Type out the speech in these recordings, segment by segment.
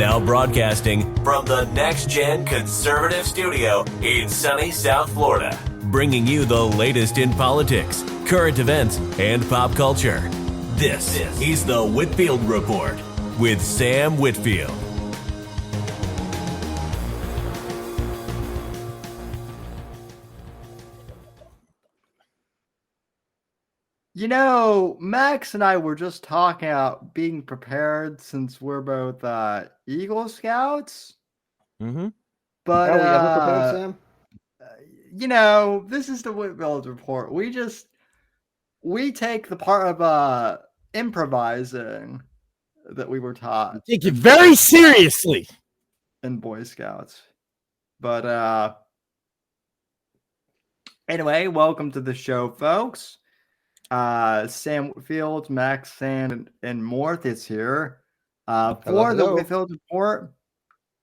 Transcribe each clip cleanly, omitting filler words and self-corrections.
Now broadcasting from the Next Gen Conservative Studio in sunny South Florida, bringing you the latest in politics, current events, and pop culture. This is the Whitfield Report with Sam Whitfield. You know, Max and I were just talking about being prepared since we're both Eagle Scouts. Mm-hmm. But, Are we ever prepared, Sam? You know, this is the Whitfield Report. We take the part of improvising that we were taught. Take it very seriously in Boy Scouts. But anyway, welcome to the show, folks. Sam Whitfield, Max Sand, and Morth is here for the Whitfield Report.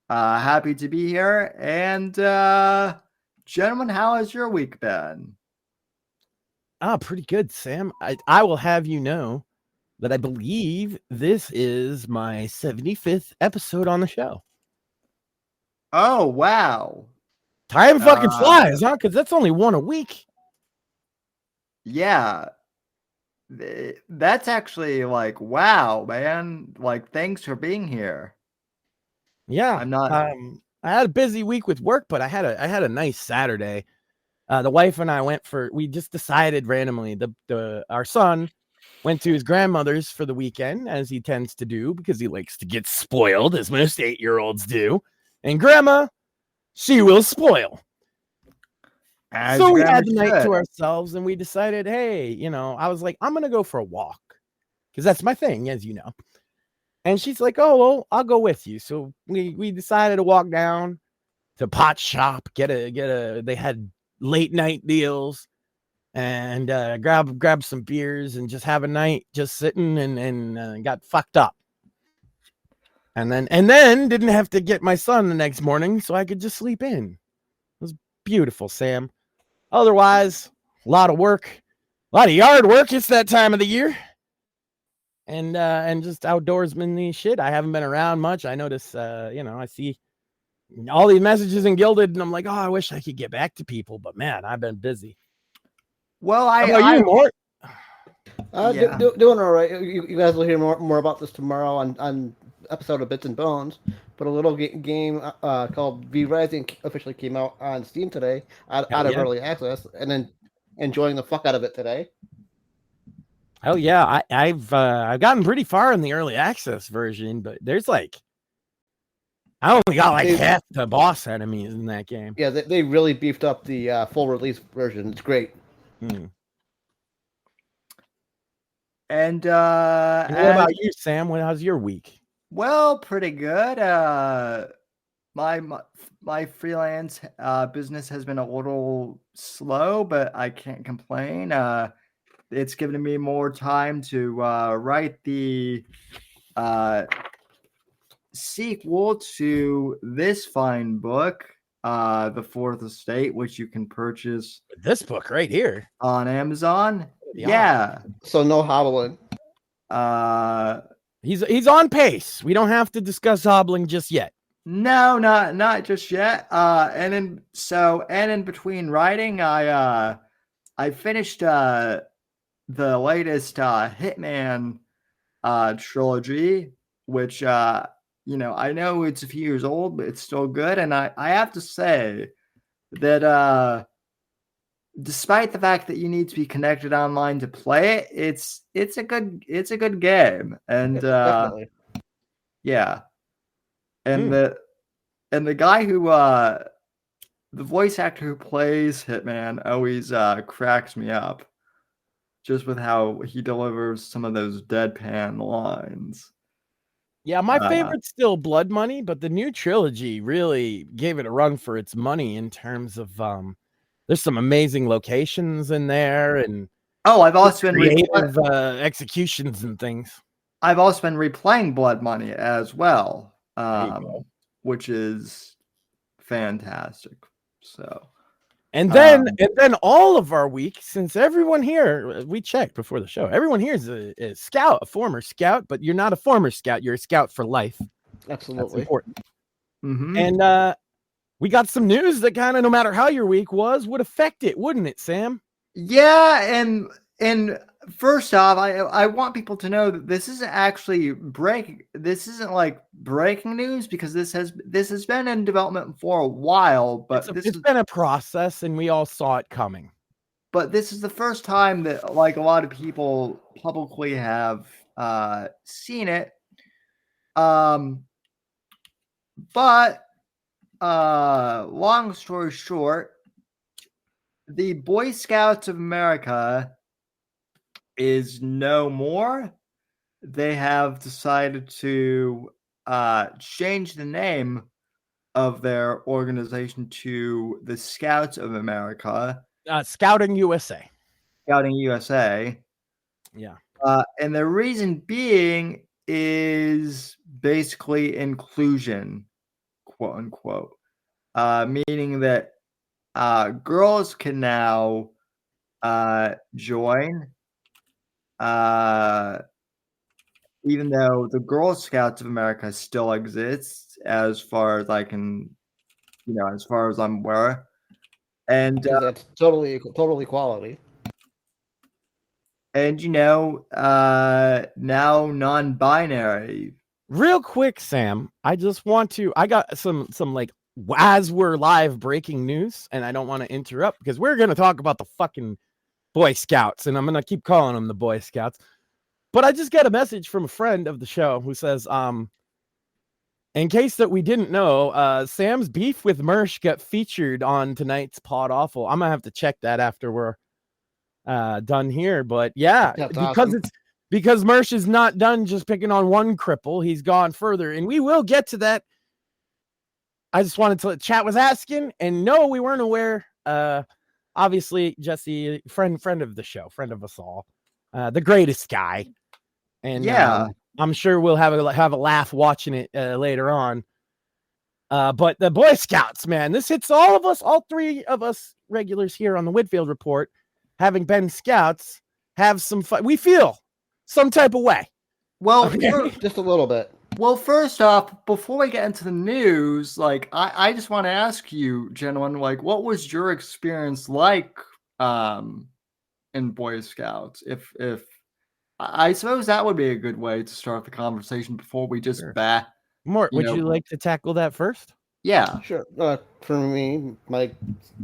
Happy to be here. And gentlemen, how has your week been? Pretty good, Sam. I will have you know that I believe this is my 75th episode on the show. Oh, wow. Time fucking flies, huh? Because that's only one a week. Yeah. That's actually like, wow, man. Like, thanks for being here. Yeah. I'm not. I had a busy week with work, but I had a nice Saturday. The wife and I we just decided randomly, our son went to his grandmother's for the weekend, as he tends to do, because he likes to get spoiled, as most 8-year-olds do. And grandma, she will spoil. So we had the night to ourselves, and we decided, hey, I was like, I'm going to go for a walk, because that's my thing, as you know. And she's like, oh, well, I'll go with you. So we decided to walk down to Pot Shop, they had late night deals, and grab some beers and just have a night just sitting and got fucked up. And then didn't have to get my son the next morning, so I could just sleep in. It was beautiful, Sam. Otherwise, a lot of work, a lot of yard work. It's that time of the year. And just outdoorsman shit. I haven't been around much. I notice, I see all these messages in Gilded, and I'm like, oh, I wish I could get back to people, but man, I've been busy. Well, How about you, Mort? Doing all right. You guys will hear more about this tomorrow on episode of Bits and Bones. But a little game called V Rising officially came out on Steam today, out of early access, and then enjoying the fuck out of it today. Oh yeah, I've gotten pretty far in the early access version, but there's I only got half the boss enemies in that game. Yeah, they really beefed up the full release version. It's great. And what about you, Sam? How's your week? Well, pretty good. My freelance business has been a little slow, but I can't complain. It's given me more time to write the sequel to this fine book, The Fourth Estate, which you can purchase this book right here on Amazon. Yeah. So no hobbling. He's on pace. We don't have to discuss hobbling just yet. No, not just yet. And in between writing, I finished the latest Hitman trilogy, which I know it's a few years old, but it's still good. And I have to say that despite the fact that you need to be connected online to play it, it's a good game. And yeah. And the guy who the voice actor who plays Hitman always cracks me up just with how he delivers some of those deadpan lines. Yeah, my favorite's still Blood Money, but the new trilogy really gave it a run for its money in terms of there's some amazing locations in there, and I've also been creative executions and things. I've also been replaying Blood Money as well, which is fantastic. So, and then all of our week, since everyone here, we checked before the show, everyone here is a scout, a former scout, but you're not a former scout, you're a scout for life. Absolutely. That's important. Mm-hmm. And we got some news that kind of, no matter how your week was, would affect it, wouldn't it, Sam? Yeah, and first off, I want people to know that this isn't actually this isn't like breaking news, because this has been in development for a while, but It's been a process, and we all saw it coming. But this is the first time that like a lot of people publicly have seen it. But long story short, the Boy Scouts of America is no more. They have decided to change the name of their organization to the Scouts of America. Scouting USA. Scouting USA. Yeah. And the reason being is basically inclusion, quote unquote, meaning that girls can now join, even though the Girl Scouts of America still exists, as far as I can, as far as I'm aware. And that's totally equality. And now non-binary. Real quick, Sam, I got some like, as we're live breaking news, and I don't want to interrupt because we're going to talk about the fucking Boy Scouts, and I'm going to keep calling them the Boy Scouts. But I just got a message from a friend of the show who says, in case that we didn't know, Sam's beef with Mersh got featured on tonight's Pod Awful. I'm going to have to check that after we're done here. But yeah, because Mersh is not done just picking on one cripple. He's gone further, and we will get to that. I just wanted to, chat was asking, and no, we weren't aware. Obviously, Jesse, friend of the show, friend of us all, the greatest guy. And yeah, I'm sure we'll have a laugh watching it later on. But the Boy Scouts, man, this hits all of us, all three of us regulars here on the Whitfield Report, having been scouts, have some fun. We feel some type of way. Well, just a little bit. Well, first off, before we get into the news, like I just want to ask you, gentlemen, like, what was your experience like in Boy Scouts? If I suppose that would be a good way to start the conversation before we just Mort, would you like to tackle that first? Yeah, sure. For me, my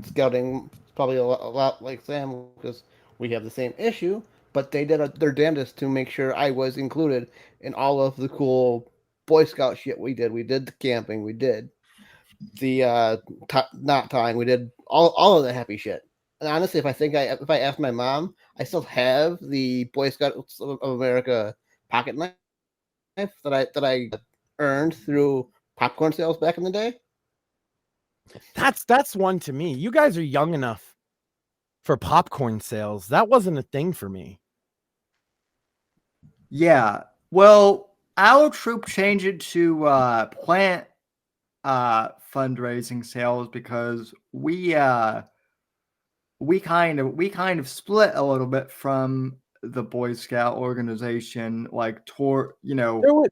scouting is probably a lot like Sam, because we have the same issue. But they did their damnedest to make sure I was included in all of the cool Boy Scout shit we did. We did the camping. We did the knot tying. We did all of the happy shit. And honestly, if I asked my mom, I still have the Boy Scouts of America pocket knife that I earned through popcorn sales back in the day. That's one to me. You guys are young enough for popcorn sales. That wasn't a thing for me. Yeah. Well, our troop changed it to plant fundraising sales because we kind of split a little bit from the Boy Scout organization, like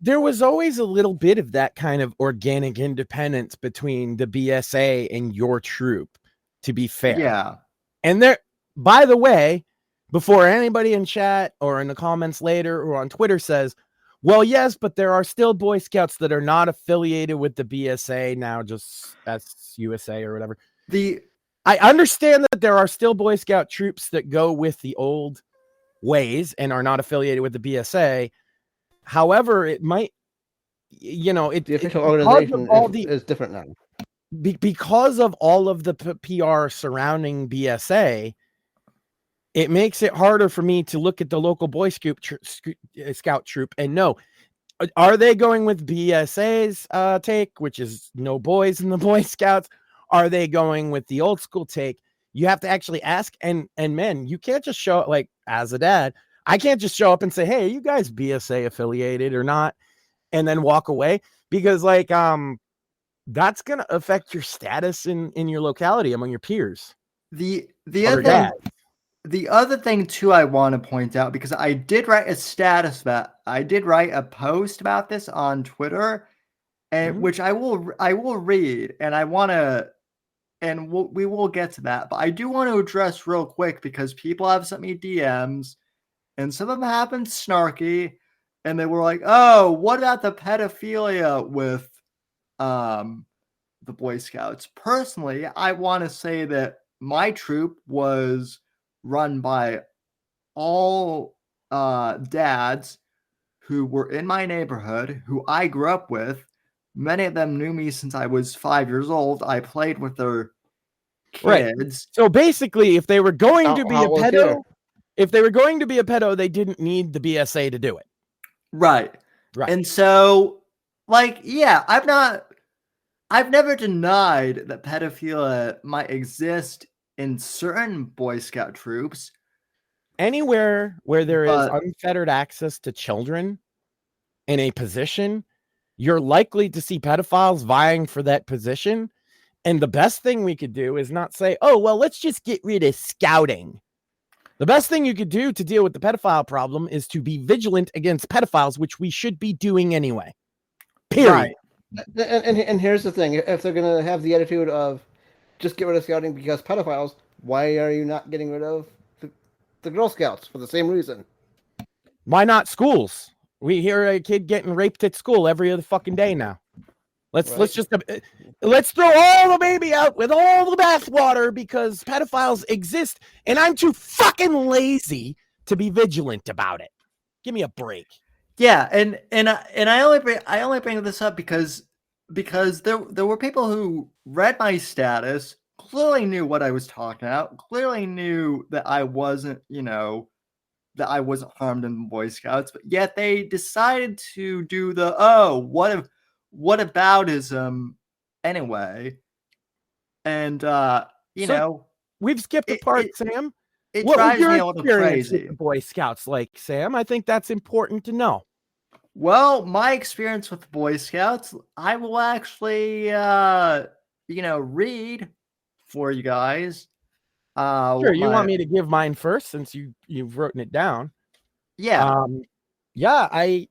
there was always a little bit of that kind of organic independence between the BSA and your troop, to be fair. Yeah. And there, by the way, before anybody in chat or in the comments later or on Twitter says, well, yes, but there are still Boy Scouts that are not affiliated with the BSA now, just as USA or whatever. I understand that there are still Boy Scout troops that go with the old ways and are not affiliated with the BSA. However, it might, the official organization is different now. Because of all of the PR surrounding BSA, it makes it harder for me to look at the local Boy Scout troop and know, are they going with BSA's take, which is no boys in the Boy Scouts? Are they going with the old school take? You have to actually ask, and men, you can't just show up, like, as a dad, I can't just show up and say, hey, are you guys BSA affiliated or not? And then walk away, because like, that's going to affect your status in your locality among your peers. The other thing too, I want to point out, because I did write a post about this on Twitter, and which I will read, and I want to, and we will get to that. But I do want to address real quick because people have sent me DMs, and some of them have been snarky, and they were like, "Oh, what about the pedophilia with the Boy Scouts?" Personally, I want to say that my troop was run by all dads who were in my neighborhood, who I grew up with. Many of them knew me since I was 5 years old. I played with their kids. Right. So basically, if they were going to be a pedo, they didn't need the BSA to do it. Right. Right. And so, like, yeah, I've never denied that pedophilia might exist in certain Boy Scout troops. Anywhere where there is unfettered access to children in a position, you're likely to see pedophiles vying for that position. And the best thing we could do is not say, oh, well, let's just get rid of scouting. The best thing you could do to deal with the pedophile problem is to be vigilant against pedophiles, which we should be doing anyway. Period. Right. And here's the thing. If they're going to have the attitude of just get rid of scouting because pedophiles, why are you not getting rid of the Girl Scouts for the same reason? Why not schools? We hear a kid getting raped at school every other fucking day now. Let's throw all the baby out with all the bathwater because pedophiles exist, and I'm too fucking lazy to be vigilant about it. Give me a break. Yeah, and I only bring this up because there were people who read my status, clearly knew what I was talking about, clearly knew that I wasn't, that I wasn't harmed in the Boy Scouts, but yet they decided to do the what aboutism anyway. And we've skipped a part, Sam. What drives me a little crazy. With the Boy Scouts, like, Sam? I think that's important to know. Well, my experience with the Boy Scouts, I will actually read for you guys. Sure, you want me to give mine first since you've written it down. Yeah. The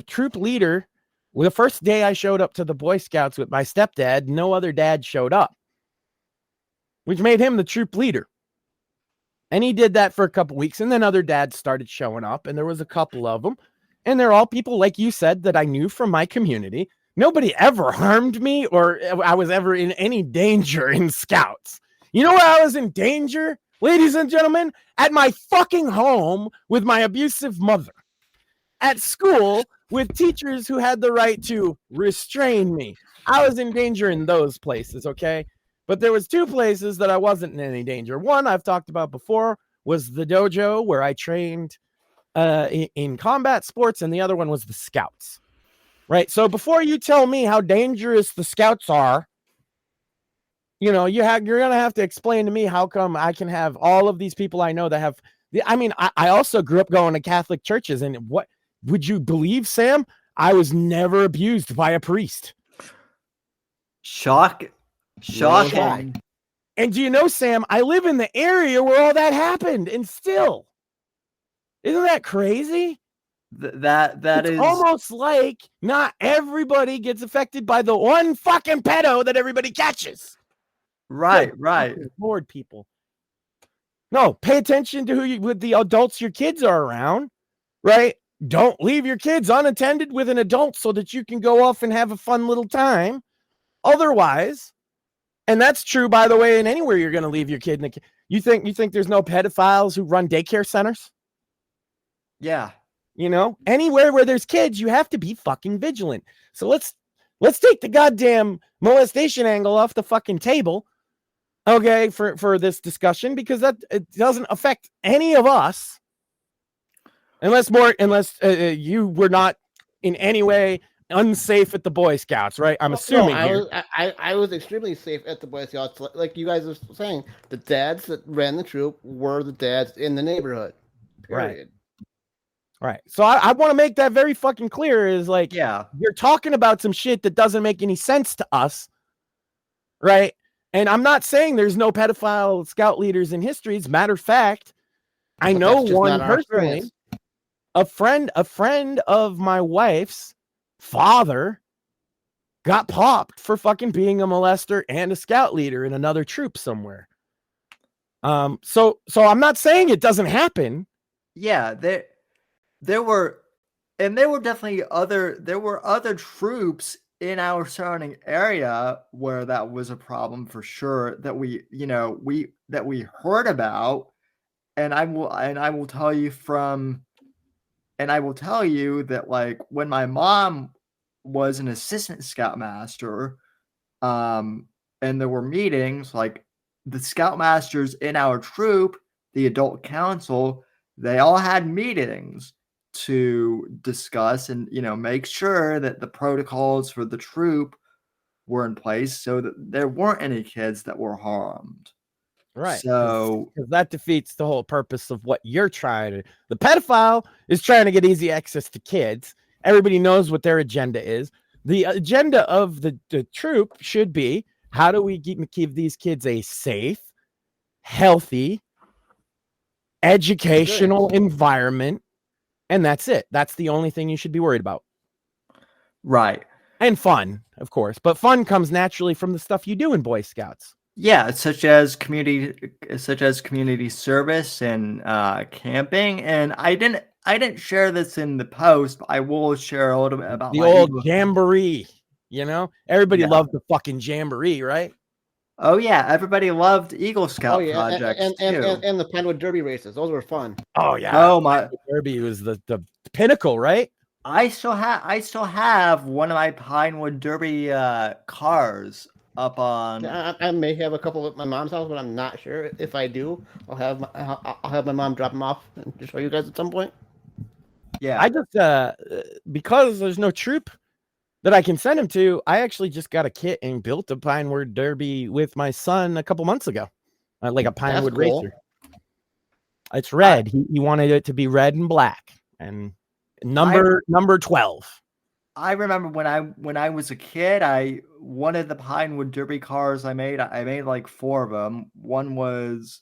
troop leader, the first day I showed up to the Boy Scouts with my stepdad, no other dad showed up, which made him the troop leader. And he did that for a couple weeks, and then other dads started showing up, and there was a couple of them, and they're all people, like you said, that I knew from my community. Nobody ever harmed me, or I was ever in any danger in Scouts. You know where I was in danger, ladies and gentlemen? At my fucking home with my abusive mother. At school with teachers who had the right to restrain me. I was in danger in those places, okay? But there was two places that I wasn't in any danger. One I've talked about before was the dojo where I trained in combat sports, and the other one was the Scouts. Right? So before you tell me how dangerous the Scouts are, you're going to have to explain to me how come I can have all of these people I know that have... I also grew up going to Catholic churches, and what would you believe, Sam? I was never abused by a priest. Shocking. And do you know, Sam, I live in the area where all that happened, and still. Isn't that crazy? That is almost like not everybody gets affected by the one fucking pedo that everybody catches. Right. Lord, people. No, pay attention to with the adults your kids are around, right? Don't leave your kids unattended with an adult so that you can go off and have a fun little time. Otherwise, and that's true, by the way, in anywhere you're going to leave your kid. You think there's no pedophiles who run daycare centers? Yeah. Anywhere where there's kids, you have to be fucking vigilant. So let's take the goddamn molestation angle off the fucking table, okay, for this discussion, because it doesn't affect any of us, unless you were not in any way unsafe at the Boy Scouts, right? I'm assuming. No, I was extremely safe at the Boy Scouts. Like you guys are saying, the dads that ran the troop were the dads in the neighborhood. Period. Right. So I want to make that very fucking clear. Is like, yeah, you're talking about some shit that doesn't make any sense to us, right? And I'm not saying there's no pedophile scout leaders in history. As a matter of fact, I know one personally. A friend of my wife's father got popped for fucking being a molester and a scout leader in another troop somewhere. So I'm not saying it doesn't happen. Yeah, there were definitely other troops in our surrounding area where that was a problem for sure that we heard about. And I will tell you that, like, when my mom was an assistant scoutmaster, and there were meetings, like, the scoutmasters in our troop, the adult council, they all had meetings to discuss and, make sure that the protocols for the troop were in place so that there weren't any kids that were harmed. Right. So because that defeats the whole purpose of what you're trying to. The pedophile is trying to get easy access to kids. Everybody knows what their agenda is. The agenda of the troop should be, how do we give these kids a safe, healthy, educational environment? And that's it. That's the only thing you should be worried about. right. And fun, of course. But fun comes naturally from the stuff you do in Boy Scouts. Yeah, such as community service and camping. And I didn't share this in the post, but I will share a little bit about the my old Eagle. jamboree. Everybody Yeah. loved the fucking jamboree, right? Oh yeah, everybody loved Eagle Scout projects and too. the Pinewood Derby races. Those were fun. Oh yeah. Oh my! Derby was the pinnacle, right? I still have one of my Pinewood Derby cars up on. I may have a couple at my mom's house, but I'm not sure. If I do, I'll have my mom drop them off and show you guys at some point. Yeah, I just because there's no troop that I can send him to, I actually just got a kit and built a Pinewood Derby with my son a couple months ago, like a Pinewood cool. racer. It's red. He wanted it to be red and black, and number 12. I remember when I was a kid, one of the Pinewood Derby cars I made like 4 of them. One was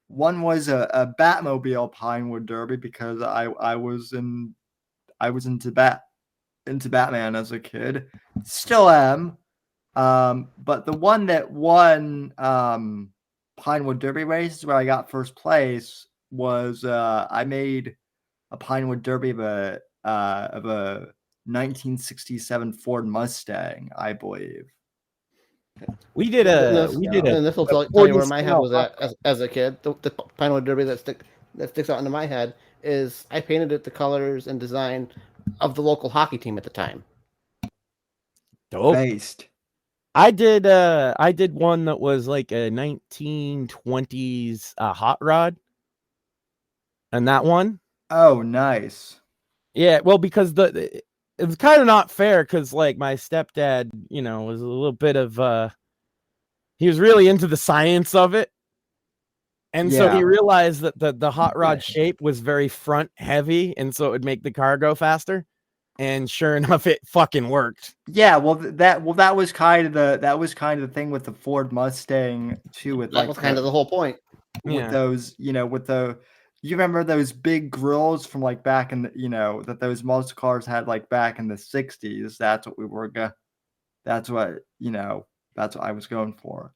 a Batmobile Pinewood Derby because I was into Batman as a kid. Still am. But the one that won Pinewood Derby races where I got first place was I made a Pinewood Derby of a 1967 Ford Mustang, I believe. We did and this will tell you where my head was at as a kid. The Pinewood Derby that sticks out into my head is I painted it the colors and design of the local hockey team at the time. Dope. Based. I did one that was like a 1920s hot rod. And that one? Oh, nice. Yeah, well, because it was kind of not fair because, like, my stepdad, was a little bit of he was really into the science of it. And so he realized that the hot rod shape was very front heavy, and so it would make the car go faster. And sure enough, it fucking worked. Yeah, that was kind of the thing with the Ford Mustang too. That was kind of the whole point. With those, you remember those big grills from like back in the, that those muscle cars had like back in the 60s. That's what that's what I was going for.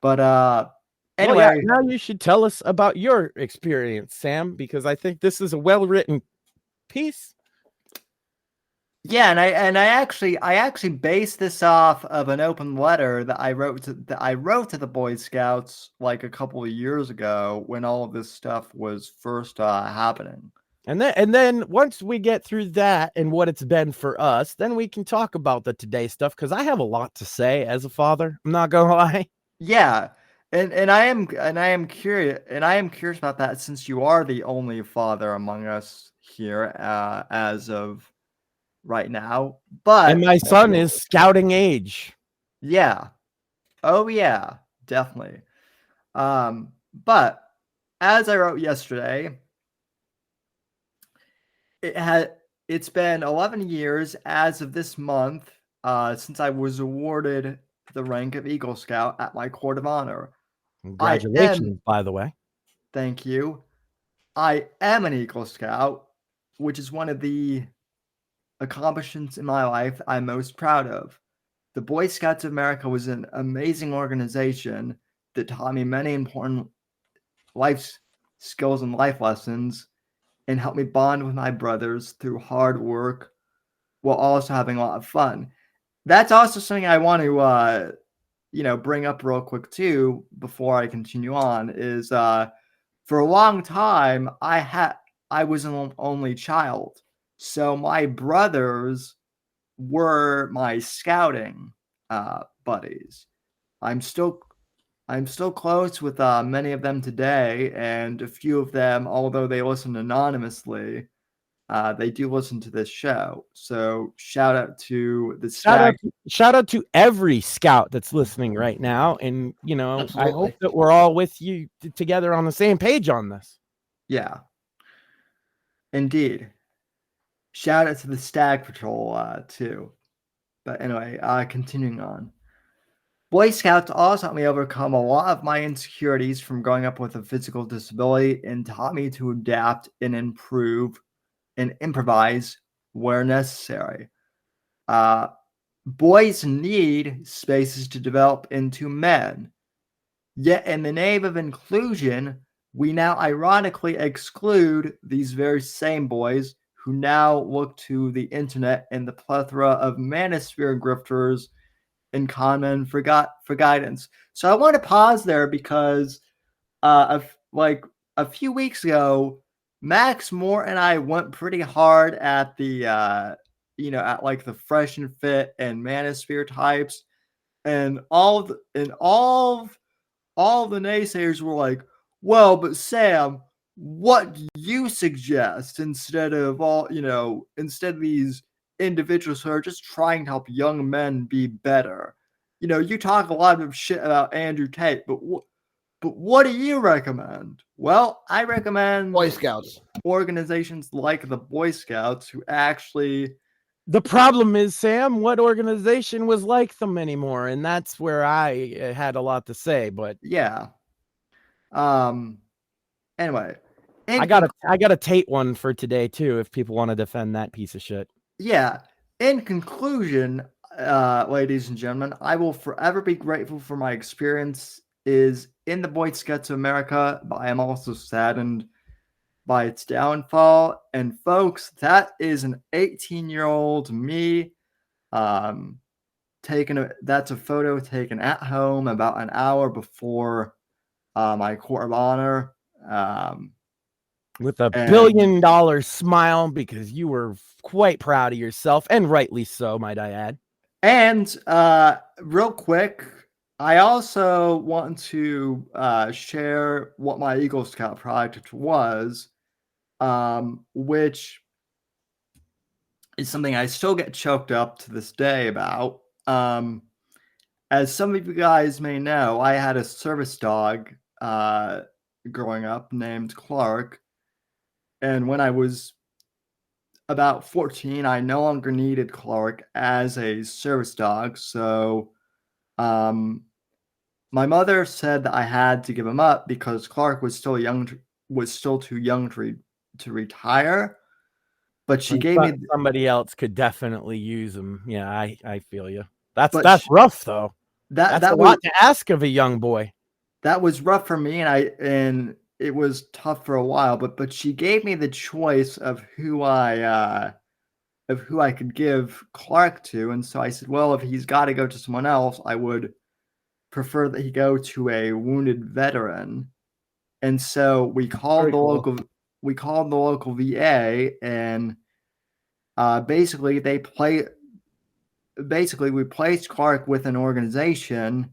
But anyway, well, yeah, now you should tell us about your experience, Sam, because I think this is a well-written piece. Yeah, and I actually based this off of an open letter that I wrote to the Boy Scouts like a couple of years ago when all of this stuff was first happening. And then once we get through that and what it's been for us, then we can talk about the today stuff, because I have a lot to say as a father. I'm not gonna lie. Yeah, and I am curious about that, since you are the only father among us here as of right now. But and my son is scouting age. Yeah. Oh yeah, definitely. But as I wrote yesterday, it's been 11 years as of this month since I was awarded the rank of Eagle Scout at my Court of Honor. Congratulations, by the way. Thank you. I am an Eagle Scout, which is one of the accomplishments in my life I'm most proud of. The Boy Scouts of America was an amazing organization that taught me many important life skills and life lessons and helped me bond with my brothers through hard work while also having a lot of fun. That's also something I want to bring up real quick too before I continue on is for a long time I was an only child. So my brothers were my scouting buddies. I'm still close with many of them today, and a few of them, although they listen anonymously, they do listen to this show. So shout out to the shout out to every scout that's listening right now, and Absolutely. I hope that we're all with you together on the same page on this. Yeah, indeed. Shout out to the Stag Patrol too. But anyway, continuing on. Boy Scouts also helped me overcome a lot of my insecurities from growing up with a physical disability and taught me to adapt and improve and improvise where necessary. Boys need spaces to develop into men. Yet, in the name of inclusion, we now ironically exclude these very same boys who now look to the internet and the plethora of manosphere grifters and con men for guidance. So I want to pause there because a few weeks ago, Max Moore and I went pretty hard at the at like the fresh and fit and manosphere types, and all the naysayers were like, well, but Sam, what do you suggest instead of these individuals who are just trying to help young men be better? You talk a lot of shit about Andrew Tate, but what do you recommend? Well, I recommend Boy Scouts organizations like the Boy Scouts who actually. The problem is, Sam, what organization was like them anymore? And that's where I had a lot to say, but yeah. Anyway. I got a Tate one for today too, if people want to defend that piece of shit. Yeah. In conclusion, ladies and gentlemen, I will forever be grateful for my experience is in the Boy Scouts of America, but I am also saddened by its downfall. And folks, that is an 18-year-old me. That's a photo taken at home about an hour before my court of honor. With a $1 billion smile because you were quite proud of yourself, and rightly so, might I add. And real quick, I also want to share what my Eagle Scout project was, which is something I still get choked up to this day about. As some of you guys may know, I had a service dog growing up named Clark. And when I was about 14, I no longer needed Clark as a service dog. So my mother said that I had to give him up because Clark was still too young to retire. But she gave me somebody else could definitely use him. Yeah, I feel you. That's rough though. That's a lot to ask of a young boy. That was rough for me, and it was tough for a while. But she gave me the choice of who I could give Clark to, and so I said, well, if he's got to go to someone else, I would prefer that he go to a wounded veteran. And so we called the local VA, and basically we placed Clark with an organization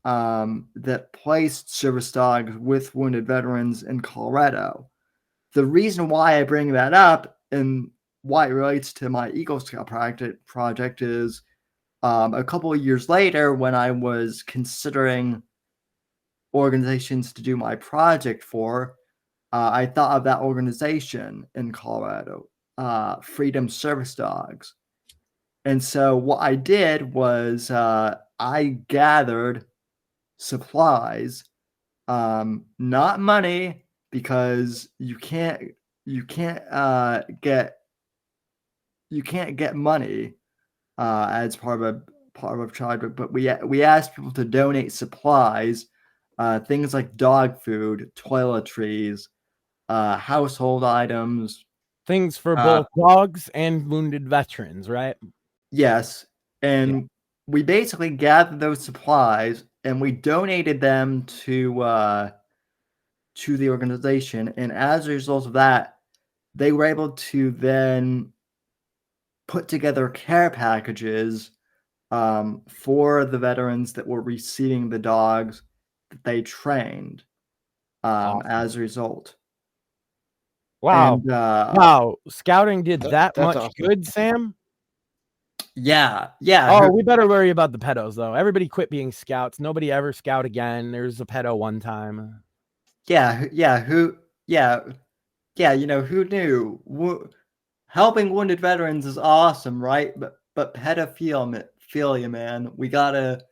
that placed service dogs with wounded veterans in Colorado. The reason why I bring that up and why it relates to my Eagle Scout project is a couple of years later, when I was considering organizations to do my project for, I thought of that organization in Colorado, Freedom Service Dogs. And so what I did was I gathered supplies, not money, because you can't get get money as part of a charge, but we asked people to donate supplies, things like dog food, toiletries, household items. Things for both dogs and wounded veterans, right? Yes. And we basically gathered those supplies and we donated them to the organization. And as a result of that, they were able to then put together care packages for the veterans that were receiving the dogs that they trained Awesome. as a result. Wow. And, wow. Scouting did that much awesome. good, Sam? Yeah. Oh, we better worry about the pedos, though. Everybody quit being scouts. Nobody ever scout again. There's a pedo one time. Yeah. Who knew? Helping wounded veterans is awesome, right? But pedophilia, man. We gotta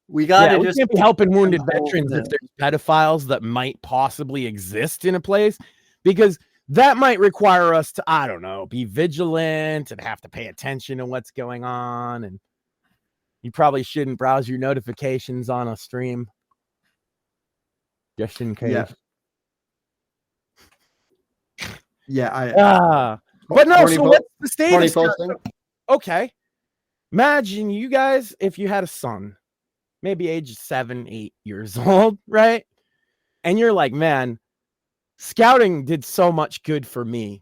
we just can't be helping wounded veterans if there's pedophiles that might possibly exist in a place, because that might require us to, I don't know, be vigilant and have to pay attention to what's going on. And you probably shouldn't browse your notifications on a stream, just in case. But no, so what's the status? Okay. Imagine you guys, if you had a son, maybe age 7, 8 years old, right? And you're like, man, scouting did so much good for me.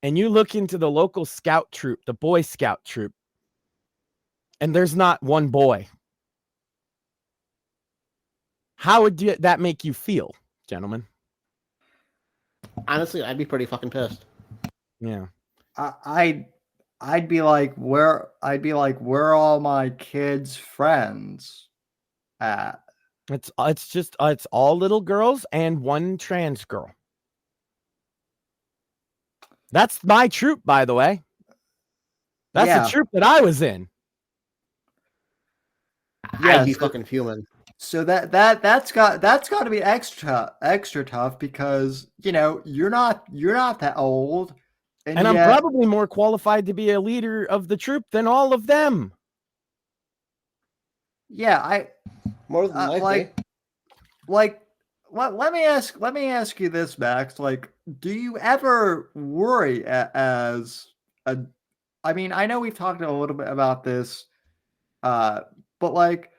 And you look into the local scout troop, the Boy Scout troop, and there's not one boy. How would that make you feel, gentlemen? Honestly, I'd be pretty fucking pissed. Yeah. I'd be like, where are all my kids' friends at? It's all little girls and one trans girl. That's my troop, by the way. That's the troop that I was in. I'd be fucking fuming. So that's got to be extra tough because you're not that old, and I'm probably more qualified to be a leader of the troop than all of them. Yeah, more than likely. Let me ask you this, Max. Like, do you ever worry as a? I mean, I know we've talked a little bit about this, but like,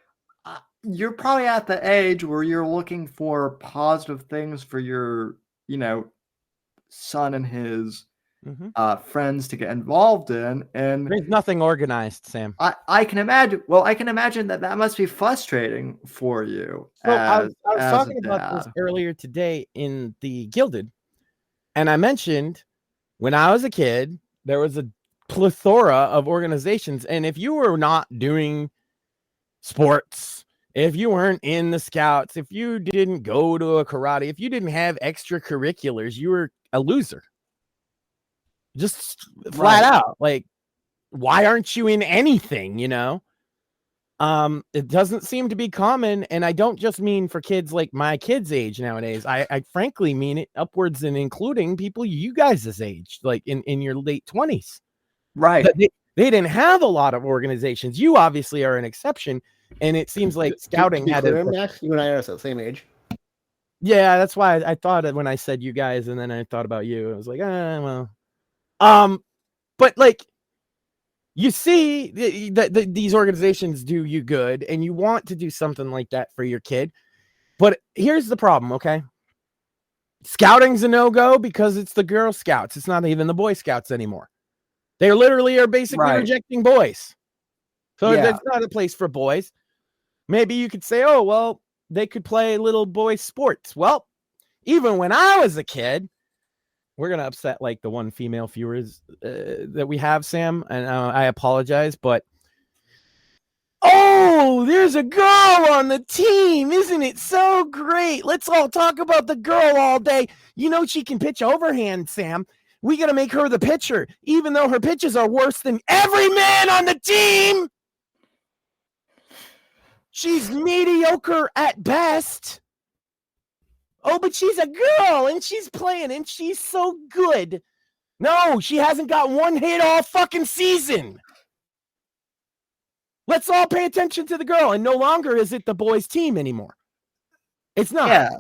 you're probably at the age where you're looking for positive things for your, son and his friends to get involved in, and there's nothing organized, Sam. I can imagine. Well, I can imagine that must be frustrating for you. So I was talking about this earlier today in the Gilded, and I mentioned when I was a kid, there was a plethora of organizations, and if you were not doing sports, if you weren't in the scouts, if you didn't go to a karate, if you didn't have extracurriculars, you were a loser. Just flat out. Like, why aren't you in anything, It doesn't seem to be common, and I don't just mean for kids like my kids' age nowadays. I frankly mean it upwards and including people you guys' age, like in your late 20s. Right. But they didn't have a lot of organizations. You obviously are an exception. And it seems like scouting had Max, you and I are the same age. Yeah, that's why I thought it when I said you guys, and then I thought about you. I was like, well. But like, you see that these organizations do you good, and you want to do something like that for your kid. But here's the problem, okay? Scouting's a no-go because it's the Girl Scouts. It's not even the Boy Scouts anymore. They literally are basically rejecting boys. So it's not a place for boys. Maybe you could say, oh, well, they could play little boy sports. Well, even when I was a kid, we're going to upset like the one female viewers that we have, Sam, and I apologize, but oh, there's a girl on the team. Isn't it so great? Let's all talk about the girl all day. She can pitch overhand, Sam. We got to make her the pitcher, even though her pitches are worse than every man on the team. She's mediocre at best. Oh, but she's a girl and she's playing and she's so good. No, she hasn't got one hit all fucking season. Let's all pay attention to the girl. And no longer is it the boys' team anymore. It's not. Yeah.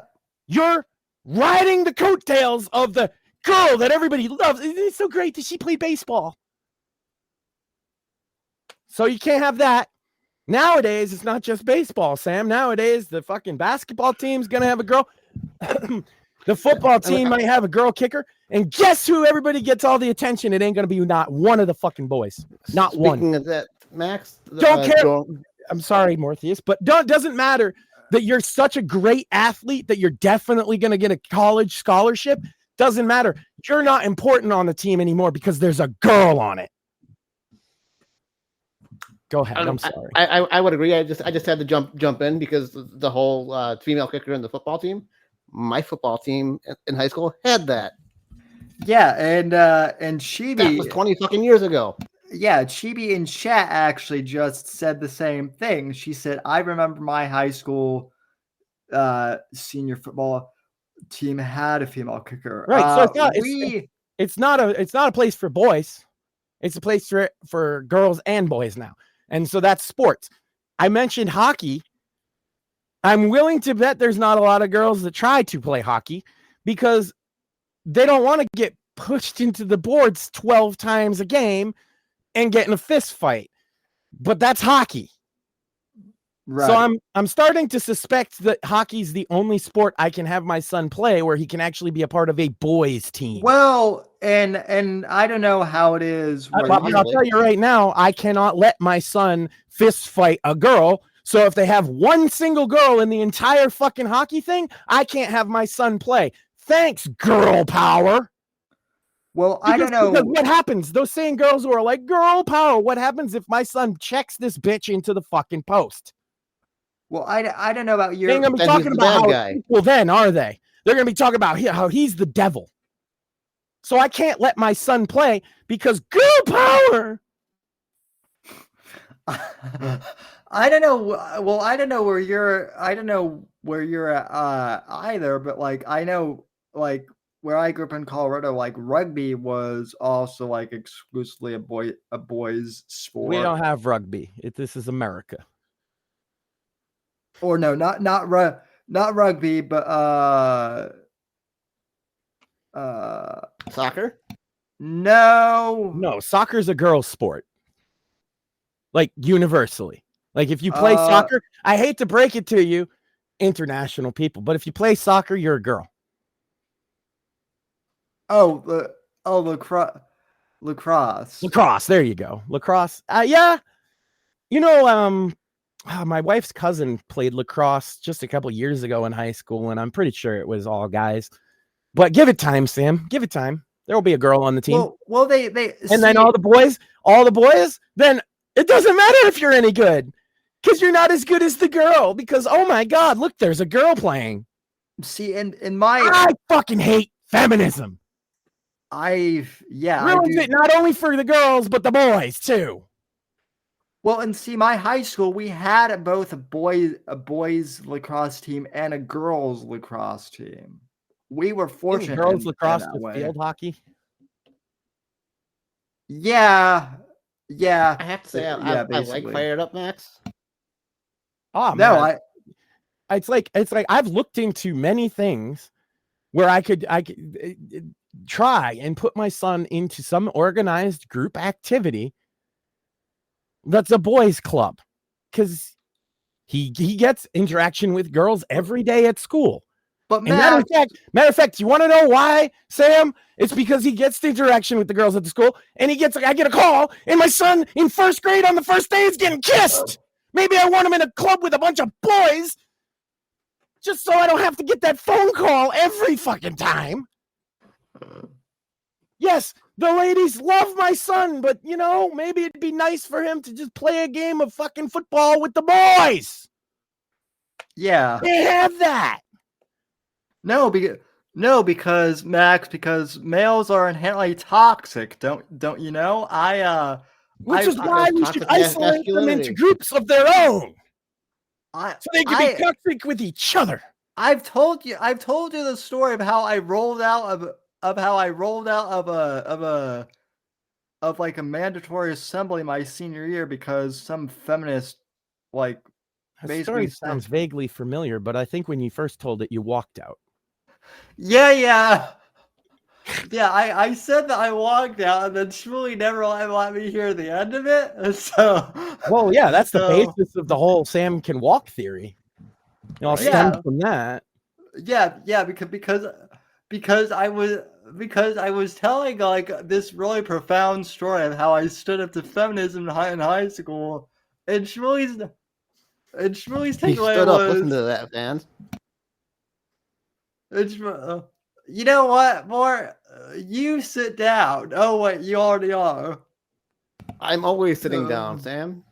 You're riding the coattails of the girl that everybody loves. It's so great that she played baseball. So you can't have that. Nowadays, it's not just baseball, Sam. Nowadays, the fucking basketball team's going to have a girl. The football team might have a girl kicker. And guess who everybody gets all the attention? It ain't going to be not one of the fucking boys. Not one. Speaking of that, Max. Don't care. I'm sorry, Morpheus, but doesn't matter that you're such a great athlete that you're definitely going to get a college scholarship. Doesn't matter. You're not important on the team anymore because there's a girl on it. Go ahead. I'm sorry. I would agree. I just had to jump in because the whole female kicker in the football team. My football team in high school had that. Yeah, and Chibi, that was 20 fucking years ago. Yeah, Chibi in chat actually just said the same thing. She said, "I remember my high school senior football team had a female kicker." Right. So it's not a place for boys. It's a place for girls and boys now. And so that's sports. I mentioned hockey. I'm willing to bet there's not a lot of girls that try to play hockey because they don't want to get pushed into the boards 12 times a game and get in a fist fight. But that's hockey. Right. So I'm starting to suspect that hockey's the only sport I can have my son play where he can actually be a part of a boys team. Well, and I don't know how it is. I'll tell you right now, I cannot let my son fist fight a girl. So if they have one single girl in the entire fucking hockey thing, I can't have my son play. Thanks, girl power. Well, I don't know. What happens? Those same girls who are like, girl power, what happens if my son checks this bitch into the fucking post? Well, I don't know about your... They're going to be talking about how guy. Well, then, are they? They're going to be talking about how he's the devil. So I can't let my son play because girl power. I don't know. Well, I don't know where you're at either, but like I know like where I grew up in Colorado, like rugby was also like exclusively a boys sport. We don't have rugby. This is America. Or no, not rugby, but soccer? No, soccer's a girl's sport. Like universally. Like if you play soccer, I hate to break it to you, international people, but if you play soccer, you're a girl. Lacrosse. Lacrosse, there you go. Lacrosse. Yeah. You know, my wife's cousin played lacrosse just a couple years ago in high school, and I'm pretty sure it was all guys. But give it time, Sam. Give it time. There will be a girl on the team. Well, they and then all the boys, then it doesn't matter if you're any good. Because you're not as good as the girl. Because, oh my God, look, there's a girl playing. See, I fucking hate feminism. Ruins it not only for the girls, but the boys too. Well, and see, my high school, we had both a boys lacrosse team and a girls lacrosse team. We were fortunate. Girls lacrosse with field hockey. Yeah. I have to say, I like Fired Up, Max. Oh man. It's like I've looked into many things where I could try and put my son into some organized group activity that's a boys club, because he gets interaction with girls every day at school. But matter of fact, you want to know why, Sam? It's because he gets the interaction with the girls at the school, and I get a call, and my son in first grade on the first day is getting kissed. Maybe I want him in a club with a bunch of boys, just so I don't have to get that phone call every fucking time. Yes, the ladies love my son, but maybe it'd be nice for him to just play a game of fucking football with the boys. Yeah, they have that. No, because Max, because males are inherently toxic. Don't you know? Which is why we should isolate them into groups of their own, so they can be toxic with each other. I've told you the story of how I rolled out of how I rolled out of like a mandatory assembly my senior year because some feminist like That basically story sounds vaguely familiar, but I think when you first told it, you walked out. Yeah. I said that I walked out, and then Shmuley never let me hear the end of it. So, well, yeah, that's the basis of the whole Sam can walk theory. It all stems from that. Yeah, because I was telling like this really profound story of how I stood up to feminism in high school, and Shmuley's He takeaway stood up. was, Listen to that, fans. you know what? More, you sit down. Oh wait, you already are. I'm always sitting down, Sam.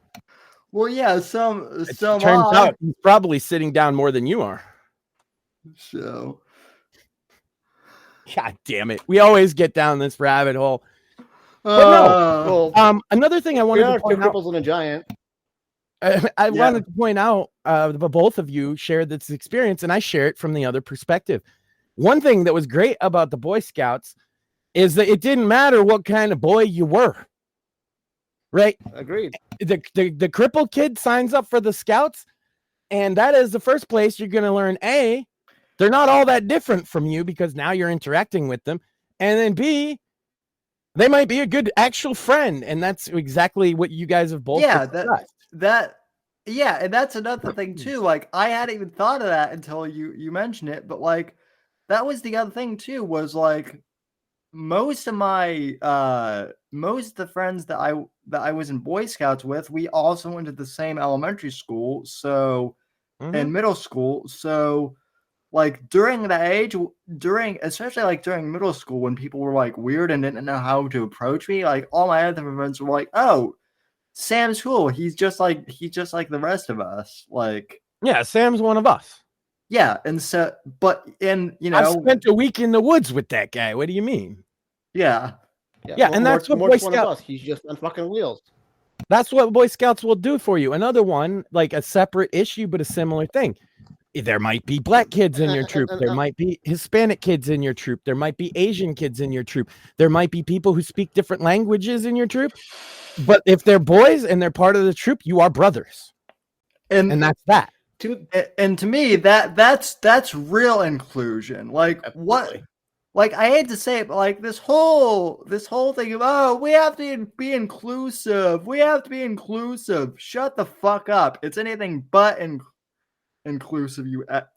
Well, yeah. So turns out he's probably sitting down more than you are. So, God damn it! We always get down this rabbit hole. But no, another thing I wanted to point out. Cripples and a giant. I wanted to point out, but both of you shared this experience, and I share it from the other perspective. One thing that was great about the Boy Scouts is that it didn't matter what kind of boy you were. Right? Agreed. The crippled kid signs up for the Scouts, and that is the first place you're going to learn, A, they're not all that different from you because now you're interacting with them, and then B, they might be a good actual friend, and that's exactly what you guys have both discussed. And that's another thing too. Like, I hadn't even thought of that until you mentioned it, but like, that was the other thing too, was like most of the friends that I was in Boy Scouts with, we also went to the same elementary school, so and middle school. So like especially like during middle school when people were like weird and didn't know how to approach me, like all my other friends were like, "Oh, Sam's cool. He's just like the rest of us." Like, yeah, Sam's one of us. Yeah, and so, I spent a week in the woods with that guy. What do you mean? Yeah, and that's what Boy Scouts. He's just on fucking wheels. That's what Boy Scouts will do for you. Another one, like a separate issue, but a similar thing. There might be black kids in your troop. There might be Hispanic kids in your troop. There might be Asian kids in your troop. There might be people who speak different languages in your troop. But if they're boys and they're part of the troop, you are brothers, and that's that. And to me, that's real inclusion. Like, Absolutely. What? Like, I hate to say it, but like this whole thing of, we have to be inclusive. We have to be inclusive. Shut the fuck up. It's anything but inclusive,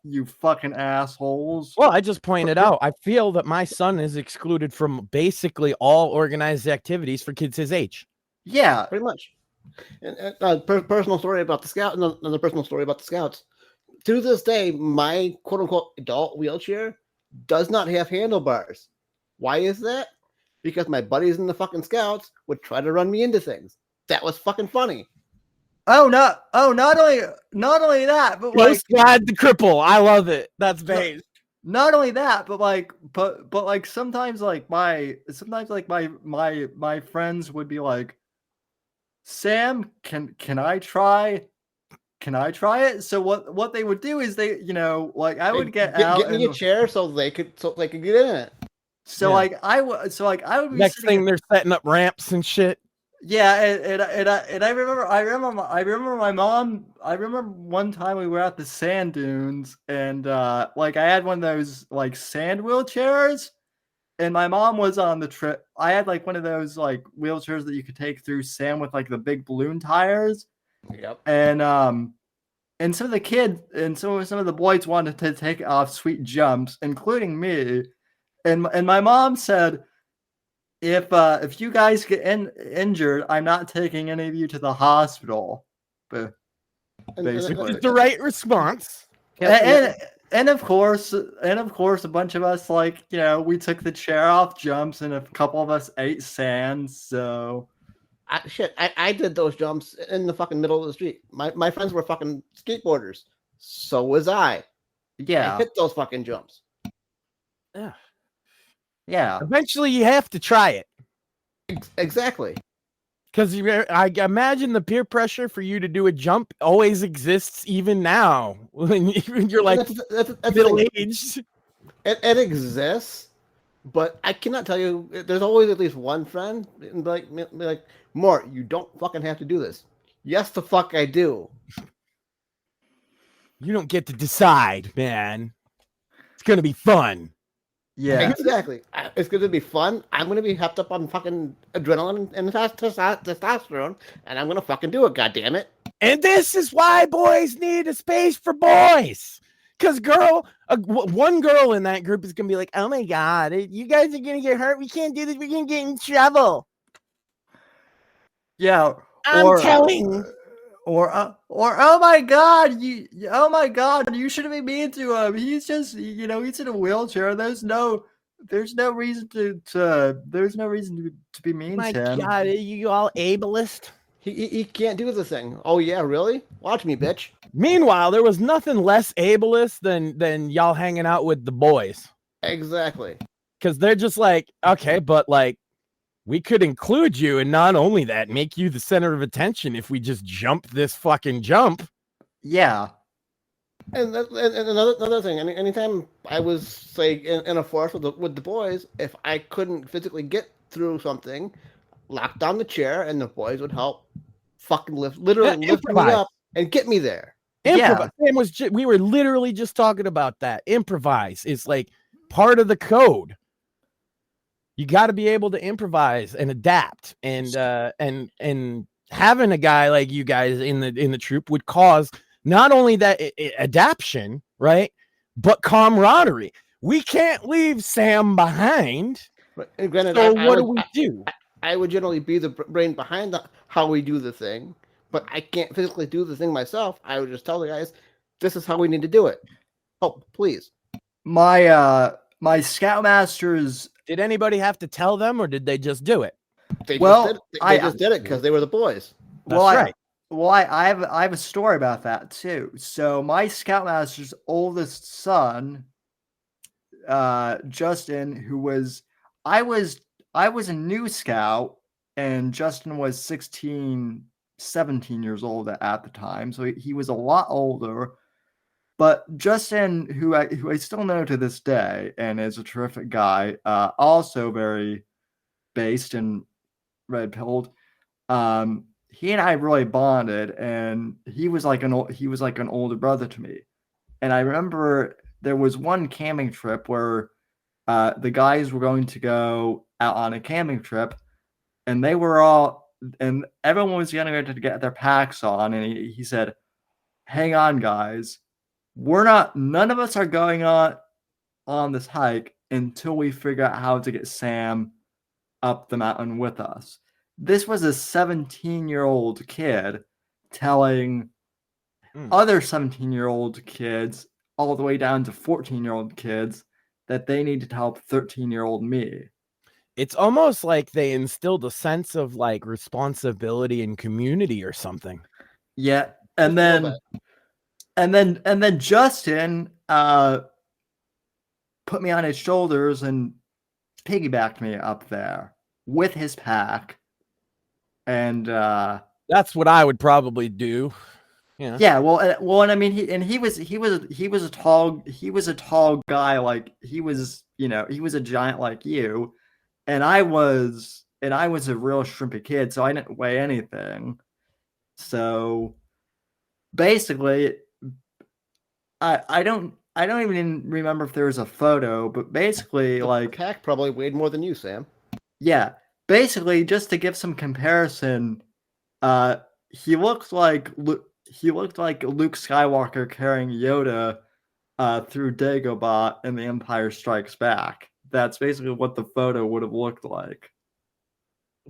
you fucking assholes. Well, I just pointed out, I feel that my son is excluded from basically all organized activities for kids his age. Yeah, pretty much. And personal story about the Scouts. Another personal story about the Scouts. To this day, my quote unquote adult wheelchair does not have handlebars. Why is that? Because my buddies in the fucking Scouts would try to run me into things. That was fucking funny. Not only that, but like Glad the cripple. I love it. That's based. Not only that, but like sometimes my friends would be like, "Sam, can I try? Can I try it?" So what they would do is I would get me a chair so they could get in it. So I would be next thing they're setting up ramps and shit. Yeah, and I remember my mom. I remember one time we were at the sand dunes, and I had one of those like sand wheelchairs, and my mom was on the trip. I had like one of those like wheelchairs that you could take through sand with like the big balloon tires. Yep. And some of the kids and some of the boys wanted to take off sweet jumps, including me, and my mom said, If you guys get injured, I'm not taking any of you to the hospital. But basically, it's the right response. And of course, a bunch of us we took the chair off jumps, and a couple of us ate sand. So, I did those jumps in the fucking middle of the street. My friends were fucking skateboarders. So was I. Yeah, I hit those fucking jumps. Yeah. Yeah. Eventually, you have to try it. Exactly. Because I imagine the peer pressure for you to do a jump always exists, even now when you're like that's middle aged. It exists, But I cannot tell you. There's always at least one friend like, Mort, you don't fucking have to do this. Yes, the fuck I do. You don't get to decide, man. It's gonna be fun. Yeah. Exactly. It's going to be fun. I'm going to be hepped up on fucking adrenaline and testosterone, and I'm going to fucking do it, goddammit. And this is why boys need a space for boys. Because one girl in that group is going to be like, oh my God, you guys are going to get hurt. We can't do this. We're going to get in trouble. Yeah. I'm telling. Or oh my God, you shouldn't be mean to him. He's just he's in a wheelchair. There's no reason to be mean My to him. God, are you all ableist? He can't do the thing. Oh yeah, really? Watch me, bitch. Meanwhile, there was nothing less ableist than y'all hanging out with the boys. Exactly. Because they're just like, okay, but like, we could include you, and not only that, make you the center of attention if we just jump this fucking jump. Yeah. And another thing, anytime I was, say, in a forest with the boys, if I couldn't physically get through something, lock down the chair, and the boys would help fucking lift me up and get me there. Improvise. Yeah. We were literally just talking about that. Improvise is like part of the code. You got to be able to improvise and adapt, and having a guy like you guys in the troop would cause not only that adaptation, right, but camaraderie. We can't leave Sam behind. And granted, so what do we do? I would generally be the brain behind how we do the thing, but I can't physically do the thing myself. I would just tell the guys, this is how we need to do it. Oh, please. My scoutmasters. Did anybody have to tell them, or did they just do it? They just did it because they were the boys. That's right. I have a story about that too. So my scoutmaster's oldest son, Justin, I was a new scout, and Justin was 16, 17 years old at the time. So he was a lot older. But Justin, who I still know to this day and is a terrific guy, also very based and red-pilled, he and I really bonded, and he was like an older brother to me. And I remember there was one camping trip where the guys were going to go out on a camping trip, and everyone was getting ready to get their packs on, and he said, "Hang on, guys. None of us are going on this hike until we figure out how to get Sam up the mountain with us." This was a 17-year-old kid telling other 17-year-old kids, all the way down to 14-year-old kids, that they needed to help 13-year-old me. It's almost like they instilled a sense of like responsibility and community or something. Yeah, and then Justin put me on his shoulders and piggybacked me up there with his pack. And that's what I would probably do. Yeah. Well, and I mean, he was a tall guy, like he was a giant like you, and I was a real shrimpy kid, so I didn't weigh anything. So basically, I don't even remember if there was a photo, but basically, like, the pack probably weighed more than you, Sam. Yeah, basically, just to give some comparison, he looked like Luke Skywalker carrying Yoda through Dagobah in The Empire Strikes Back. That's basically what the photo would have looked like.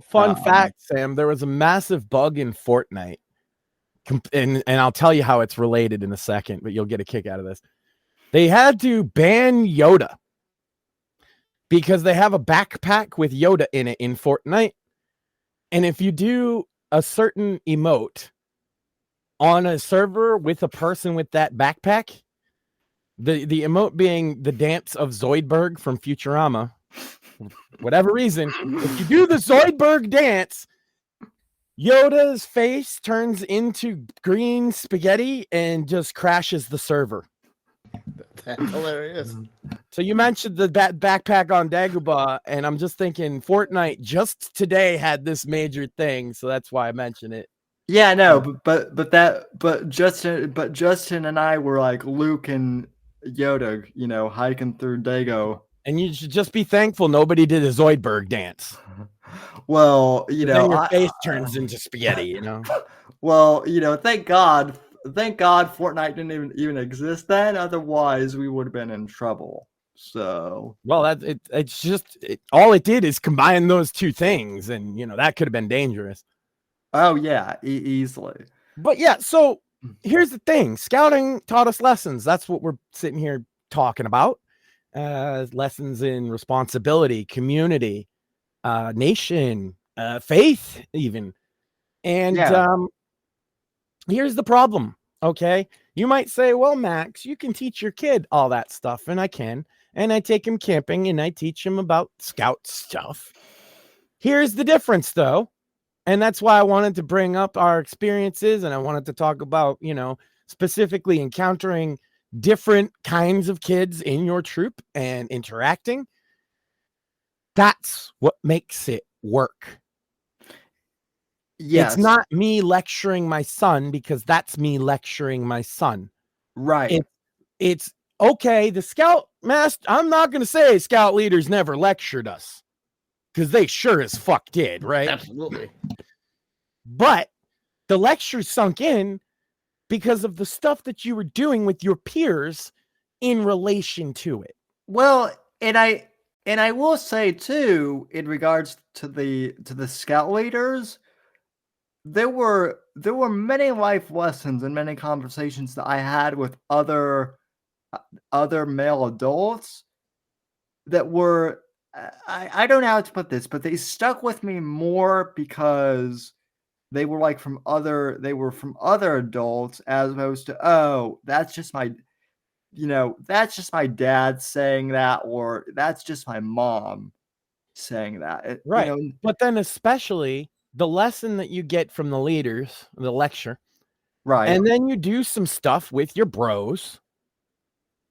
Fun fact, Sam, there was a massive bug in Fortnite. And I'll tell you how it's related in a second, but you'll get a kick out of this. They had to ban Yoda because they have a backpack with Yoda in it in Fortnite. And if you do a certain emote on a server with a person with that backpack, the emote being the dance of Zoidberg from Futurama, whatever reason, if you do the Zoidberg dance, Yoda's face turns into green spaghetti and just crashes the server. That's hilarious. So you mentioned the backpack on Dagobah, and I'm just thinking Fortnite just today had this major thing, so that's why I mentioned it. Yeah, no, but Justin and I were like Luke and Yoda, hiking through Dago. And you should just be thankful nobody did a Zoidberg dance. Well, Then your face turns into spaghetti, Well, thank God Fortnite didn't even exist then. Otherwise, we would have been in trouble. So, well, it's just all it did is combine those two things, and that could have been dangerous. Oh yeah, easily. But yeah, so here's the thing: scouting taught us lessons. That's what we're sitting here talking about. Lessons in responsibility, community, nation, faith, even. And here's the problem. Okay, you might say, well, Max, you can teach your kid all that stuff, and I can. And I take him camping and I teach him about scout stuff. Here's the difference, though. And that's why I wanted to bring up our experiences, and I wanted to talk about, specifically encountering different kinds of kids in your troop and interacting. That's what makes it work. Yes. It's not me lecturing my son, because that's me lecturing my son. Right. It's okay. The scout master, I'm not going to say scout leaders never lectured us, because they sure as fuck did, right? Absolutely. But the lecture sunk in because of the stuff that you were doing with your peers in relation to it. Well, and I will say too, in regards to the scout leaders, there were many life lessons and many conversations that I had with other male adults that were I don't know how to put this, but they stuck with me more because they were from other adults, as opposed to, oh, that's just my dad saying that, or that's just my mom saying that. Right. But then especially the lesson that you get from the leaders, the lecture. Right. And then you do some stuff with your bros.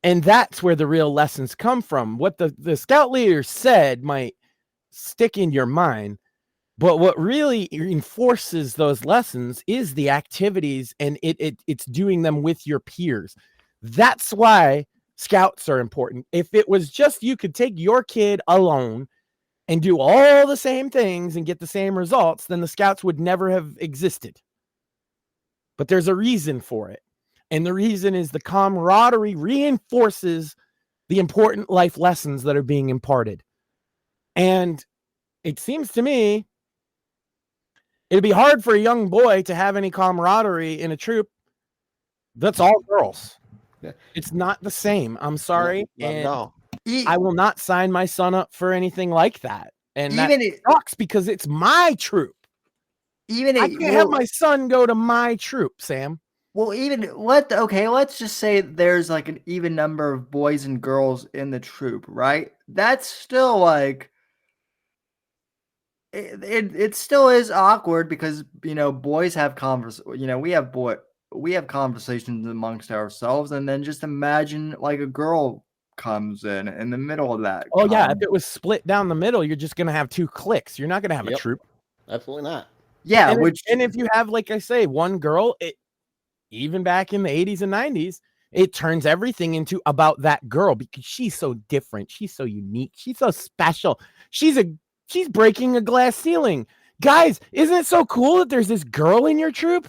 And that's where the real lessons come from. What the scout leader said might stick in your mind. But what really enforces those lessons is the activities, and it's doing them with your peers. That's why scouts are important. If it was just you could take your kid alone and do all the same things and get the same results, then the scouts would never have existed. But there's a reason for it. And the reason is the camaraderie reinforces the important life lessons that are being imparted. And it seems to me it'd be hard for a young boy to have any camaraderie in a troop that's all girls. Yeah. It's not the same. I'm sorry. No. I will not sign my son up for anything like that. And that sucks, because it's my troop. I can't have my son go to my troop, Sam. Well, let's just say there's an even number of boys and girls in the troop, right? That's still it still is awkward, because boys have we have conversations amongst ourselves, and then just imagine a girl comes in the middle of that. Oh yeah, if it was split down the middle, you're just gonna have two cliques. You're not gonna have a troop. Absolutely not. Yeah, and if you have, like I say, one girl, even back in the 80s and 90s, it turns everything into about that girl, because she's so different, she's so unique, she's so special. She's breaking a glass ceiling. Guys, isn't it so cool that there's this girl in your troop?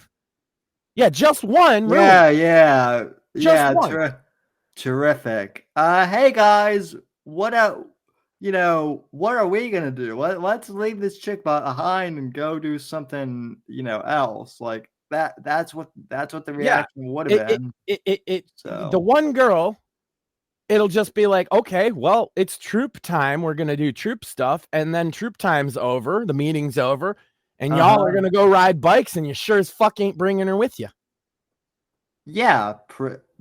Yeah, just one. Really. Yeah. Just one. Terrific. Hey guys, what are we gonna do? Let's leave this chick behind and go do something, else. That's what the reaction would have been. The one girl, it'll just be like, okay, well, it's troop time. We're gonna do troop stuff, and then troop time's over, the meeting's over, and y'all are gonna go ride bikes, and you sure as fuck ain't bringing her with you. Yeah,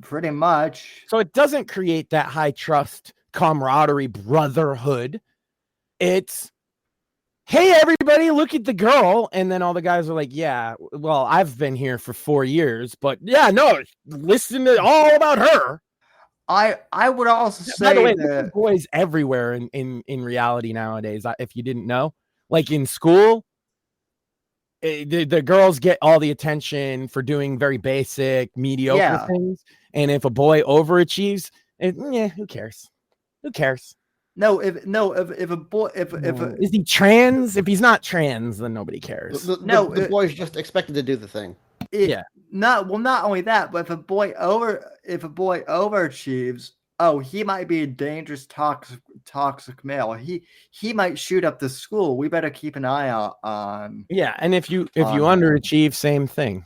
pretty much. So it doesn't create that high trust, camaraderie, brotherhood. It's, hey, everybody, look at the girl. And then all the guys are like, yeah, well, I've been here for 4 years, but yeah, no, listen to all about her. I would also By say the way, that boys everywhere in reality nowadays. If you didn't know, like in school, the girls get all the attention for doing very basic, mediocre things, and if a boy overachieves, who cares? Who cares? if a boy if Is he trans? If he's not trans, then nobody cares. The boy's just expected to do the thing. Not only that, but if a boy overachieves, he might be a dangerous toxic male. He might shoot up the school. We better keep an eye out on. Yeah, and if you underachieve, same thing.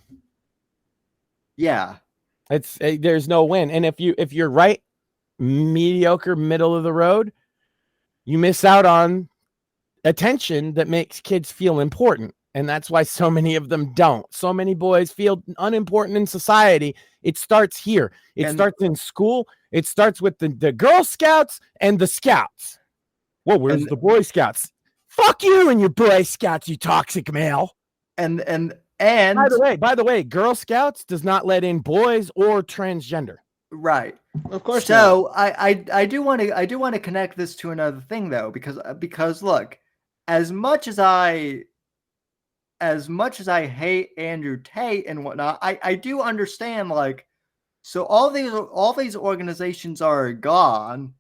Yeah, there's no win. And if you're right, mediocre, middle of the road, you miss out on attention that makes kids feel important. And that's why so many of them don't. So many boys feel unimportant in society. It starts here. It starts in school. It starts with the Girl Scouts and the Scouts. Well, where's the Boy Scouts? Fuck you and your Boy Scouts, you toxic male. And by the way, Girl Scouts does not let in boys or transgender. Right. Of course. So I do want to connect this to another thing though, because look, as much as I hate Andrew Tate and whatnot, I do understand, like, so all these organizations are gone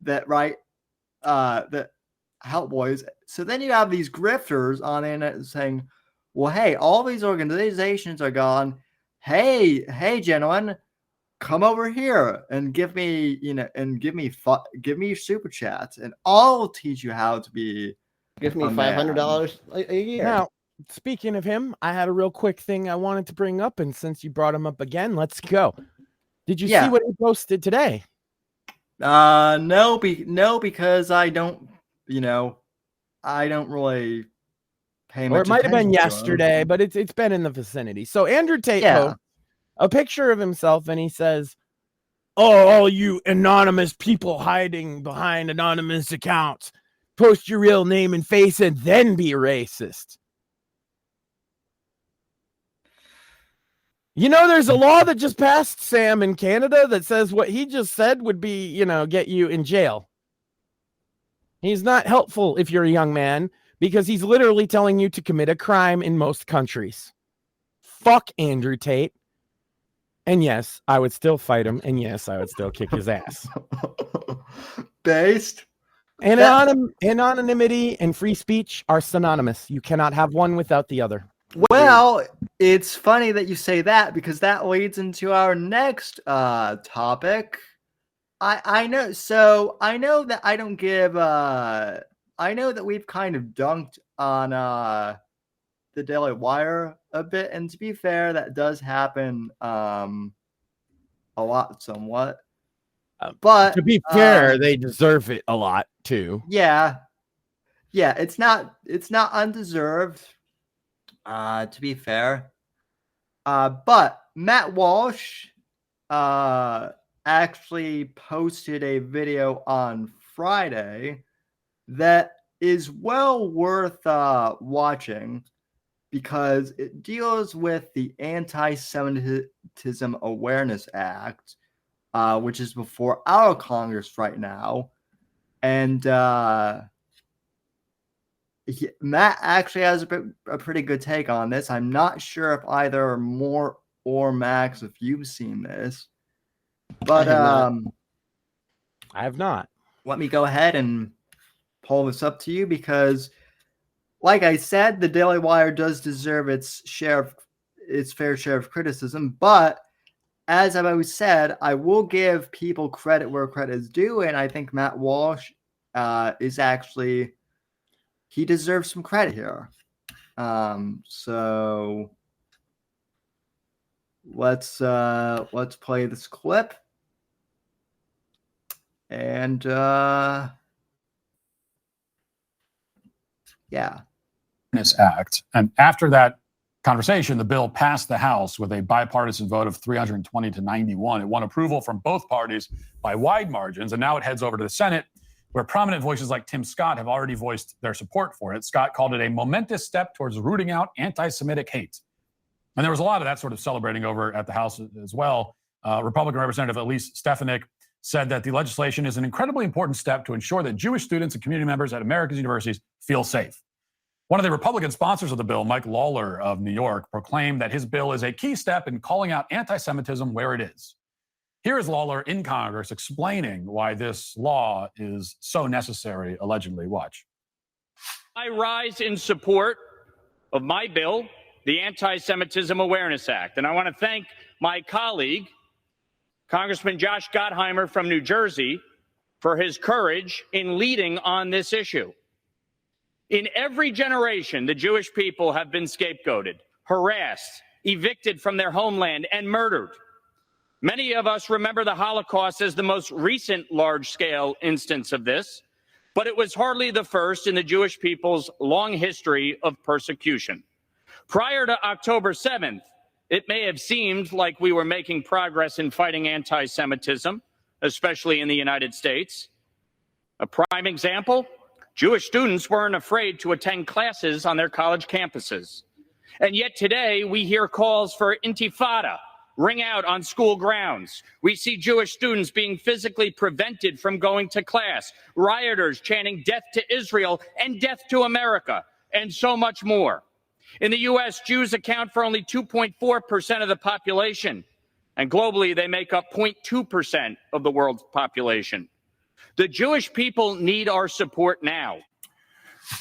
that help boys. So then you have these grifters on the internet saying, well, hey, all these organizations are gone. Hey, gentlemen, come over here and give me super chats, and I'll teach you how to be. Give me $500 a year. Now, speaking of him, I had a real quick thing I wanted to bring up, and since you brought him up again, let's go. Did you see what he posted today? No, because I don't really pay much attention. Or it might have been yesterday, but it's been in the vicinity. So Andrew Tate posts a picture of himself, and he says, "Oh, all you anonymous people hiding behind anonymous accounts, post your real name and face and then be racist." You know, there's a law that just passed, Sam, in Canada that says what he just said would be, get you in jail. He's not helpful if you're a young man, because he's literally telling you to commit a crime in most countries. Fuck Andrew Tate. And yes, I would still fight him. And yes, I would still kick his ass. Based? Anonymity and free speech are synonymous. You cannot have one without the other. Well, it's funny that you say that, because that leads into our next topic. I know that I don't give I know that we've kind of dunked on the Daily Wire a bit, and to be fair, that does happen a lot, somewhat. But to be fair, they deserve it a lot too. Yeah, it's not undeserved. To be fair, but Matt Walsh actually posted a video on Friday that is well worth watching, because it deals with the Anti-Semitism Awareness Act, which is before our Congress right now. And Matt actually has a pretty good take on this. I'm not sure if either Moore or Max, if you've seen this, but I have not. Let me go ahead and pull this up to you, because, like I said, the Daily Wire does deserve its fair share of criticism. But as I've always said, I will give people credit where credit is due, and I think Matt Walsh is actually, he deserves some credit here. So let's play this clip, and Act. And after that conversation, the bill passed the House with a bipartisan vote of 320 to 91. It won approval from both parties by wide margins, and now it heads over to the Senate, where prominent voices like Tim Scott have already voiced their support for it. Scott called it a momentous step towards rooting out anti-Semitic hate. And there was a lot of that sort of celebrating over at the House as well. Republican Representative Elise Stefanik said that the legislation is an incredibly important step to ensure that Jewish students and community members at America's universities feel safe. One of the Republican sponsors of the bill, Mike Lawler of New York, proclaimed that his bill is a key step in calling out anti-Semitism where it is. Here is Lawler in Congress explaining why this law is so necessary, allegedly. Watch. I rise in support of my bill, the Anti-Semitism Awareness Act, and I want to thank my colleague, Congressman Josh Gottheimer from New Jersey, for his courage in leading on this issue. In every generation, the Jewish people have been scapegoated, harassed, evicted from their homeland, and murdered. Many of us remember the Holocaust as the most recent large-scale instance of this, but it was hardly the first in the Jewish people's long history of persecution. Prior to October 7th, it may have seemed like we were making progress in fighting anti-Semitism, especially in the United States. A prime example, Jewish students weren't afraid to attend classes on their college campuses. And yet today we hear calls for intifada ring out on school grounds. We see Jewish students being physically prevented from going to class, rioters chanting death to Israel and death to America, and so much more. In the U.S., Jews account for only 2.4% of the population, and globally they make up 0.2% of the world's population. The Jewish people need our support now.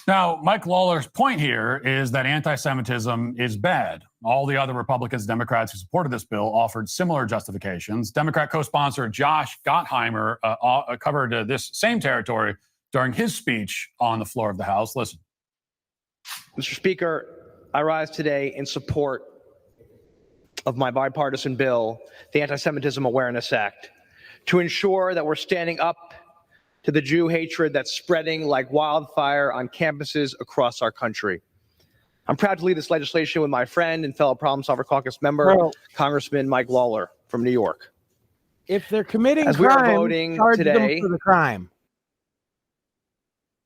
Now, Mike Lawler's point here is that anti-Semitism is bad. All the other Republicans, Democrats who supported this bill offered similar justifications. Democrat co-sponsor Josh Gottheimer covered this same territory during his speech on the floor of the House. Listen. Mr. Speaker, I rise today in support of my bipartisan bill, the Anti-Semitism Awareness Act, to ensure that we're standing up to the Jew hatred that's spreading like wildfire on campuses across our country. I'm proud to lead this legislation with my friend and fellow Problem Solver Caucus member, Congressman Mike Lawler from New York. If they're committing As crime, we are voting charge today them for the crime.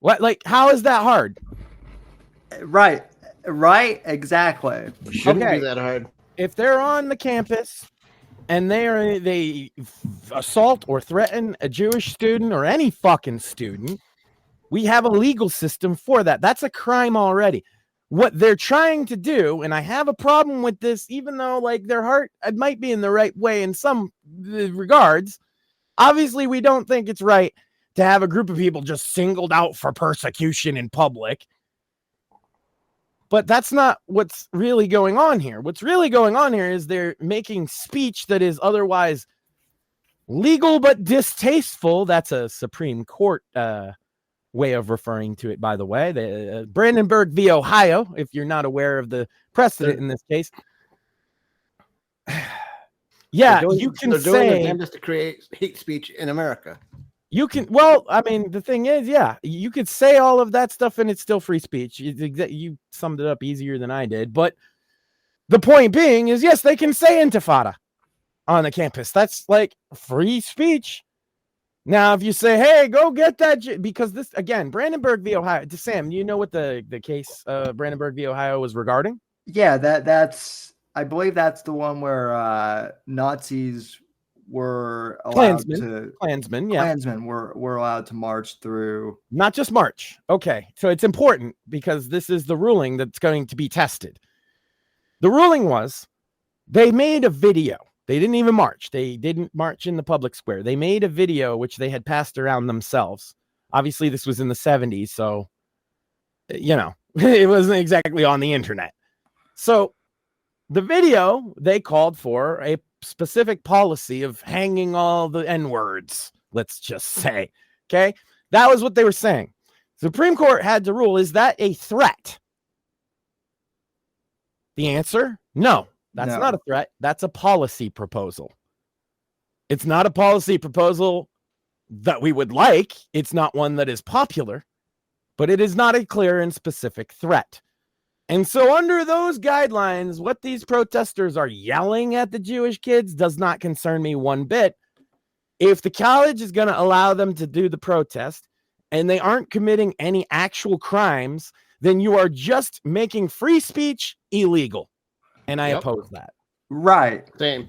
What? Like, how is that hard? Right, exactly. Shouldn't Okay. be that hard. If they're on the campus and they assault or threaten a Jewish student or any fucking student, we have a legal system for that. That's a crime already. What they're trying to do, and I have a problem with this, even though like their heart it might be in the right way in some regards. Obviously, we don't think it's right to have a group of people just singled out for persecution in public. But that's not what's really going on here. What's really going on here is they're making speech that is otherwise legal but distasteful. That's a Supreme Court way of referring to it, by the way. The Brandenburg v. Ohio, if you're not aware of the precedent in this case. Yeah, you can they're doing say their damnedest to create hate speech in America. you can. Well, I mean, the thing is, yeah, you could say all of that stuff and it's still free speech. You summed it up easier than I did. But the point being is, yes, they can say intifada on the campus. That's like free speech. Now, if you say, hey, go get that, because this, again, Brandenburg v. Ohio, Sam, you know what the case Brandenburg v. Ohio was regarding? Yeah, that's, I believe that's the one where Nazis were allowed Klansmen were allowed to march through. Not just march. Okay, so it's important because this is the ruling that's going to be tested. The ruling was they made a video. They didn't even march. They didn't march in the public square. They made a video which they had passed around themselves. Obviously, this was in the 70s, so, you know, it wasn't exactly on the internet. So the video, they called for a specific policy of hanging all the N-words, let's just say. Okay? That was what they were saying. Supreme Court had to rule, is that a threat? The answer, no. That's not a threat. That's a policy proposal. It's not a policy proposal that we would like. It's not one that is popular, but it is not a clear and specific threat. And so under those guidelines, what these protesters are yelling at the Jewish kids does not concern me one bit. If the college is going to allow them to do the protest and they aren't committing any actual crimes, then you are just making free speech illegal. And I oppose that. Right. Same.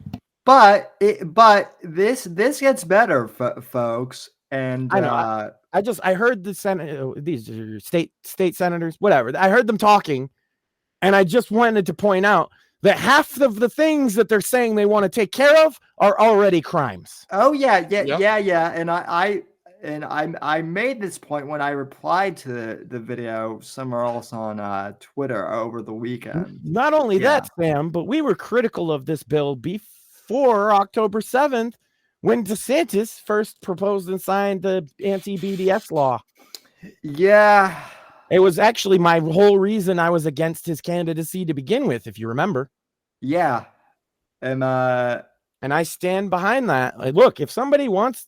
but this gets better, folks. And I know. I heard the Senate, these are state senators, whatever. I heard them talking, and I just wanted to point out that half of the things that they're saying they want to take care of are already crimes. Oh yeah. And I made this point when I replied to the video somewhere else on Twitter over the weekend. Not only that, Sam, but we were critical of this bill before October 7th when DeSantis first proposed and signed the anti-BDS law. Yeah. It was actually my whole reason I was against his candidacy to begin with, if you remember. Yeah. And I stand behind that. Like, look, if somebody wants,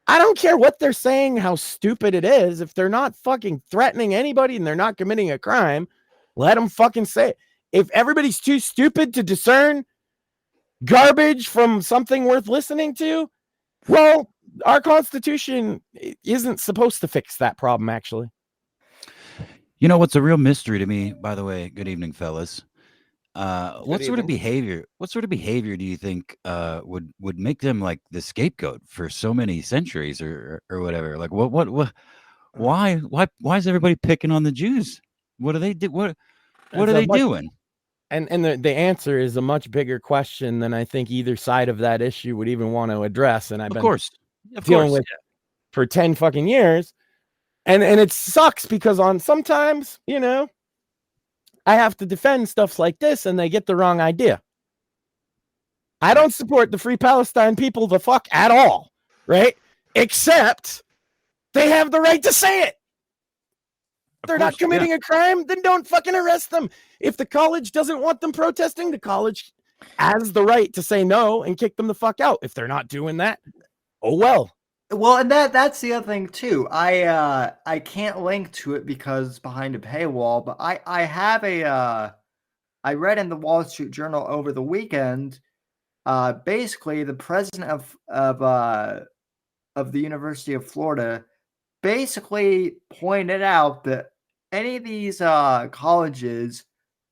I don't care what they're saying, how stupid it is. If they're not fucking threatening anybody and they're not committing a crime, let them fucking say it. If everybody's too stupid to discern garbage from something worth listening to, well, our Constitution isn't supposed to fix that problem, actually. You know what's a real mystery to me, by the way? Good evening, fellas. What sort of behavior do you think would make them like the scapegoat for so many centuries or whatever? Like why is everybody picking on the Jews? What do they do? What are they doing? And the answer is a much bigger question than I think either side of that issue would even want to address. And I've been dealing with for 10 fucking years. And it sucks because sometimes, you know, I have to defend stuff like this and they get the wrong idea. I don't support the Free Palestine people the fuck at all, right? Except they have the right to say it. If they're not committing a crime, then don't fucking arrest them. If the college doesn't want them protesting, the college has the right to say no and kick them the fuck out. If they're not doing that, oh well. Well, and that's the other thing too. I can't link to it because it's behind a paywall, but I have I read in the Wall Street Journal over the weekend, basically the president of the University of Florida basically pointed out that any of these colleges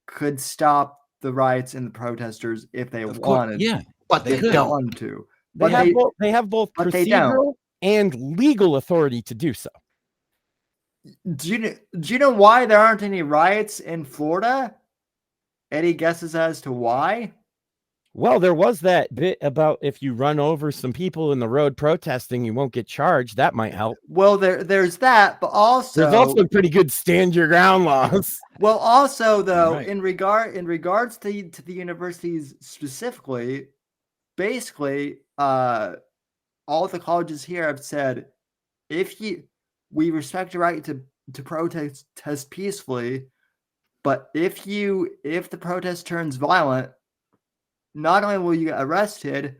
could stop the riots and the protesters if they wanted. Yeah, but they don't want to. They have both procedural and legal authority to do so. Do you know why there aren't any riots in Florida? Any guesses as to why? Well, there was that bit about if you run over some people in the road protesting, you won't get charged. That might help. Well, there's that, but also there's also pretty good stand your ground laws. Well, also though, in regards to the universities specifically, basically, all the colleges here have said, we respect your right to protest peacefully, but if the protest turns violent, not only will you get arrested,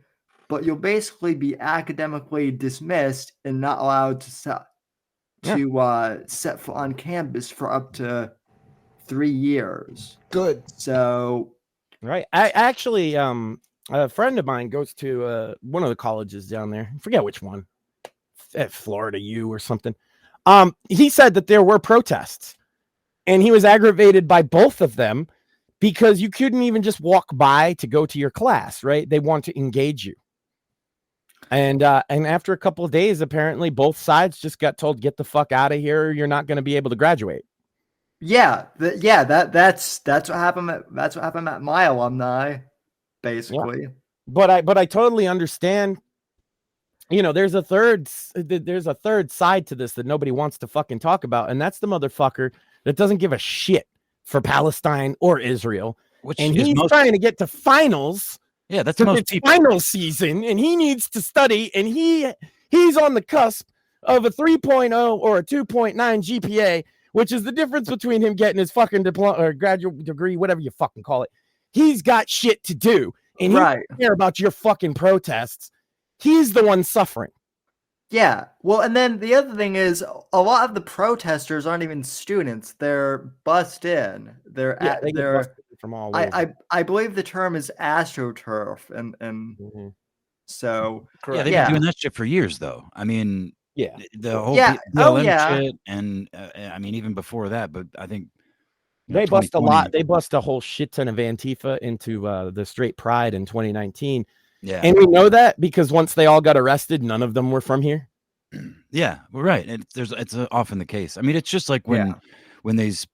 but you'll basically be academically dismissed and not allowed to set foot on campus for up to 3 years. Good. So, right. I actually, a friend of mine goes to one of the colleges down there. I forget which one, at Florida U or something. He said that there were protests, and he was aggravated by both of them because you couldn't even just walk by to go to your class, right? They want to engage you. And after a couple of days, apparently both sides just got told, get the fuck out of here, or you're not going to be able to graduate. Yeah, that's what happened. That's what happened at my alumni, basically. Yeah. But I totally understand. You know, there's a third side to this that nobody wants to fucking talk about, and that's the motherfucker that doesn't give a shit for Palestine or Israel, and he's trying to get to finals. Yeah, that's most people. Final season, and he needs to study, and he's on the cusp of a 3.0 or a 2.9 GPA, which is the difference between him getting his fucking diploma or graduate degree, whatever you fucking call it. He's got shit to do, and he doesn't care about your fucking protests. He's the one suffering. Yeah. Well, and then the other thing is a lot of the protesters aren't even students. They're bussed in. They're from all over. I believe the term is astroturf, and so yeah, they've been doing that shit for years, though. I mean, yeah, the whole shit, and I mean even before that. But I think they bust a lot. They bust a whole shit ton of Antifa into the straight pride in 2019. Yeah. And we know that because once they all got arrested, none of them were from here. Yeah, well, right. It's often the case. I mean, it's just like when these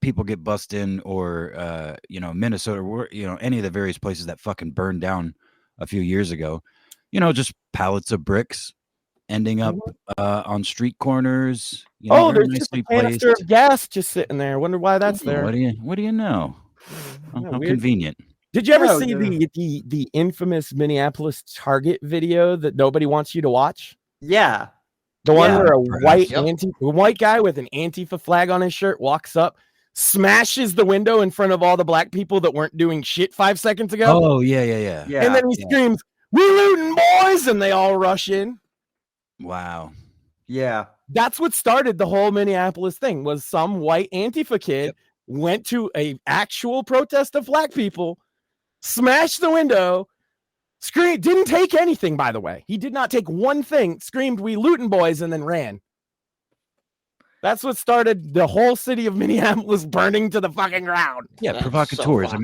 people get bussed in, or Minnesota, or any of the various places that fucking burned down a few years ago. Just pallets of bricks ending up on street corners. There's just a canister of gas just sitting there. I wonder why that's there. What do you know? How convenient. Did you ever see the infamous Minneapolis Target video that nobody wants you to watch? Yeah. The one where a white guy with an Antifa flag on his shirt walks up, smashes the window in front of all the black people that weren't doing shit 5 seconds ago. Oh, yeah. And then he screams, "We looting, boys!" And they all rush in. Wow. Yeah. That's what started the whole Minneapolis thing, was some white Antifa kid went to a actual protest of black people, smashed the window, screamed, didn't take anything, by the way. He did not take one thing, screamed, "We looting, boys," and then ran. That's what started the whole city of Minneapolis burning to the fucking ground. Yeah, that's provocateurs. So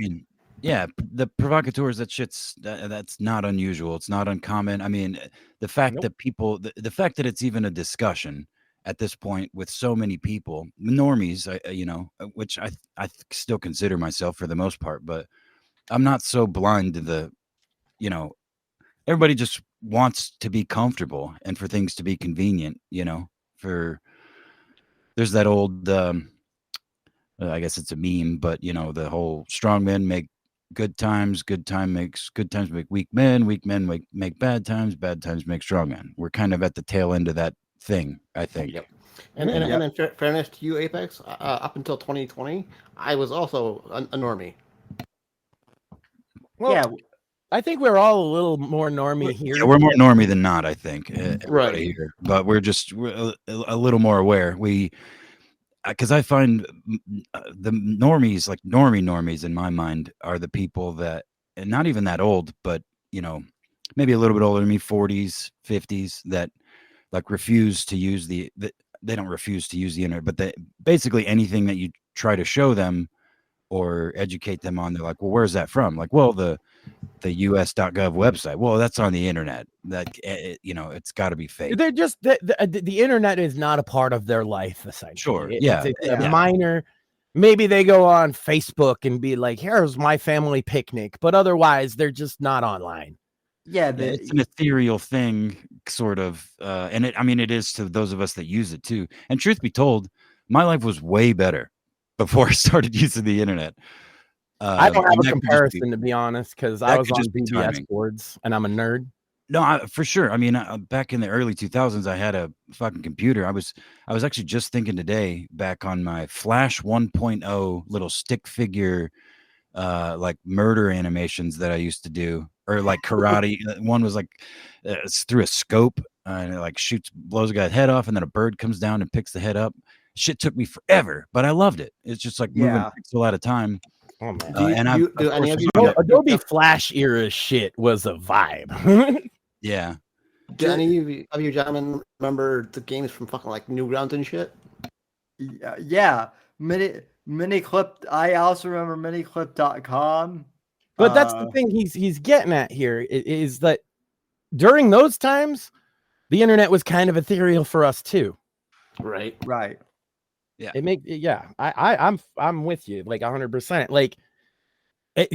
the provocateurs, that's not unusual. It's not uncommon. I mean, the fact that people, the fact that it's even a discussion at this point with so many people, normies, which I still consider myself for the most part, but I'm not so blind to the, everybody just wants to be comfortable and for things to be convenient, there's that old, I guess it's a meme, but the whole strong men make good times make weak men make bad times make strong men. We're kind of at the tail end of that thing, I think. Yep. And in fairness to you, Apex, up until 2020, I was also a normie. Well, I think we're all a little more normie here. Yeah, we're more normie than not, I think. Right. Here. But we're a little more aware. Because I find the normies, like normies in my mind, are the people that, and not even that old, but, maybe a little bit older than me, 40s, 50s, that like refuse to use they don't refuse to use the internet, but basically anything that you try to show them or educate them on, they're like, well, where's that from? Like, well, the us.gov website. Well, that's on the internet. That it's got to be fake. They're just the internet is not a part of their life, essentially. Sure. It's a minor. Maybe they go on Facebook and be like, "Here's my family picnic," but otherwise, they're just not online. Yeah, it's an ethereal thing, sort of, and it is to those of us that use it too. And truth be told, my life was way better before I started using the internet. I don't have a comparison, to be honest, because I was on BBS boards and I'm a nerd. No, for sure. I mean, back in the early 2000s, I had a fucking computer. I was actually just thinking today, back on my Flash 1.0 little stick figure, like murder animations that I used to do, or like karate. One was like it's through a scope and it like blows a guy's head off, and then a bird comes down and picks the head up. Shit took me forever, but I loved it. It's just like moving pixel at a time. Oh, man. Adobe Flash era shit was a vibe. Yeah. Do any of you gentlemen remember the games from fucking like Newgrounds and shit? Yeah. Miniclip. I also remember miniclip.com. But that's the thing he's getting at here is that during those times, the internet was kind of ethereal for us too. Right. Yeah. I'm with you like 100%. Like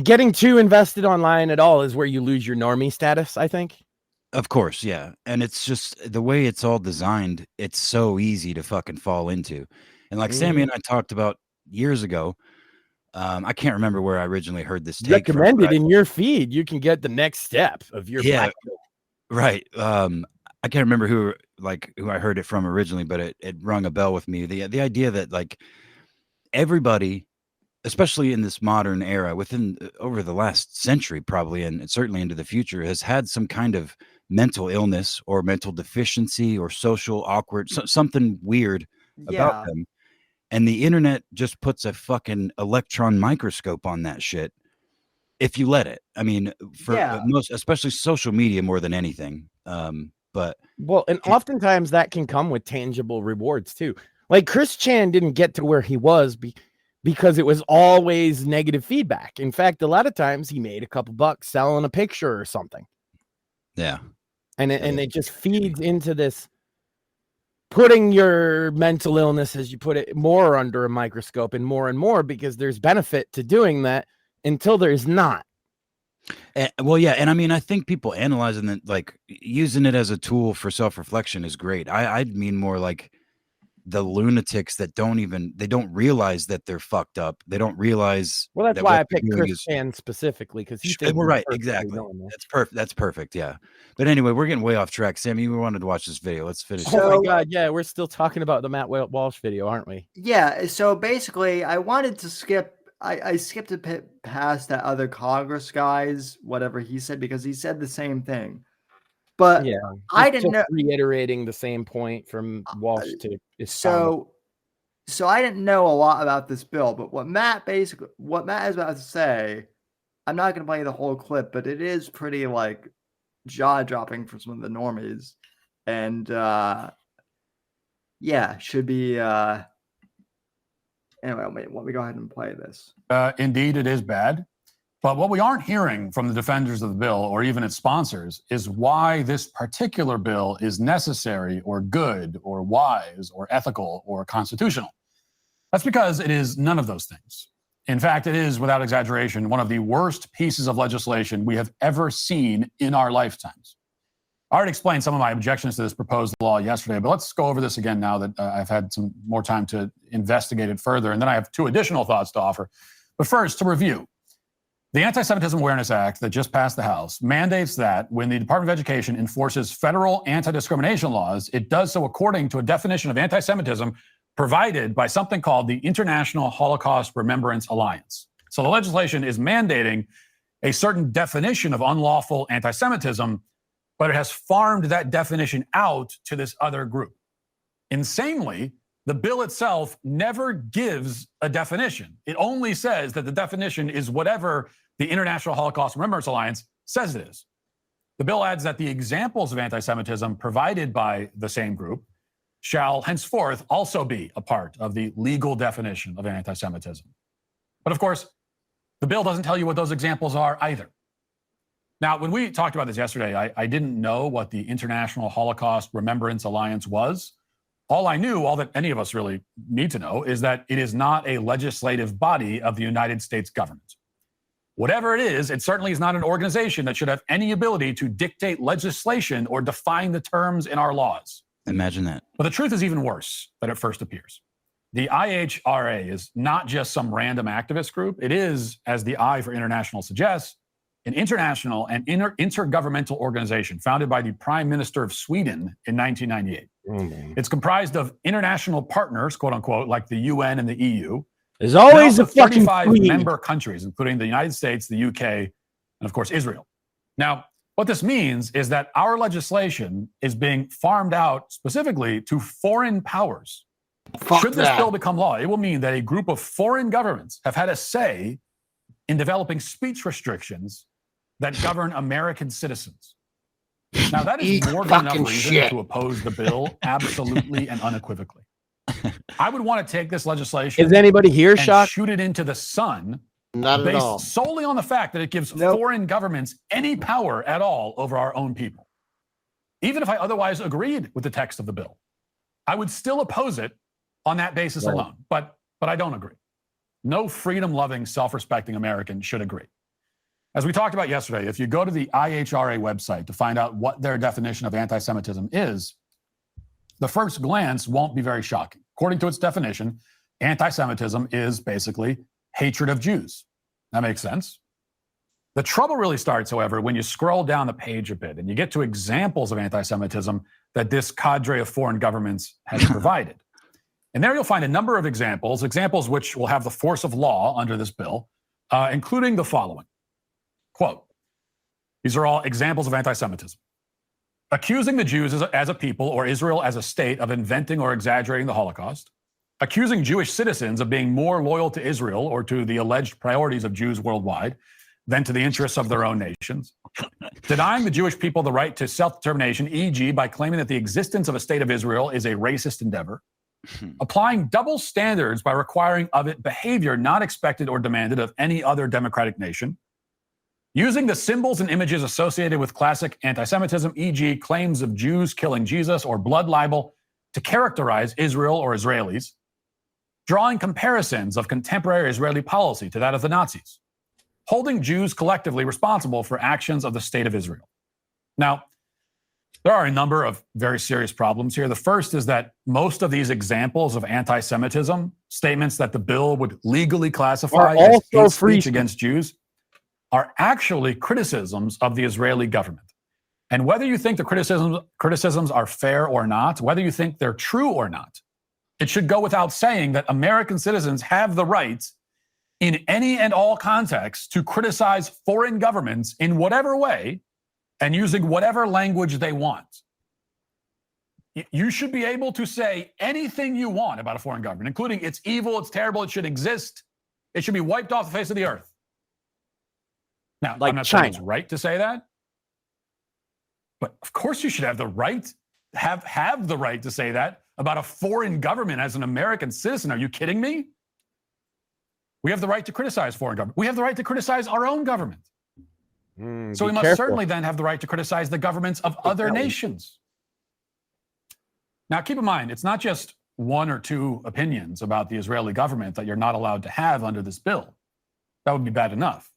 getting too invested online at all is where you lose your normie status, I think. Of course, yeah. And it's just the way it's all designed, it's so easy to fucking fall into. And like Sammy and I talked about years ago, I can't remember where I originally heard this take recommended in your feed. You can get the next step of your right. I can't remember who I heard it from originally, but it rung a bell with me. The idea that like everybody, especially in this modern era, over the last century, probably, and certainly into the future, has had some kind of mental illness or mental deficiency or social awkward, something weird about them. And the internet just puts a fucking electron microscope on that shit if you let it. I mean, for most, especially social media more than anything. But oftentimes that can come with tangible rewards too. Like Chris Chan didn't get to where he was because it was always negative feedback. In fact, a lot of times he made a couple bucks selling a picture or something. Yeah. And it just feeds into this, putting your mental illness, as you put it, more under a microscope and more, because there's benefit to doing that until there's not. Well, yeah, and I mean, I think people analyzing it, like using it as a tool for self-reflection, is great. I'd mean more like the lunatics that don't realize that they're fucked up. They don't realize. Well, that's that why what I they're picked doing Chris Chan specifically, because he Well, right, exactly. That's perfect. That's perfect. Yeah. But anyway, we're getting way off track. Sammy, we wanted to watch this video. Let's finish. Oh my God, yeah, we're still talking about the Matt Walsh video, aren't we? Yeah. So basically, I wanted to skip. I skipped a bit past that other Congress guy's whatever he said, because he said the same thing. But Yeah, I didn't know. Reiterating the same point from Walsh to So I didn't know a lot about this bill, but what Matt is about to say, I'm not going to play the whole clip, but it is pretty like jaw dropping for some of the normies, and yeah, should be. Anyway, let me go ahead and play this. Indeed, it is bad. But what we aren't hearing from the defenders of the bill or even its sponsors is why this particular bill is necessary or good or wise or ethical or constitutional. That's because it is none of those things. In fact, it is, without exaggeration, one of the worst pieces of legislation we have ever seen in our lifetimes. I already explained some of my objections to this proposed law yesterday, but let's go over this again now that I've had some more time to investigate it further. And then I have 2 additional thoughts to offer. But first, to review. The Anti-Semitism Awareness Act that just passed the House mandates that when the Department of Education enforces federal anti-discrimination laws, it does so according to a definition of anti-Semitism provided by something called the International Holocaust Remembrance Alliance. So the legislation is mandating a certain definition of unlawful anti-Semitism, but it has farmed that definition out to this other group. Insanely, the bill itself never gives a definition. It only says that the definition is whatever the International Holocaust Remembrance Alliance says it is. The bill adds that the examples of anti-Semitism provided by the same group shall henceforth also be a part of the legal definition of anti-Semitism. But of course, the bill doesn't tell you what those examples are either. Now, when we talked about this yesterday, I didn't know what the International Holocaust Remembrance Alliance was. All I knew, all that any of us really need to know, is that it is not a legislative body of the United States government. Whatever it is, it certainly is not an organization that should have any ability to dictate legislation or define the terms in our laws. Imagine that. But the truth is even worse than it first appears. The IHRA is not just some random activist group. It is, as the I for international suggests, an international and intergovernmental organization founded by the Prime Minister of Sweden in 1998. Mm-hmm. It's comprised of international partners, quote unquote, like the UN and the EU. There's always a fucking 35 member countries, including the United States, the UK, and of course, Israel. Now, what this means is that our legislation is being farmed out specifically to foreign powers. Should this bill become law, it will mean that a group of foreign governments have had a say in developing speech restrictions that govern American citizens. Now, that is more than enough reason to oppose the bill absolutely and unequivocally. I would want to take this legislation is anybody here shocked? Shoot it into the sun Not at all. based solely on the fact that it gives foreign governments any power at all over our own people. Even if I otherwise agreed with the text of the bill, I would still oppose it on that basis alone. But I don't agree. No freedom-loving, self-respecting American should agree. As we talked about yesterday, if you go to the IHRA website to find out what their definition of anti-Semitism is, the first glance won't be very shocking. According to its definition, anti-Semitism is basically hatred of Jews. That makes sense. The trouble really starts, however, when you scroll down the page a bit and you get to examples of anti-Semitism that this cadre of foreign governments has provided. And there you'll find a number of examples which will have the force of law under this bill, including the following. Quote, these are all examples of anti-Semitism. Accusing the Jews as a people or Israel as a state of inventing or exaggerating the Holocaust. Accusing Jewish citizens of being more loyal to Israel or to the alleged priorities of Jews worldwide than to the interests of their own nations. Denying the Jewish people the right to self-determination, e.g. by claiming that the existence of a state of Israel is a racist endeavor. Applying double standards by requiring of it behavior not expected or demanded of any other democratic nation. using the symbols and images associated with classic anti-Semitism, e.g., claims of Jews killing Jesus or blood libel, to characterize Israel or Israelis, drawing comparisons of contemporary Israeli policy to that of the Nazis, holding Jews collectively responsible for actions of the state of Israel. Now, there are a number of very serious problems here. The first is that most of these examples of anti-Semitism, statements that the bill would legally classify as hate speech against Jews, are actually criticisms of the Israeli government. And whether you think the criticisms are fair or not, whether you think they're true or not, it should go without saying that American citizens have the right in any and all contexts to criticize foreign governments in whatever way and using whatever language they want. You should be able to say anything you want about a foreign government, including it's evil, it's terrible, it should exist, it should be wiped off the face of the earth. Now, like I'm not China. saying it's right to say that, but of course you should have the right, have the right to say that about a foreign government as an American citizen. Are you kidding me? We have the right to criticize foreign government. We have the right to criticize our own government. So we must certainly then have the right to criticize the governments of other nations. Now, keep in mind, it's not just one or two opinions about the Israeli government that you're not allowed to have under this bill. That would be bad enough.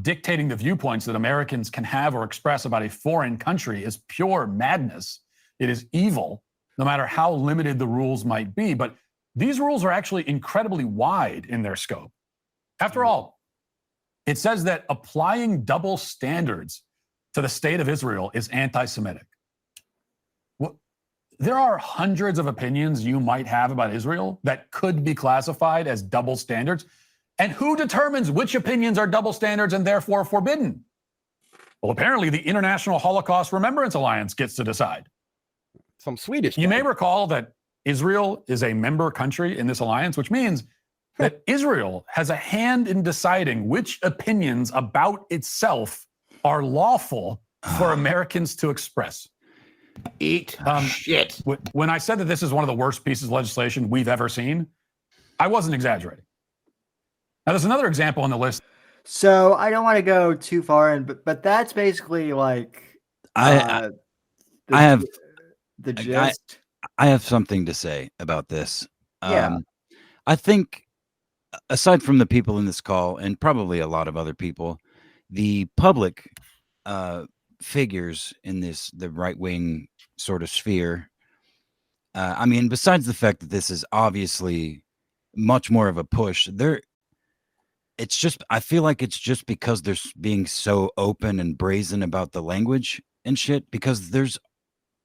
Dictating the viewpoints that Americans can have or express about a foreign country is pure madness. It is evil, no matter how limited the rules might be. But these rules are actually incredibly wide in their scope. After all, it says that applying double standards to the state of Israel is anti-Semitic. Well, there are hundreds of opinions you might have about Israel that could be classified as double standards. And who determines which opinions are double standards and therefore forbidden? Well, apparently the International Holocaust Remembrance Alliance gets to decide. Some Swedish. You may recall that Israel is a member country in this alliance, which means that Israel has a hand in deciding which opinions about itself are lawful for Americans to express. Eat shit. When I said that this is one of the worst pieces of legislation we've ever seen, I wasn't exaggerating. Now, there's another example on the list. So I don't want to go too far in, but that's basically like I the have the gist. I have something to say about this. Yeah. I think, aside from the people in this call and probably a lot of other people, the public figures in the right-wing sort of sphere, I mean, besides the fact that this is obviously much more of a push, I feel like it's just because they're being so open and brazen about the language and shit, because there's,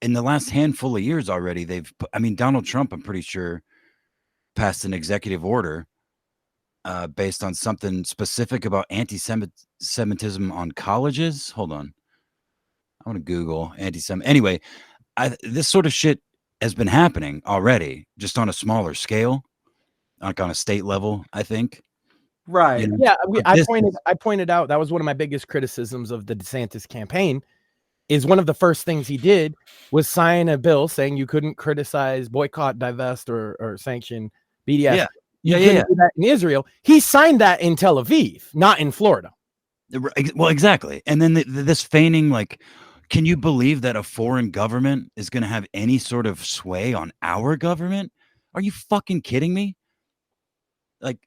in the last handful of years already, Donald Trump, I'm pretty sure, passed an executive order based on something specific about anti-Semitism on colleges. Hold on. I want to Google anti-Semitism. Anyway, this sort of shit has been happening already, just on a smaller scale, like on a state level, I think. Right. You know, Yeah, I pointed out that was one of my biggest criticisms of the DeSantis campaign. Is one of the first things he did was sign a bill saying you couldn't criticize, boycott, divest, or sanction BDS. Yeah. Do that in Israel. He signed that in Tel Aviv, not in Florida. Well, exactly. And then this feigning, like, can you believe that a foreign government is going to have any sort of sway on our government? Are you fucking kidding me? Like,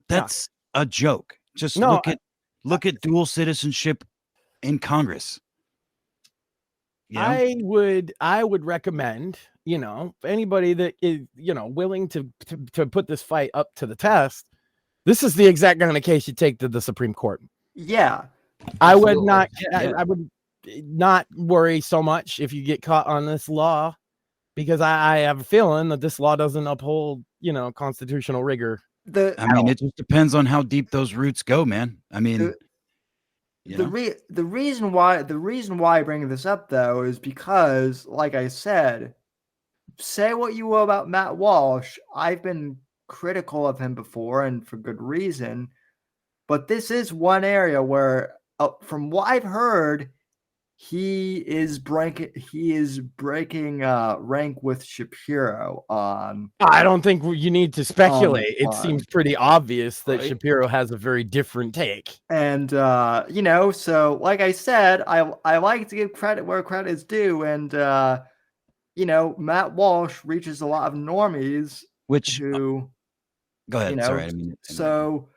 that's a joke. Just look at dual citizenship in Congress. You know? I would recommend, anybody that is, willing to put this fight up to the test. This is the exact kind of case you take to the Supreme Court. Yeah. I would not. I would not worry so much if you get caught on this law, because I have a feeling that this law doesn't uphold, constitutional rigor. It just depends on how deep those roots go, man. I mean, the reason why I bring this up though is because, like I said, say what you will about Matt Walsh, I've been critical of him before, and for good reason. But this is one area where, from what I've heard, he is breaking rank with Shapiro on. I don't think you need to speculate. It on, seems pretty obvious that right? Shapiro has a very different take. And so like I said, I like to give credit where credit is due, and Matt Walsh reaches a lot of normies Which who go ahead. Sorry, so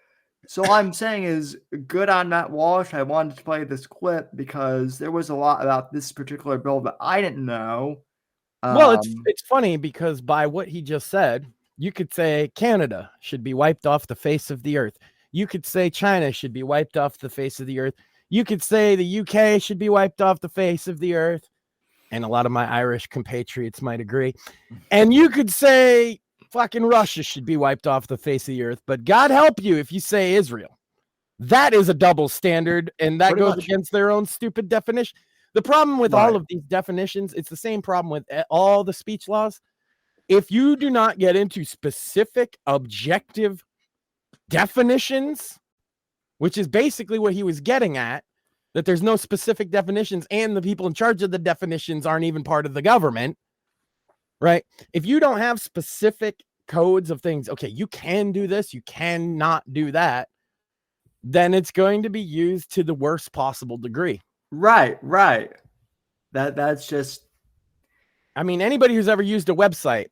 all I'm saying is good on Matt Walsh. I wanted to play this clip because there was a lot about this particular bill that I didn't know. Well, it's funny because by what he just said, you could say Canada should be wiped off the face of the earth. You could say China should be wiped off the face of the earth. You could say the UK should be wiped off the face of the earth. And a lot of my Irish compatriots might agree. And you could say fucking Russia should be wiped off the face of the earth. But God help you if you say Israel. That is a double standard, and that goes against their own stupid definition. The problem with all of these definitions, it's the same problem with all the speech laws. If you do not get into specific objective definitions, which is basically what he was getting at, that there's no specific definitions and the people in charge of the definitions aren't even part of the government, right? If you don't have specific codes of things, okay, you can do this, you cannot do that, then it's going to be used to the worst possible degree. Right. That's just. I mean, anybody who's ever used a website,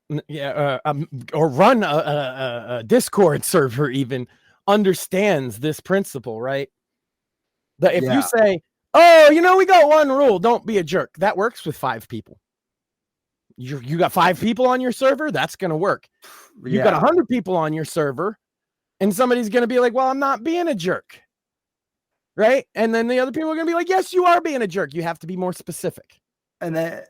or run a Discord server even understands this principle, right? That if you say, "Oh, we got one rule: don't be a jerk," that works with 5 people. You got 5 people on your server, that's going to work. You got 100 people on your server, and somebody's going to be like, "Well, I'm not being a jerk." Right? And then the other people are going to be like, "Yes, you are being a jerk." You have to be more specific. And then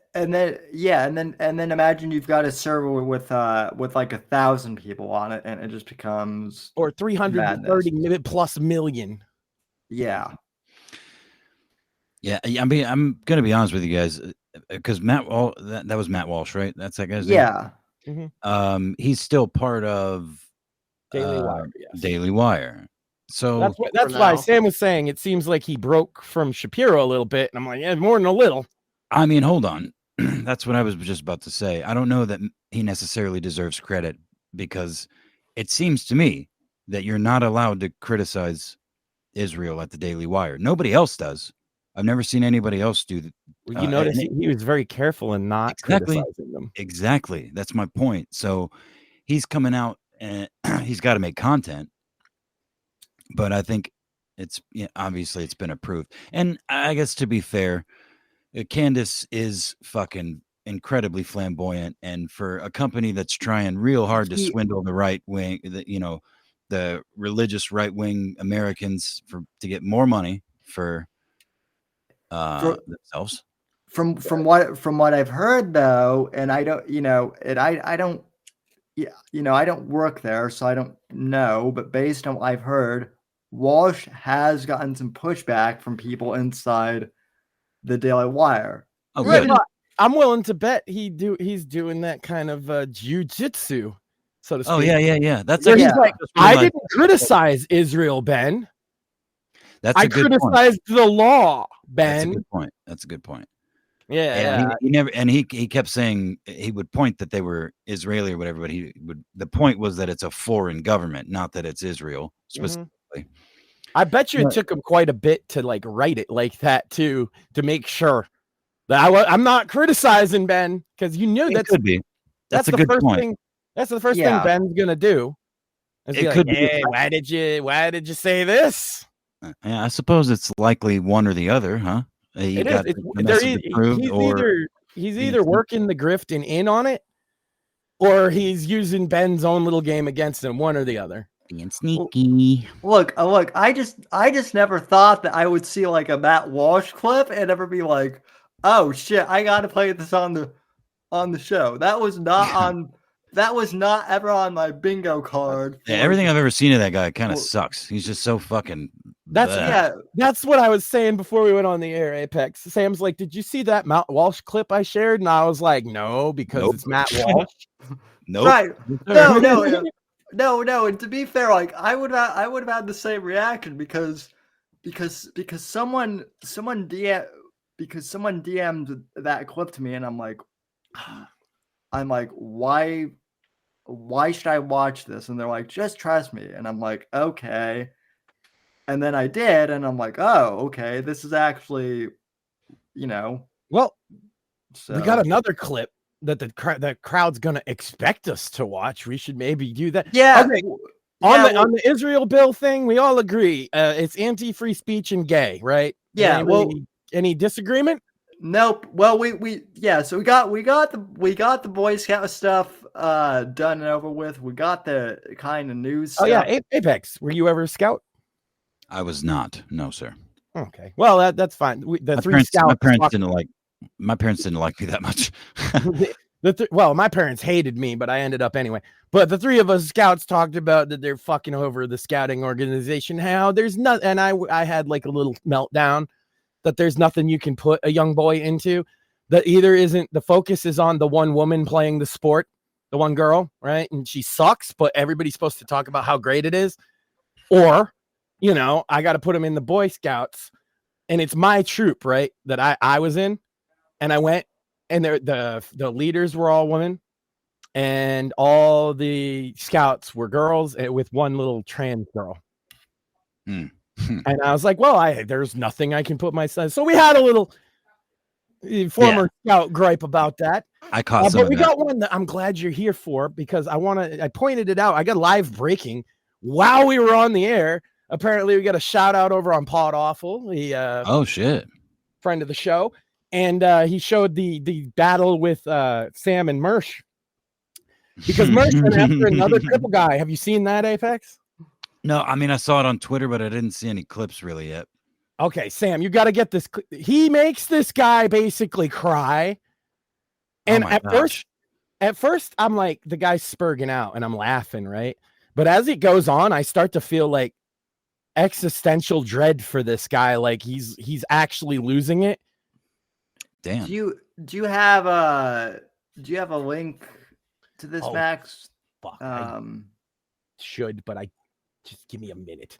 imagine you've got a server with like 1,000 people on it, and it just becomes or 330 plus million. Yeah. I mean, I'm gonna be honest with you guys, because that was Matt Walsh, right? That's that guy's name? Yeah. Mm-hmm. He's still part of Daily Wire. Yes. Daily Wire. So that's why Sam was saying it seems like he broke from Shapiro a little bit, and I'm like, yeah, more than a little. I mean, hold on. That's what I was just about to say. I don't know that he necessarily deserves credit, because it seems to me that you're not allowed to criticize Israel at the Daily Wire. Nobody else does. I've never seen anybody else do that. Well, you notice he was very careful in not criticizing them. Exactly. That's my point. So he's coming out and he's got to make content. But I think obviously it's been approved. And I guess, to be fair, Candace is fucking incredibly flamboyant. And for a company that's trying real hard to swindle the right wing, the religious right wing Americans to get more money for themselves. From what I've heard, though, and I don't, I don't work there, so I don't know. But based on what I've heard, Walsh has gotten some pushback from people inside the Daily Wire. Oh, good. I'm willing to bet he's doing that kind of jujitsu, so to speak. Oh yeah. That's he's like, I didn't criticize Israel, Ben. I criticized the law, Ben. That's a good point. Yeah. He kept saying he would point that they were Israeli or whatever, but the point was that it's a foreign government, not that it's Israel specifically. Mm-hmm. I bet you it took him quite a bit to write it like that too, to make sure that I'm not criticizing Ben, because you knew that could be. That's a good point. That's the first thing Ben's gonna do. It could be. Hey, why did you say this? Yeah, I suppose it's likely one or the other, huh? He's either working the grift and in on it, or he's using Ben's own little game against him. One or the other. Being sneaky. Look! I just never thought that I would see like a Matt Walsh clip and ever be like, "Oh shit, I got to play this on the show." That was not on. That was not ever on my bingo card. Yeah, everything I've ever seen of that guy kind of sucks. He's just so fucking. That's what I was saying before we went on the air, Apex. Sam's like, "Did you see that Matt Walsh clip I shared?" And I was like, "No, because it's Matt Walsh." Nope. Right? No. And to be fair, like I would have had the same reaction because someone because someone DM'd that clip to me, and I'm like, why should I watch this? And they're like, just trust me. And I'm like, okay. And then I did, and I'm like, oh, okay, this is actually, Well, so. we got another clip that the crowd's gonna expect us to watch. We should maybe do that. Yeah. Okay. On the Israel bill thing, we all agree it's anti-free speech and gay, right? Yeah. Any disagreement? Nope. Well, so we got the Boy Scout stuff done and over with. We got the kind of news stuff. Oh yeah, Apex. Were you ever a scout? I was not. No, sir. Okay. Well, that's fine. My parents didn't like me that much. Well, my parents hated me, but I ended up anyway. But the three of us scouts talked about that they're fucking over the scouting organization. How there's not, and I had like a little meltdown that there's nothing you can put a young boy into. That either isn't the focus is on the one woman playing the sport, the one girl, right? And she sucks, but everybody's supposed to talk about how great it is. Or, I got to put him in the Boy Scouts, and it's my troop, right? That I was in, and I went. And the leaders were all women, and all the scouts were girls with one little trans girl. And I was like, well, there's nothing I can put my son. So we had a little former scout gripe about that. I caught some but of we that. got one that I'm glad you're here for, because I pointed it out. I got live breaking while we were on the air. Apparently we got a shout out over on Pod Awful. Oh shit. Friend of the show. And he showed the battle with Sam and Mersh, because Mersh went after another triple guy. Have you seen that, Apex? No, I mean I saw it on Twitter, but I didn't see any clips really yet. Okay, Sam, you got to get this. He makes this guy basically cry, and at first, I'm like, the guy's spurging out, and I'm laughing, right? But as it goes on, I start to feel like existential dread for this guy, like he's actually losing it. Damn. Do you have a link to this, Max? Fuck, I should, but I just give me a minute.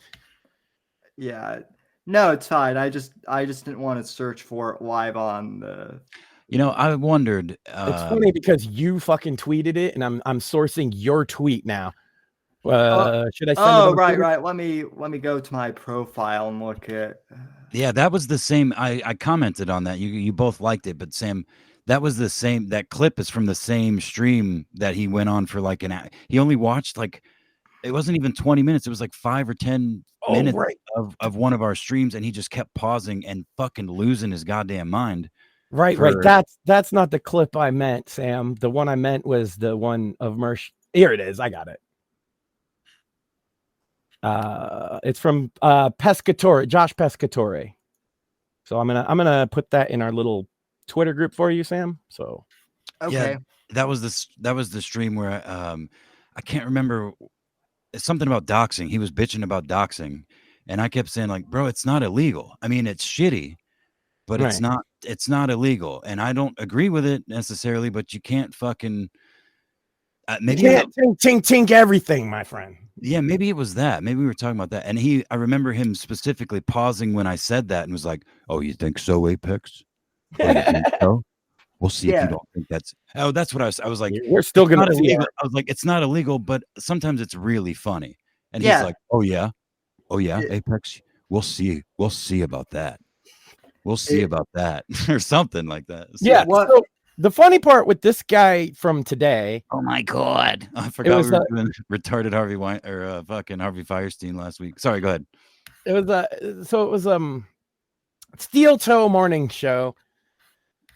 Yeah. No, it's fine. I just didn't want to search for it live on the. I wondered. It's funny because you fucking tweeted it, and I'm sourcing your tweet now. Should I send it? Oh, right. Let me go to my profile and look at. Yeah, that was the same. I commented on that. You both liked it, but Sam, that was the same. That clip is from the same stream that he went on for like he only watched like, it wasn't even 20 minutes. It was like 5 or 10 minutes of one of our streams, and he just kept pausing and fucking losing his goddamn mind. Right. That's not the clip I meant, Sam. The one I meant was the one of Mersh. Here it is. I got it. It's from Pescatore, Josh Pescatore. So I'm gonna put that in our little Twitter group for you, Sam. So okay, yeah, that was the stream where I can't remember. It's something about doxing. He was bitching about doxing, and I kept saying like, bro, it's not illegal. I mean, it's shitty, but it's not illegal, and I don't agree with it necessarily. But you can't fucking maybe you can't tink everything, my friend. Yeah, maybe it was that. Maybe we were talking about that. And I remember him specifically pausing when I said that and was like, "Oh, you think so, Apex? Oh, you think so? We'll see if you don't think that's." Oh, that's what I was like. We're still gonna see it. I was like, it's not illegal, but sometimes it's really funny. And he's like, "Oh yeah, Apex. We'll see about that. We'll see about that," or something like that. So, yeah. So the funny part with this guy from today. Oh my god! I forgot we were doing retarded Harvey fucking Harvey Firestein last week. Sorry, go ahead. It was Steel Toe morning show.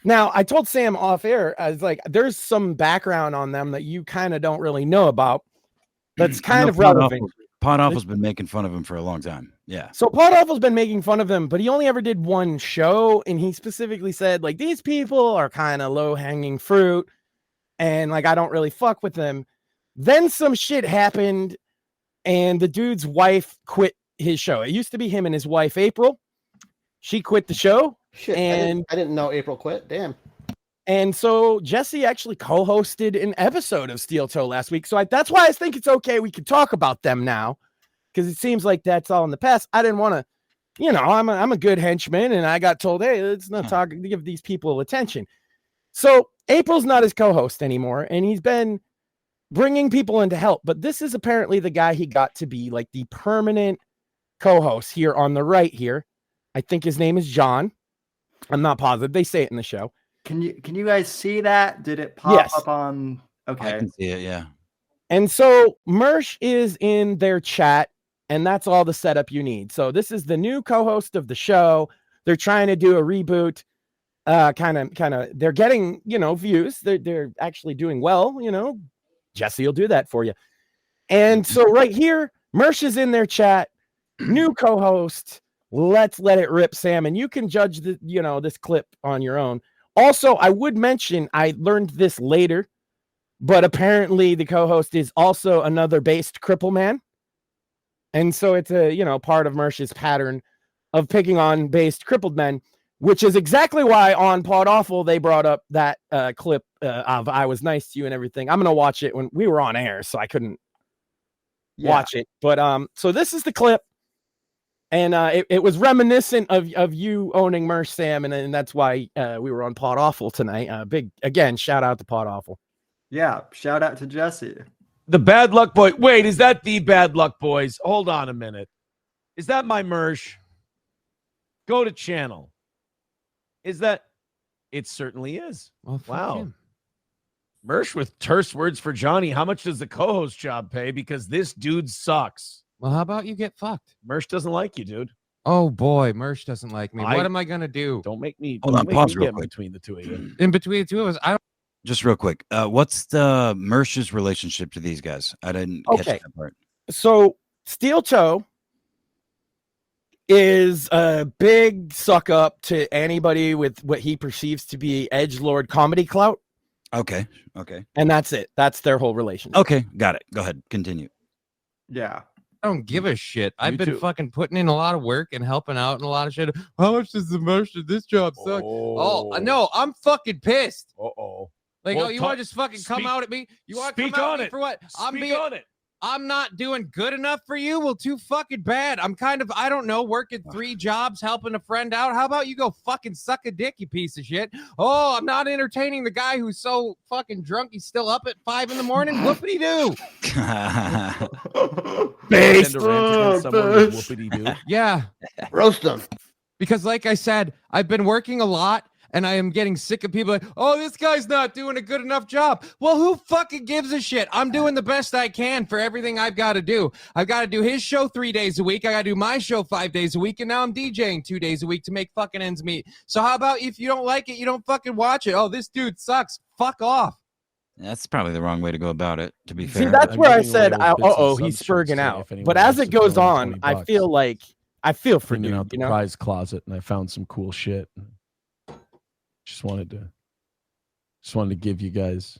Now I told Sam off air, I was like, "There's some background on them that you kind of don't really know about. That's kind of relevant." Pod Awful's been making fun of him for a long time. Yeah. So Pod Awful's been making fun of him, but he only ever did one show, and he specifically said, like, these people are kind of low-hanging fruit, and like I don't really fuck with them. Then some shit happened, and the dude's wife quit his show. It used to be him and his wife, April. She quit the show. Shit, and I didn't know April quit. Damn. And so Jesse actually co-hosted an episode of Steel Toe last week. So that's why I think it's okay. We can talk about them now, because it seems like that's all in the past. I didn't want to, you know, I'm a good henchman, and I got told, hey, let's not talk, give these people attention. So April's not his co-host anymore, and he's been bringing people in to help. But this is apparently the guy he got to be like the permanent co-host here on the right here. I think his name is John. I'm not positive. They say it in the show. Can you guys see that? Did it pop Yes. up on? Okay. I can see it. Yeah. And so Mersh is in their chat, and that's all the setup you need. So this is the new co-host of the show. They're trying to do a reboot. Kind of. They're getting, you know, views. They're actually doing well. You know, Jesse will do that for you. And so right here, Mersh is in their chat. New co-host. Let's let it rip, Sam. And you can judge this clip on your own. Also, I would mention I learned this later, but apparently the co-host is also another based cripple man. And so it's a, part of Mersh's pattern of picking on based crippled men, which is exactly why on Pod Awful they brought up that clip of I was nice to you and everything. I'm going to watch it when we were on air, so I couldn't watch it. But so this is the clip. And it was reminiscent of you owning Mersh, Sam, and that's why we were on Pod Awful tonight. Big, again, shout out to Pod Awful. Yeah, shout out to Jesse. The Bad Luck Boy. Wait, is that the Bad Luck Boys? Hold on a minute. Is that my Mersh? Go to channel. Is that? It certainly is. Well, wow. Mersh with terse words for Johnny. How much does the co-host job pay? Because this dude sucks. Well, how about you get fucked? Mersh doesn't like you, dude. Oh boy, Mersh doesn't like me. What am I gonna do? Don't make me. Hold on, pause real quick. Between the two of you. In between the two of us, I don't. Just real quick. What's the Mersh's relationship to these guys? I didn't catch that part. So Steel Toe is a big suck up to anybody with what he perceives to be edgelord comedy clout. Okay. And that's it. That's their whole relationship. Okay, got it. Go ahead. Continue. Yeah. I don't give a shit. I've been too. fucking putting in a lot of work and helping out and a lot of shit. How much does the Mersh of this job suck? Oh, no, I'm fucking pissed. Uh-oh. Like, Well, you want to just fucking come out at me? You want to speak come out on at me it. for what? Speak on it. I'm not doing good enough for you? Well, too fucking bad. I'm kind of, I don't know, working 3 jobs, helping a friend out. How about you go fucking suck a dick, you piece of shit? Oh, I'm not entertaining the guy who's so fucking drunk he's still up at 5 a.m. Whoopity-doo. Yeah. Roast them. Because like I said, I've been working a lot. And I am getting sick of people like, oh, this guy's not doing a good enough job. Well, who fucking gives a shit? I'm doing the best I can for everything I've got to do. I've got to do his show 3 days a week. I got to do my show 5 days a week. And now I'm DJing 2 days a week to make fucking ends meet. So how about if you don't like it, you don't fucking watch it? Oh, this dude sucks. Fuck off. That's probably the wrong way to go about it, to be fair. See, that's where I said, he's spurging out. But as it goes on, I feel for Cleaning you, out the prize closet, and I found some cool shit. Just wanted to give you guys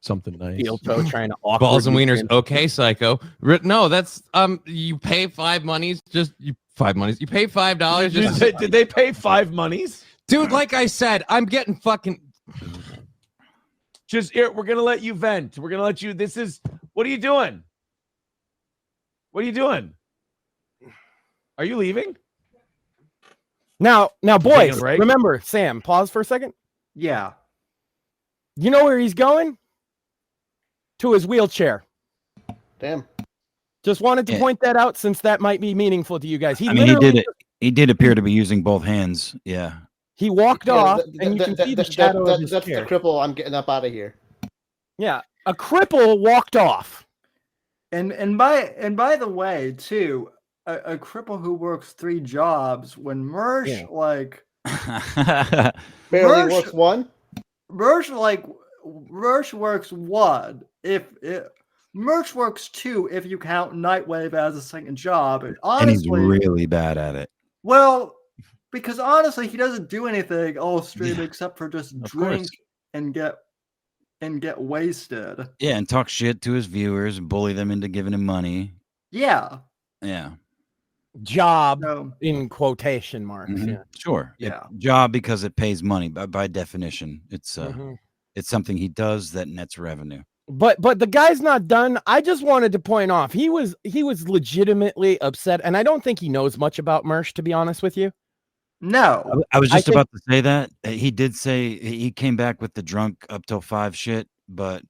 something nice. Steel Toe trying to Balls and wieners. Okay, psycho. No, that's you pay 5 monies. You pay $5. Just Did they pay 5 monies? Dude, like I said, I'm getting fucking. Just here, we're gonna let you vent. We're gonna let you. What are you doing? What are you doing? Are you leaving? Now, boys, break? remember, Sam, pause for a second. Yeah. You know where he's going? To his wheelchair. Damn. Just wanted to point that out since that might be meaningful to you guys. He did appear to be using both hands. Yeah. He walked off, and you can see the shadow of his That's chair. the cripple. I'm getting up out of here. Yeah, a cripple walked off. And by the way, too, a cripple who works 3 jobs when Mersh Barely works 1. Mersh works 1. Mersh works 2 if you count Nightwave as a second job. And honestly, and he's really bad at it. Well, because honestly, he doesn't do anything all stream except for just drink and get wasted. Yeah, and talk shit to his viewers, bully them into giving him money. Yeah. Job in quotation marks. Mm-hmm. Yeah. Sure. Yeah. Job because it pays money by definition. It's it's something he does that nets revenue. But the guy's not done. I just wanted to point off he was legitimately upset, and I don't think he knows much about Mersh, to be honest with you. No, I was I just think- about to say that. He did say he came back with the drunk up till 5 shit, but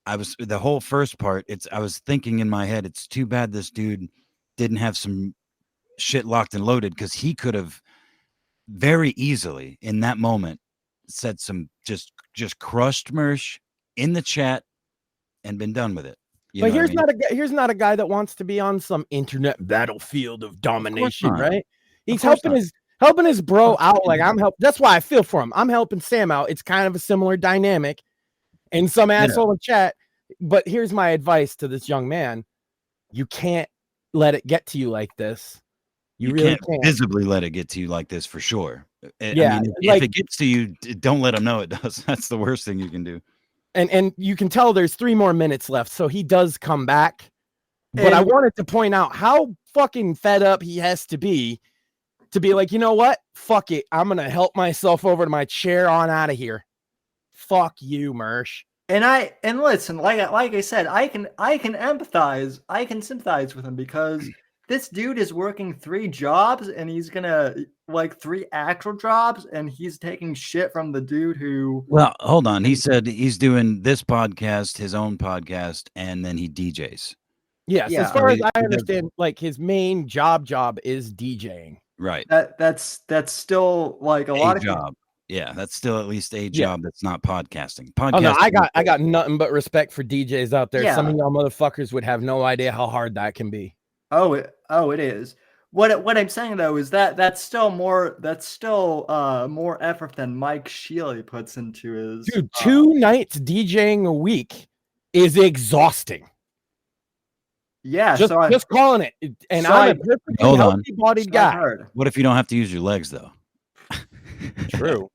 I was the whole first part. I was thinking in my head, it's too bad this dude didn't have some shit locked and loaded, because he could have very easily in that moment said some just crushed Mersh in the chat and been done with it. You But know what I here's mean? here's not a guy that wants to be on some internet battlefield of domination, not. right? He's course helping his bro Of out. course Like not. I'm help. That's why I feel for him. I'm helping Sam out. It's kind of a similar dynamic, and some asshole in chat. But here's my advice to this young man: you can't let it get to you like this. You really can't. Visibly let it get to you like this, for sure. Yeah, I mean, if like- it gets to you, don't let him know it does. That's the worst thing you can do. And you can tell there's 3 more minutes left, so he does come back. But I wanted to point out how fucking fed up he has to be like, you know what? Fuck it. I'm gonna help myself over to my chair on out of here. Fuck you, Mersh. and listen, like I said, I can empathize, I can sympathize with him, because this dude is working 3 jobs, and he's gonna 3 actual jobs, and he's taking shit from the dude who. Well, hold on. He said he's doing this podcast, his own podcast, and then he DJs. Yes, Yeah. as far as He I does- understand, like his main job is DJing. Right. That's still a lot of job. Yeah, that's still at least a Yeah. job that's not podcasting. Oh no, Podcasting. I got nothing but respect for DJs out there. Some Yeah. of y'all motherfuckers would have no idea how hard that can be. it is. What I'm saying though is that's still more effort than Mike Shealy puts into his. Dude, 2 nights DJing a week is exhausting. Yeah, Just calling it. And so I'm I- a perfectly Hold on. healthy bodied I guy. heard. What if you don't have to use your legs though? True.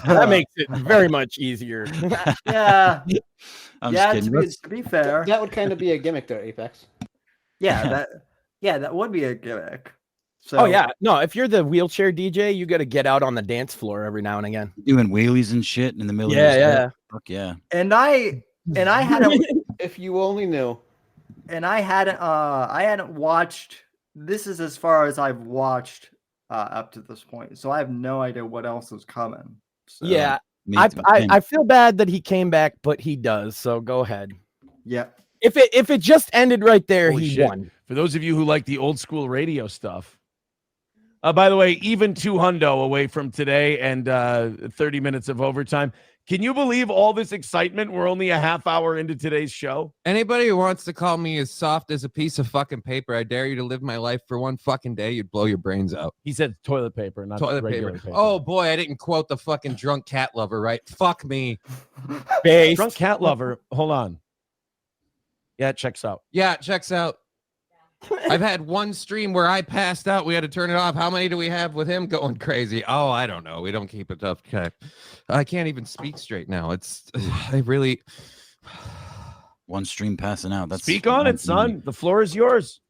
That makes it very much easier. Yeah, I'm yeah. just kidding. To be fair, That would kind of be a gimmick there, Apex. that would be a gimmick. So, Oh yeah, no. If you're the wheelchair DJ, you got to get out on the dance floor every now and again. Doing wheelies and shit in the middle of Yeah, your yeah. set. Fuck yeah. and I hadn't If you only knew. I hadn't watched. This is as far as I've watched up to this point, so I have no idea what else is coming. So, Yeah, Me I, too. I feel bad that he came back, but he does. So go ahead. yeah. If it just ended right there, Holy he shit. won. For those of you who like the old school radio stuff. By the way, even 2 hundo away from today and 30 minutes of overtime. Can you believe all this excitement? We're only a half hour into today's show. Anybody who wants to call me as soft as a piece of fucking paper, I dare you to live my life for one fucking day. You'd blow your brains out. He said toilet paper, not Toilet regular paper. paper. Oh boy, I didn't quote the fucking drunk cat lover, right? Fuck me. Based. Drunk cat lover. Hold on. Yeah, it checks out. Yeah, it checks out. I've had one stream where I passed out. We had to turn it off. How many do we have with him going crazy? Oh, I don't know. We don't keep it up. Okay. I can't even speak straight now. It's I really One stream passing out. That's Speak on it, son. The floor is yours.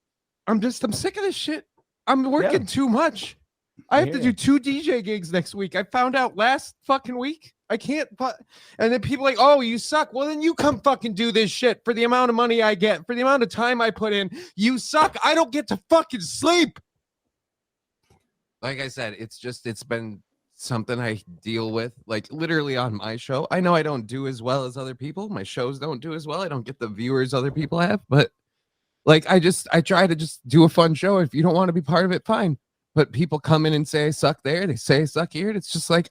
I'm sick of this shit. I'm working too much. I have to do 2 DJ gigs next week. I found out last fucking week. I can't, and then people are like, oh, you suck. Well, then you come fucking do this shit for the amount of money I get, for the amount of time I put in. You suck. I don't get to fucking sleep. Like I said, it's been something I deal with, like literally on my show. I know I don't do as well as other people. My shows don't do as well. I don't get the viewers other people have, but like I try to just do a fun show. If you don't want to be part of it, fine. But people come in and say I suck there, they say I suck here. And it's just like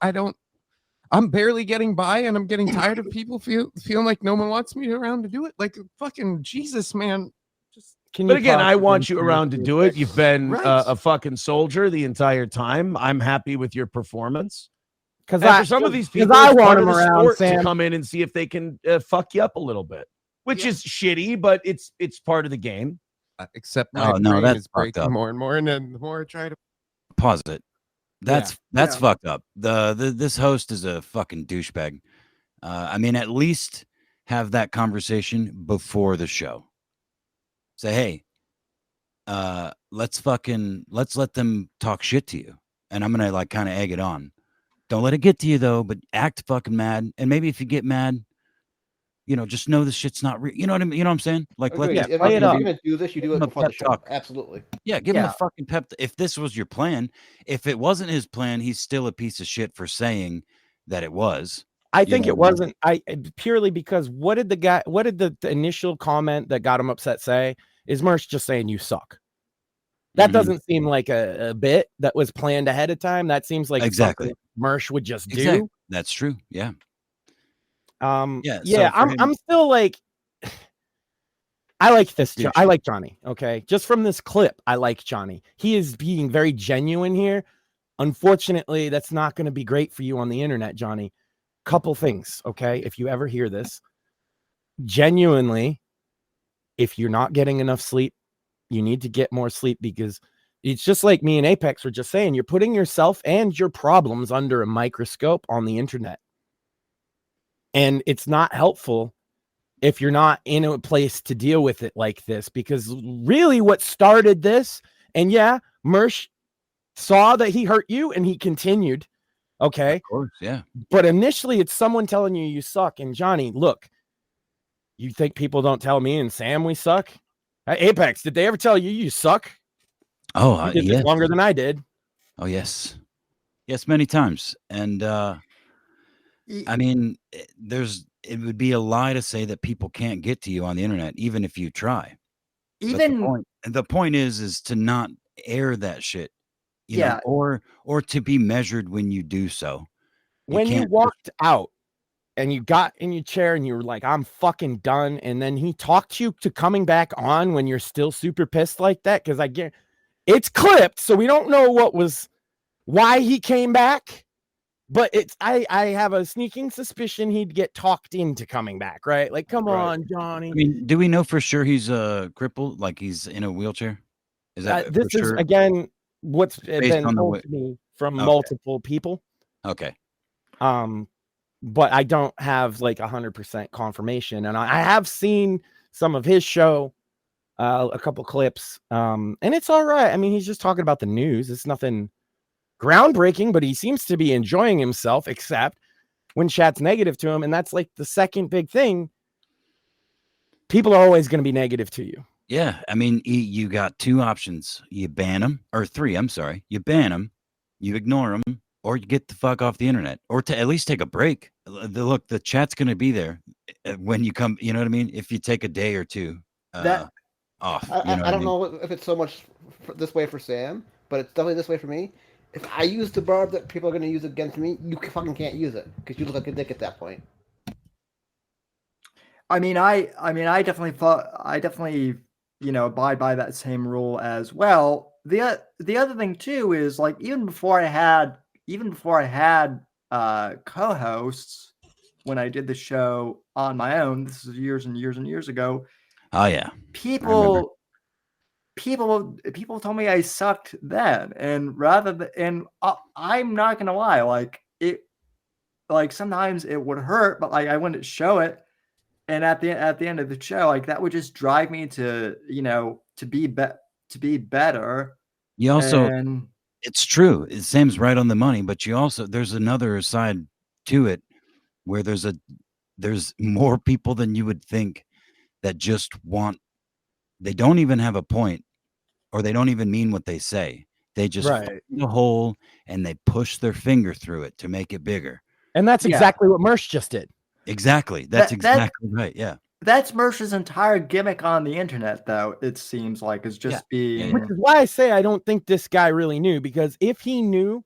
I'm barely getting by, and I'm getting tired of people feeling like no one wants me around to do it. Like fucking Jesus, man. Just But again, I want you around to do it. You've been Right. a fucking soldier the entire time. I'm happy with your performance. Because And for some of these people, I it's want part of him the around, sport Sam. to come in and see if they can fuck you up a little bit, which Yeah. is shitty, but it's part of the game. except my Oh, no, brain that's is fucked breaking up. more and more, and then the more I try to. Pause it. That's Yeah. fucked up. This host is a fucking douchebag. I mean, at least have that conversation before the show. Say, hey, let's let them talk shit to you, and I'm gonna like kind of egg it on. Don't let it get to you though, but act fucking mad. And maybe if you get mad, just know this shit's not real. You know what I mean? You know what I'm saying? Like, Agreed. let's If play it you're up. gonna do this, you do Give it him a before the pep show. talk. Absolutely. Yeah, give him Yeah. a fucking pep. If this was your plan, if it wasn't his plan, he's still a piece of shit for saying that it was. I You think know it what I wasn't. I purely because what did the initial comment that got him upset say? Is Mersh just saying you suck? That Mhm. doesn't seem like a bit that was planned ahead of time. That seems like Exactly. something Mersh would just do. Exactly. That's true. Yeah. Yeah, so for him- I'm still like, I like this. Douche. I like Johnny. Okay, just from this clip, I like Johnny. He is being very genuine here. Unfortunately, that's not going to be great for you on the internet, Johnny. Couple things, okay? If you ever hear this, genuinely, if you're not getting enough sleep, you need to get more sleep, because it's just like me and Apex were just saying, you're putting yourself and your problems under a microscope on the internet. And it's not helpful if you're not in a place to deal with it like this, because really what started this, and yeah, Mersh saw that he hurt you and he continued. Okay. Of course, yeah. But initially it's someone telling you you suck. And Johnny, look, you think people don't tell me and Sam we suck? Apex, did they ever tell you you suck? Oh, You did yes. this longer than I did. Oh, yes. Yes, many times. And I mean, it would be a lie to say that people can't get to you on the internet, even if you try. Even The point is to not air that shit, you Yeah. know, or to be measured when you do so. When you can't walked out and you got in your chair and you were like, I'm fucking done. And then he talked you to coming back on when you're still super pissed like that. Cause I get it's clipped. So we don't know why he came back, but I have a sneaking suspicion he'd get talked into coming back. Right. Like, come on, Johnny. I mean, do we know for sure he's crippled? Like he's in a wheelchair? Is that This for is sure? again, what's Based been on the told way- to me from Okay. multiple people. Okay. But I don't have like 100% confirmation, and I have seen some of his show, a couple clips, and it's all right. I mean, he's just talking about the news. It's nothing groundbreaking, but he seems to be enjoying himself, except when chat's negative to him, and that's like the second big thing. People are always going to be negative to you. Yeah, I mean, you got two options: you ban them, or three. I'm sorry, you ban them, you ignore them, or you get the fuck off the internet, or to at least take a break. Look, the chat's going to be there when you come. You know what I mean? If you take a day or two That- off, I don't know if it's so much this way for Sam, but it's definitely this way for me. If I use the barb that people are going to use against me, you fucking can't use it because you look like a dick at that point. I mean, I definitely, abide by that same rule as well. The other thing too is like even before I had co-hosts when I did the show on my own, this is years and years and years ago. Oh yeah, people told me I sucked then, and I'm not gonna lie, like sometimes it would hurt, but like I wouldn't show it. And at the end of the show, like that would just drive me to be better. You also, it's true. Sam's right on the money, but there's another side to it where there's more people than you would think that just they don't even have a point, or they don't even mean what they say. They just find the hole and they push their finger through it to make it bigger. And that's exactly what Mersh just did. Exactly. That's exactly right. Yeah. That's Mersh's entire gimmick on the internet, though, it seems like, is just being... Which is why I say I don't think this guy really knew, because if he knew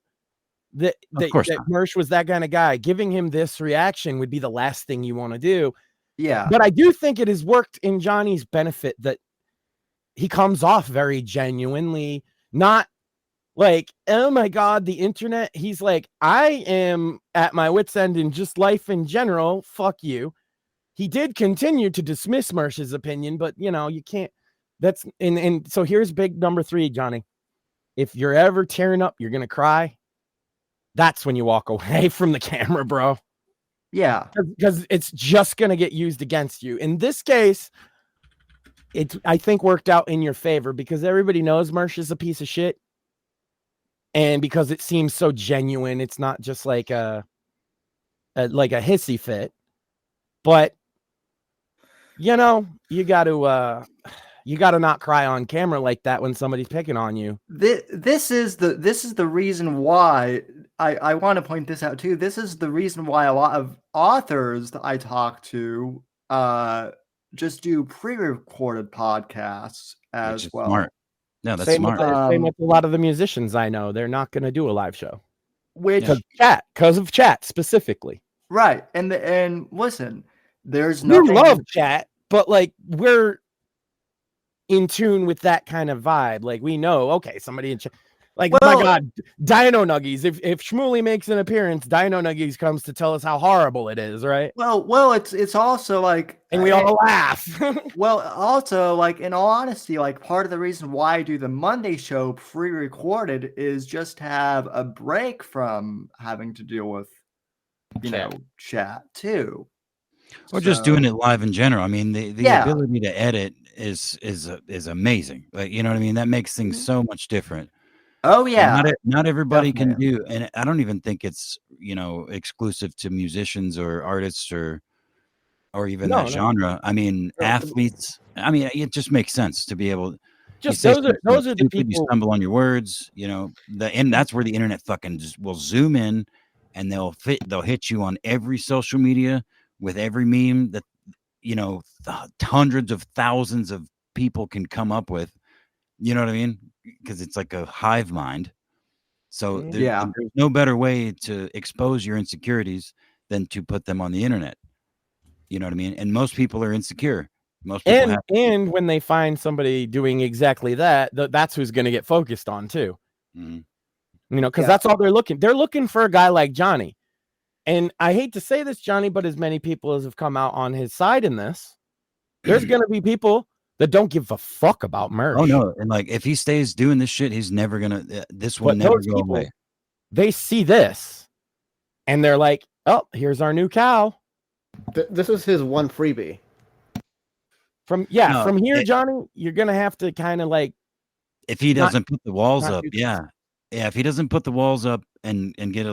that Mersh was that kind of guy, giving him this reaction would be the last thing you want to do. Yeah. But I do think it has worked in Johnny's benefit that he comes off very genuinely, not like, oh my God, the internet. He's like, I am at my wit's end in just life in general. Fuck you. He did continue to dismiss Mersh's opinion, but you can't. That's and so here's big number 3, Johnny. If you're ever tearing up, you're gonna cry. That's when you walk away from the camera, bro. Yeah, because it's just gonna get used against you. In this case, it's I think worked out in your favor because everybody knows Mersh is a piece of shit, and because it seems so genuine, it's not just like a hissy fit, but You know, you got to not cry on camera like that when somebody's picking on you. This is the reason why I want to point this out too. This is the reason why a lot of authors that I talk to just do pre-recorded podcasts as well. Smart. No, that's same smart. Same with a lot of the musicians I know. They're not going to do a live show. Which because of chat specifically. Right. And listen, there's We nothing. love chat, but like we're in tune with that kind of vibe. Like we know, okay, somebody in chat. Like, my God, Dino Nuggies. If Shmuley makes an appearance, Dino Nuggies comes to tell us how horrible it is, right? Well, it's also like, and we all laugh. Well, also, like, in all honesty, like, part of the reason why I do the Monday show pre-recorded is just to have a break from having to deal with, chat too. Or just doing it live in general. I mean, the ability to edit is amazing. Like, you know what I mean? That makes things so much different. Oh yeah. Not everybody can do, and I don't even think it's exclusive to musicians or artists or even that genre. I mean, athletes. I mean, it just makes sense to be able. Just those are the people. You stumble on your words, and that's where the internet fucking just will zoom in, and they'll hit you on every social media with every meme that hundreds of thousands of people can come up with. You know what I mean? Because it's like a hive mind. So there's no better way to expose your insecurities than to put them on the internet. You know what I mean? And most people are insecure. Most people and when they find somebody doing exactly that, that's who's going to get focused on too. Mm-hmm. Because that's all they're looking. They're looking for a guy like Johnny. And I hate to say this, Johnny, but as many people as have come out on his side in this, there's going to be people that don't give a fuck about merch. Oh no! And like, if he stays doing this shit, he's never gonna. This will never go away. They see this, and they're like, "Oh, here's our new cow." This is his one freebie. From here, Johnny, you're gonna have to kind of like. If he doesn't put the walls up, if he doesn't put the walls up and get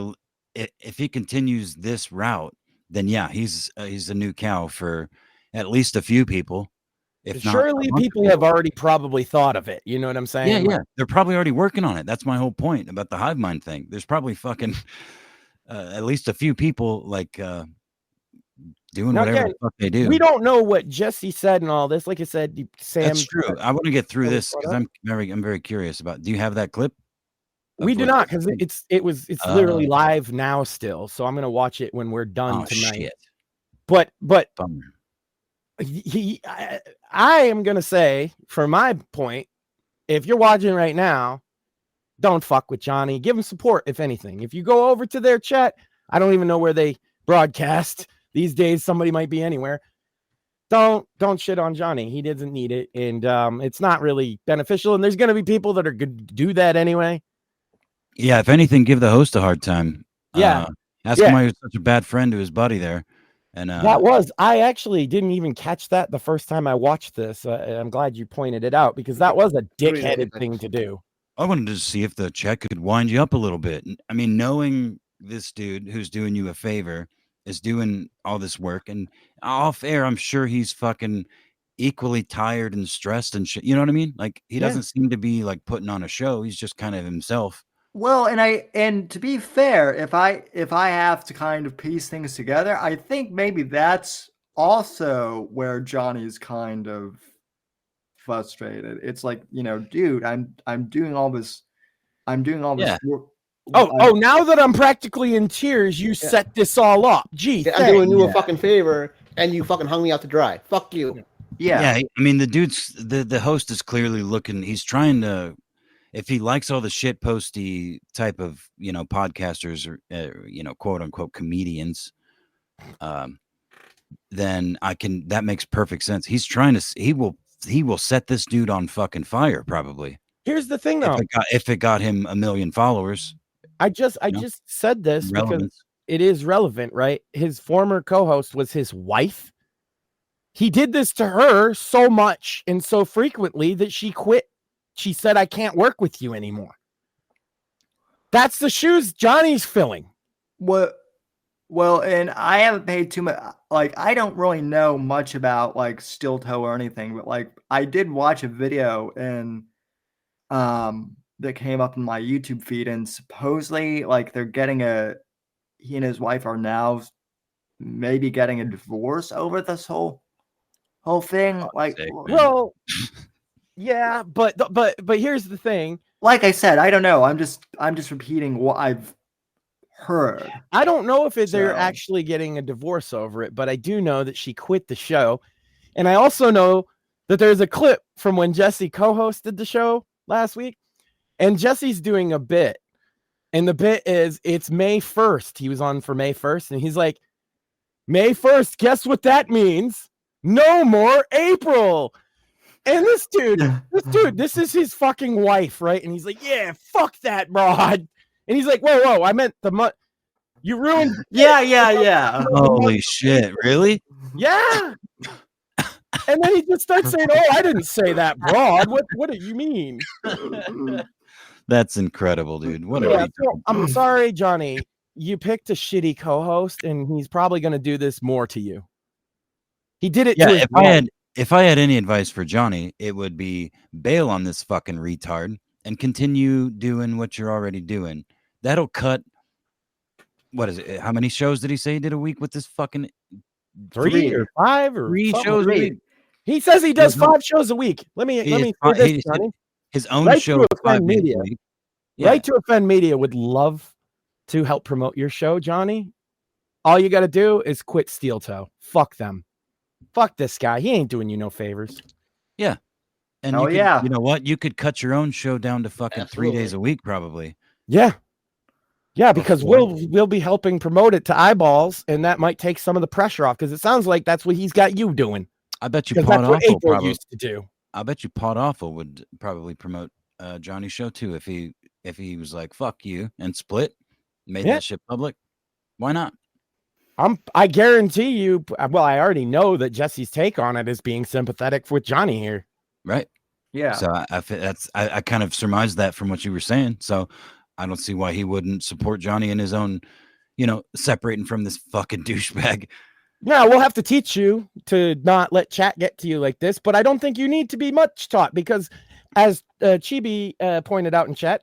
if he continues this route, then he's a new cow for at least a few people. Surely people have already probably thought of it. You know what I'm saying? Yeah. They're probably already working on it. That's my whole point about the hive mind thing. There's probably fucking at least a few people like doing whatever the fuck they do. We don't know what Jesse said and all this. Like I said, Sam. That's true. I want to get through this because I'm very curious about. Do you have that clip? We do not, because it's literally live now still. So I'm gonna watch it when we're done tonight. Shit. But Bummer. I am going to say, for my point, if you're watching right now, don't fuck with Johnny. Give him support, if anything. If you go over to their chat, I don't even know where they broadcast. These days, somebody might be anywhere. Don't shit on Johnny. He doesn't need it, and it's not really beneficial, and there's going to be people that are going to do that anyway. Yeah, if anything, give the host a hard time. Ask him why he was such a bad friend to his buddy there. And I actually didn't even catch that the first time I watched this. I'm glad you pointed it out, because that was a dickheaded thing to do. I wanted to see if the check could wind you up a little bit. I mean, knowing this dude who's doing you a favor is doing all this work, and off air, I'm sure he's fucking equally tired and stressed and shit. You know what I mean? Like, he doesn't seem to be like putting on a show. He's just kind of himself. Well, and to be fair, if I have to kind of piece things together, I think maybe that's also where Johnny's kind of frustrated. It's like, dude, I'm doing all this work. Now that I'm practically in tears, you set this all up. Gee, I'm doing you a fucking favor, and you fucking hung me out to dry. Fuck you. Yeah. I mean, the host is clearly looking. He's trying to. If he likes all the shit posty type of, podcasters or, quote unquote comedians, then that makes perfect sense. He's trying to, he will set this dude on fucking fire. Probably. Here's the thing though. If it got him 1 million followers. I just said this because it is relevant, right? His former co-host was his wife. He did this to her so much and so frequently that she quit. She said, I can't work with you anymore. That's the shoes Johnny's filling. Well, Well, and I haven't paid too much. Like, I don't really know much about like steel toe or anything, but like I did watch a video and that came up in my YouTube feed, and supposedly like they're getting he and his wife are now maybe getting a divorce over this whole thing. Like, Well, yeah, but here's the thing. like I said, I don't know. I'm just repeating what I've heard. I don't know if they're So- actually getting a divorce over it, but I do know that she quit the show. And I also know that there's a clip from when Jesse co-hosted the show last week, and Jesse's doing a bit. And the bit is, it's May 1st. He was on for May 1st, and he's like, May 1st, guess what that means? No more April. And this dude, this is his fucking wife, right? And he's like, yeah, fuck that broad. And he's like, whoa, I meant the month. You ruined. Yeah. Holy shit! Really? Yeah. And then he just starts saying, "Oh, I didn't say that broad. What do you mean?" That's incredible, dude. What Yeah, a so, I'm sorry, Johnny. You picked a shitty co-host, and he's probably going to do this more to you. He did it. yeah. To his If I had any advice for Johnny, it would be bail on this fucking retard and continue doing what you're already doing. That'll cut. What is it? How many shows did he say he did a week with this fucking 3 or 5 or 3 something. shows a week? He says he does There's no- 5 shows a week. Let me He say is- this, he- Johnny. his own Right show to 5 offend days a media. week. Yeah. Right to Offend Media would love to help promote your show, Johnny. All you got to do is quit Steel Toe. Fuck them. Fuck this guy. He ain't doing you no favors. Yeah. And Oh, you could, yeah. you know what? You could cut your own show down to fucking 3 days Absolutely. a week, probably. Yeah. Yeah, because Before- we'll be helping promote it to eyeballs, and that might take some of the pressure off, because it sounds like that's what he's got you doing. I bet you Because Pod that's what Awful April probably. used to do. I bet you Pod Awful would probably promote Johnny's show too if he was like fuck you and split, made Yeah. that shit public. Why not? I guarantee you. Well, I already know that Jesse's take on it is being sympathetic with Johnny here. Right. Yeah. So I kind of surmised that from what you were saying. So I don't see why he wouldn't support Johnny in his own, separating from this fucking douchebag. Yeah, we'll have to teach you to not let chat get to you like this, but I don't think you need to be much taught, because as Chibi pointed out in chat,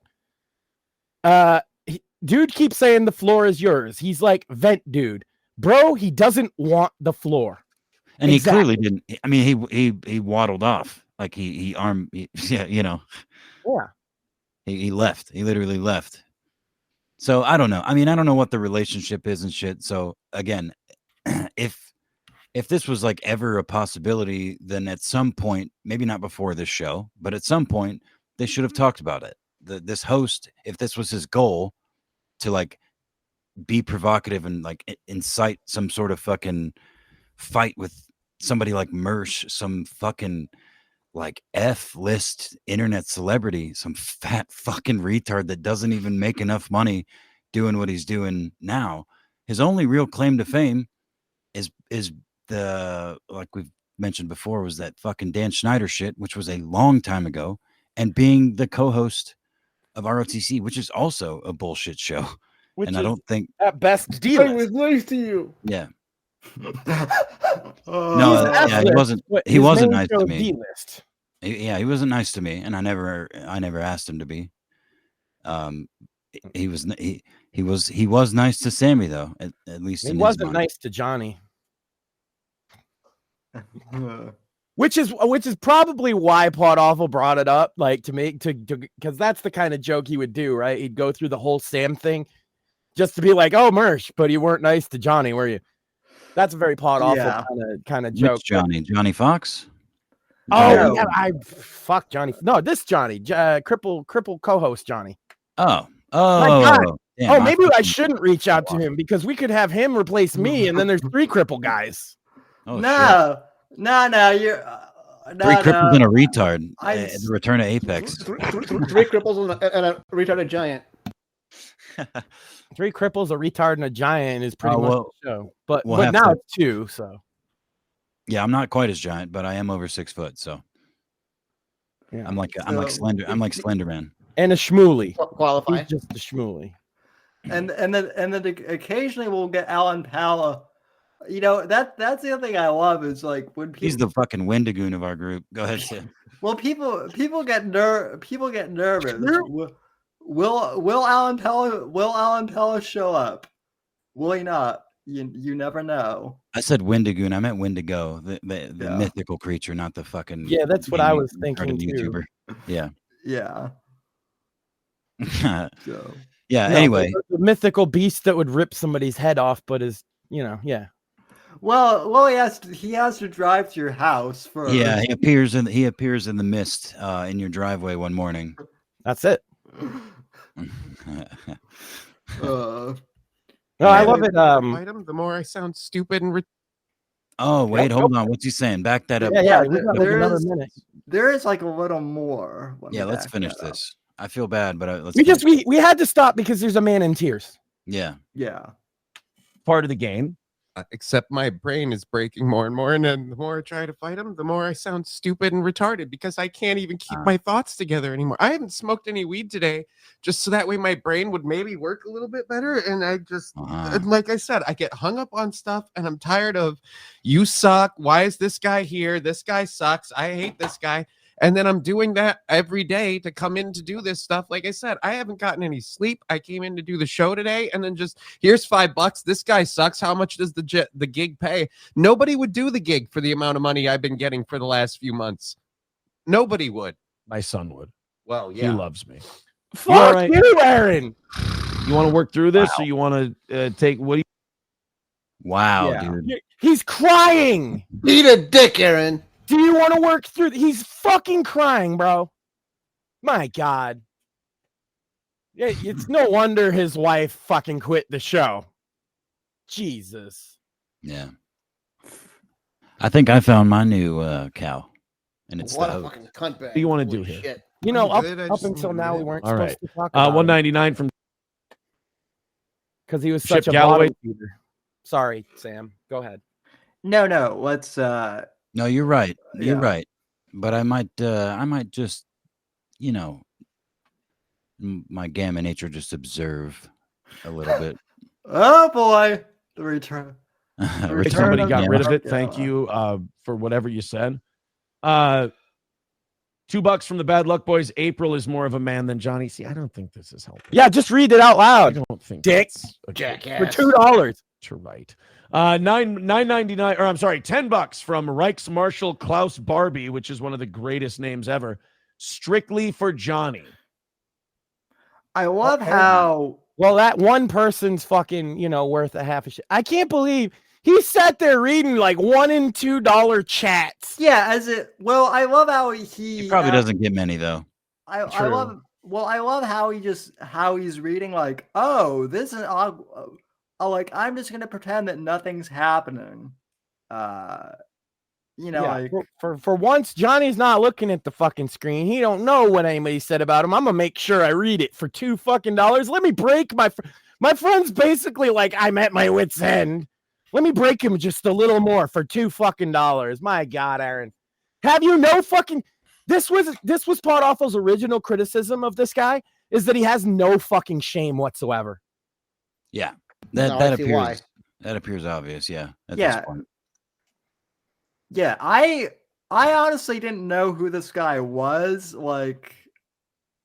dude keeps saying the floor is yours. He's like, vent dude. Bro, he doesn't want the floor. And Exactly. he clearly didn't. I mean, he waddled off. Like he he left. He literally left. So I don't know. I mean, I don't know what the relationship is and shit. So again, if this was like ever a possibility, then at some point, maybe not before this show, but at some point they should have talked about it. This host, if this was his goal to like be provocative and like incite some sort of fucking fight with somebody like Mersh, some fucking like F-list internet celebrity, some fat fucking retard that doesn't even make enough money doing what he's doing now. His only real claim to fame is the, like we've mentioned before, was that fucking Dan Schneider shit, which was a long time ago, and being the co-host of ROTC, which is also a bullshit show. Which and is I don't think at best I D-list. was nice to you. yeah. No, No, yeah, he wasn't. But He his wasn't main nice show to is me. D-list. He wasn't nice to me, and I never asked him to be. He was nice to Sammy though, at least He in his wasn't mind. nice to Johnny. Which is probably why Pod Awful brought it up, like to because that's the kind of joke he would do, right? He'd go through the whole Sam thing just to be like, "Oh, Mersh, but you weren't nice to Johnny, were you?" That's a very Pod Awful Yeah. kind of joke. Which Johnny Fox? Oh, No. yeah, fuck Johnny. No, this Johnny, cripple co-host Johnny. Oh, God. damn, Oh, maybe I fucking- shouldn't reach out to him, because we could have him replace me, and then there's 3 cripple guys. Oh, shit. No, you're 3 cripples and a retard. I The return of Apex. Three cripples and a retarded giant. 3 cripples, a retard, and a giant is pretty Oh, much well, the show. But we'll but have now to- it's 2, so Yeah, I'm not quite as giant, but I am over 6 foot, so yeah. I'm like Slender. I'm like Slender Man. And a schmooly. He's Qualify. just a schmooly. and then occasionally we'll get Alan Pala. You know, that's the other thing I love is like when people. He's the fucking Wendigoon of our group. Go ahead, Sam. Well, people get nervous. Will Alan Pella show up? Will he not? You never know. I said Wendigoon. I meant Wendigo, the mythical creature, not the fucking. Yeah, that's what I was thinking too. YouTuber. Yeah. Yeah. So. Yeah. Anyway, the mythical beast that would rip somebody's head off, but is yeah. Well, he has to drive to your house first. Yeah, he appears in the mist in your driveway one morning. That's it. No, I love it. The more I sound stupid and. Oh wait, hold on. What's he saying? Back that up. Yeah. We got another minute. There is like a little more. Yeah, let's finish this. I feel bad, but let's. We had to stop because there's a man in tears. Yeah. Yeah. Part of the game. Except my brain is breaking more and more, and then the more I try to fight him, the more I sound stupid and retarded because I can't even keep my thoughts together anymore. I haven't smoked any weed today, just so that way my brain would maybe work a little bit better. And I just, like I said, I get hung up on stuff, and I'm tired of you suck. Why is this guy here? This guy sucks. I hate this guy. And then I'm doing that every day to come in to do this stuff. Like I said, I haven't gotten any sleep. I came in to do the show today, and then just here's $5. This guy sucks. How much does the gig pay? Nobody would do the gig for the amount of money I've been getting for the last few months. Nobody would. My son would. Well, yeah. He loves me. Fuck you, Aaron. You want to work through this, or you want to take what? Dude. He's crying. Eat a dick, Aaron. Do you want to work through? He's fucking crying, bro. My God. It's no wonder his wife fucking quit the show. Jesus. Yeah. I think I found my new cow. And it's what a fucking cunt bag. What do you want to do here? Shit. You know, up until now, we weren't supposed to talk about $199 from because he was Chip such a Galloway. Sorry, Sam. Go ahead. No, let's No, you're right. You're right. But I might just, my gamma nature just observe a little bit. Oh boy, the return. Somebody got rid of it. Thank you for whatever you said. $2 from the Bad Luck Boys. April is more of a man than Johnny. See, I don't think this is helping. Yeah, just read it out loud. I don't think Dick. Jackass. For $2. You're right. $9.99, or I'm sorry, $10 from Reichs Marshal Klaus Barbie, which is one of the greatest names ever. Strictly for Johnny. I love how that one person's fucking, worth a half a shit. I can't believe he sat there reading like $1 and $2 chats. Yeah, I love how he probably doesn't get many though. I love how he's reading like, oh, this is like I'm just gonna pretend that nothing's happening. Like for once, Johnny's not looking at the fucking screen. He don't know what anybody said about him. I'm gonna make sure I read it for $2 Let me break my friend's basically like I'm at my wit's end. Let me break him just a little more for $2. My God, Aaron, have you no fucking? This was Pod Awful's original criticism of this guy is that he has no fucking shame whatsoever. Yeah. That appears obvious, yeah. At this point. Yeah, I honestly didn't know who this guy was, like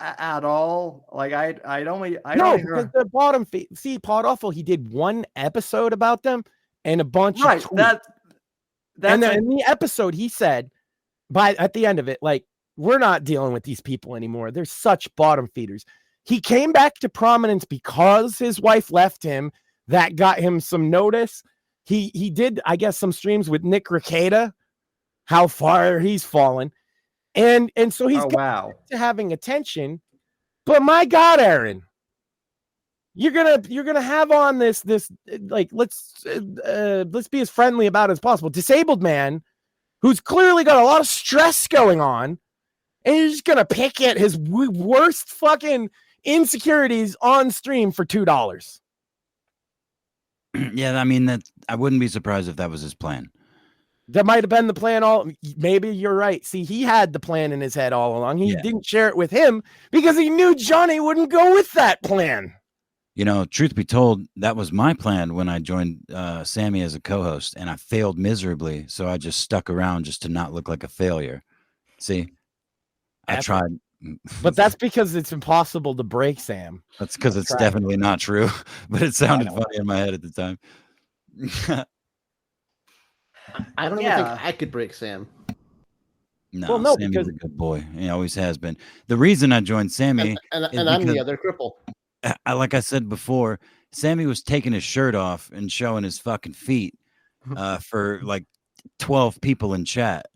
at all. Like because the bottom feed. See, Pod Awful, he did one episode about them and a bunch of tweets. And then in the episode, he said, at the end of it, like, we're not dealing with these people anymore. They're such bottom feeders. He came back to prominence because his wife left him. That got him some notice. He did, I guess, some to how far he's fallen. And so he's to having attention. But my God, Aaron, you're gonna have on this like let's be as friendly about it as possible. Disabled man who's clearly got a lot of stress going on, and you're just gonna pick at his worst fucking insecurities on stream for $2. Yeah, I mean that I wouldn't be surprised if that was his plan. That might have been the plan maybe you're right. See, he had the plan in his head all along. He didn't share it with him because he knew Johnny wouldn't go with that plan. You know, truth be told, that was my plan when I joined Sammy as a co-host, and I failed miserably. So I just stuck around just to not look like a failure. See, I tried. But that's because it's impossible to break Sam. That's because it's definitely not true. But it sounded funny in my head at the time. I don't even think I could break Sam. No, well, no, Sammy's a good boy. He always has been. The reason I joined Sammy and is I'm the because, other cripple. like I said before, Sammy was taking his shirt off and showing his fucking feet for like 12 people in chat,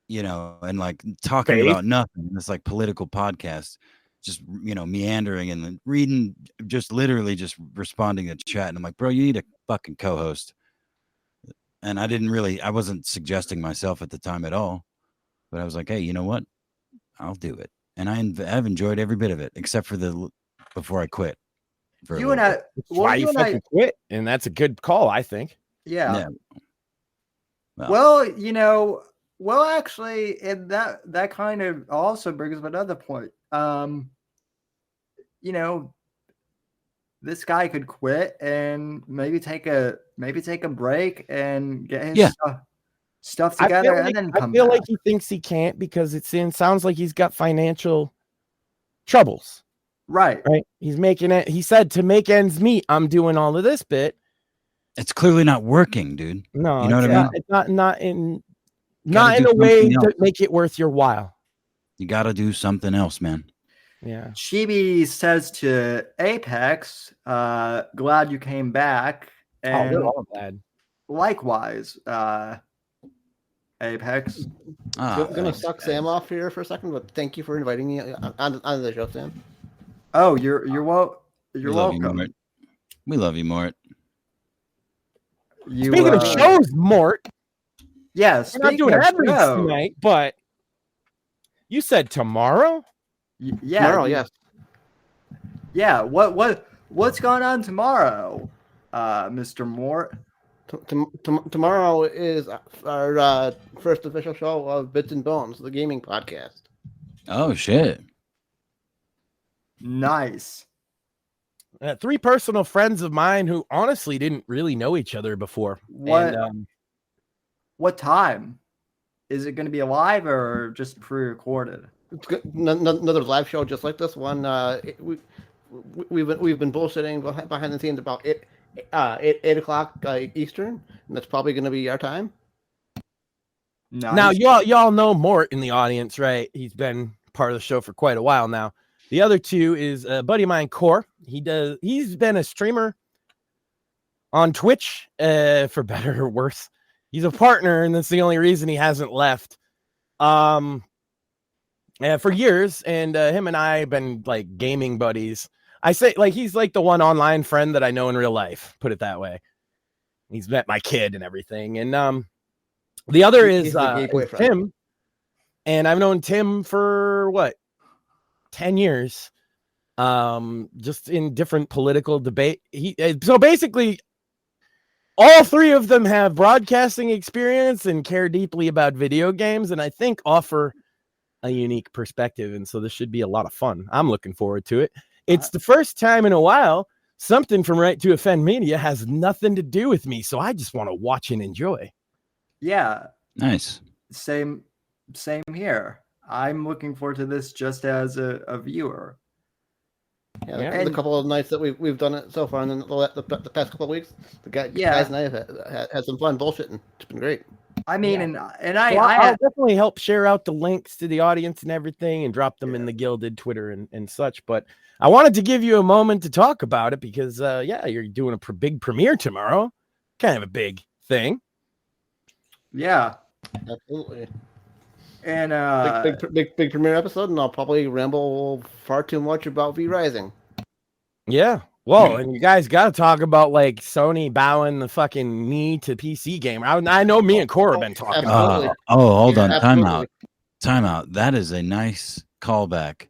you know, and like talking about nothing. It's like political podcast, just, you know, meandering and then reading, just literally just responding to chat. And I'm like, bro, you need a fucking co-host. And I wasn't suggesting myself at the time at all. But I was like, hey, you know what? I'll do it. And I've enjoyed every bit of it, except for before I quit. You and I, why you fucking quit, and that's a good call, I think. Yeah. Well, you know, actually, and that kind of also brings up another point. You know, this guy could quit and maybe take a break and get his stuff together and then come I feel back. like he thinks he can't because sounds like he's got financial troubles. Right. He's making it. He said to make ends meet, I'm doing all of this bit. It's clearly not working, dude. No, you know what I mean? It's not in a way to make it worth your while. You got to do something else, man. Yeah. Chibi says to Apex, glad you came back. And we're all glad. Likewise, Apex. I'm gonna suck Sam off here for a second, but thank you for inviting me on the show, Sam. Oh, you're welcome. We love you, Mort. Speaking of shows, Mort. Yeah, we're not doing everything tonight, but you said tomorrow. Yeah, tomorrow. Yes. Yeah. What's going on tomorrow, Mr. Mort? Tomorrow is our first official show of Bits and Bones, the gaming podcast. Oh shit! Nice. 3 personal friends of mine who honestly didn't really know each other before. What time? Is it going to be live or just pre-recorded? It's good. Another live show just like this one. We've been bullshitting behind the scenes about 8 o'clock Eastern, and that's probably going to be our time. Nice. Now y'all know Mort in the audience, right? He's been part of the show for quite a while now. The other 2 is a buddy of mine, Core. He's been a streamer on Twitch, for better or worse. He's a partner, and that's the only reason he hasn't left. For years, and him and I have been like gaming buddies. I say like he's like the one online friend that I know in real life. Put it that way. He's met my kid and everything, and the other is Tim, and I've known Tim for what 10 years, just in different political debate. So basically, all 3 of them have broadcasting experience and care deeply about video games, and I think offer a unique perspective. And so this should be a lot of fun. I'm looking forward to it. It's the first time in a while something from Right to Offend Media has nothing to do with me, so I just want to watch and enjoy. Yeah. Nice. Same here. I'm looking forward to this just as a viewer. Yeah, the couple of nights that we've done it so far, and then the past couple of weeks, guys and I have had some fun bullshitting. It's been great. I mean, I'll definitely help share out the links to the audience and everything, and drop them in the Gilded Twitter and such. But I wanted to give you a moment to talk about it because, you're doing a big premiere tomorrow, kind of a big thing. Yeah, absolutely. And big premiere episode, and I'll probably ramble far too much about V Rising. Yeah. Whoa, and you guys got to talk about like Sony bowing the fucking knee to PC gamer. I know me and Cora have been talking about it. Hold on. Time out. That is a nice callback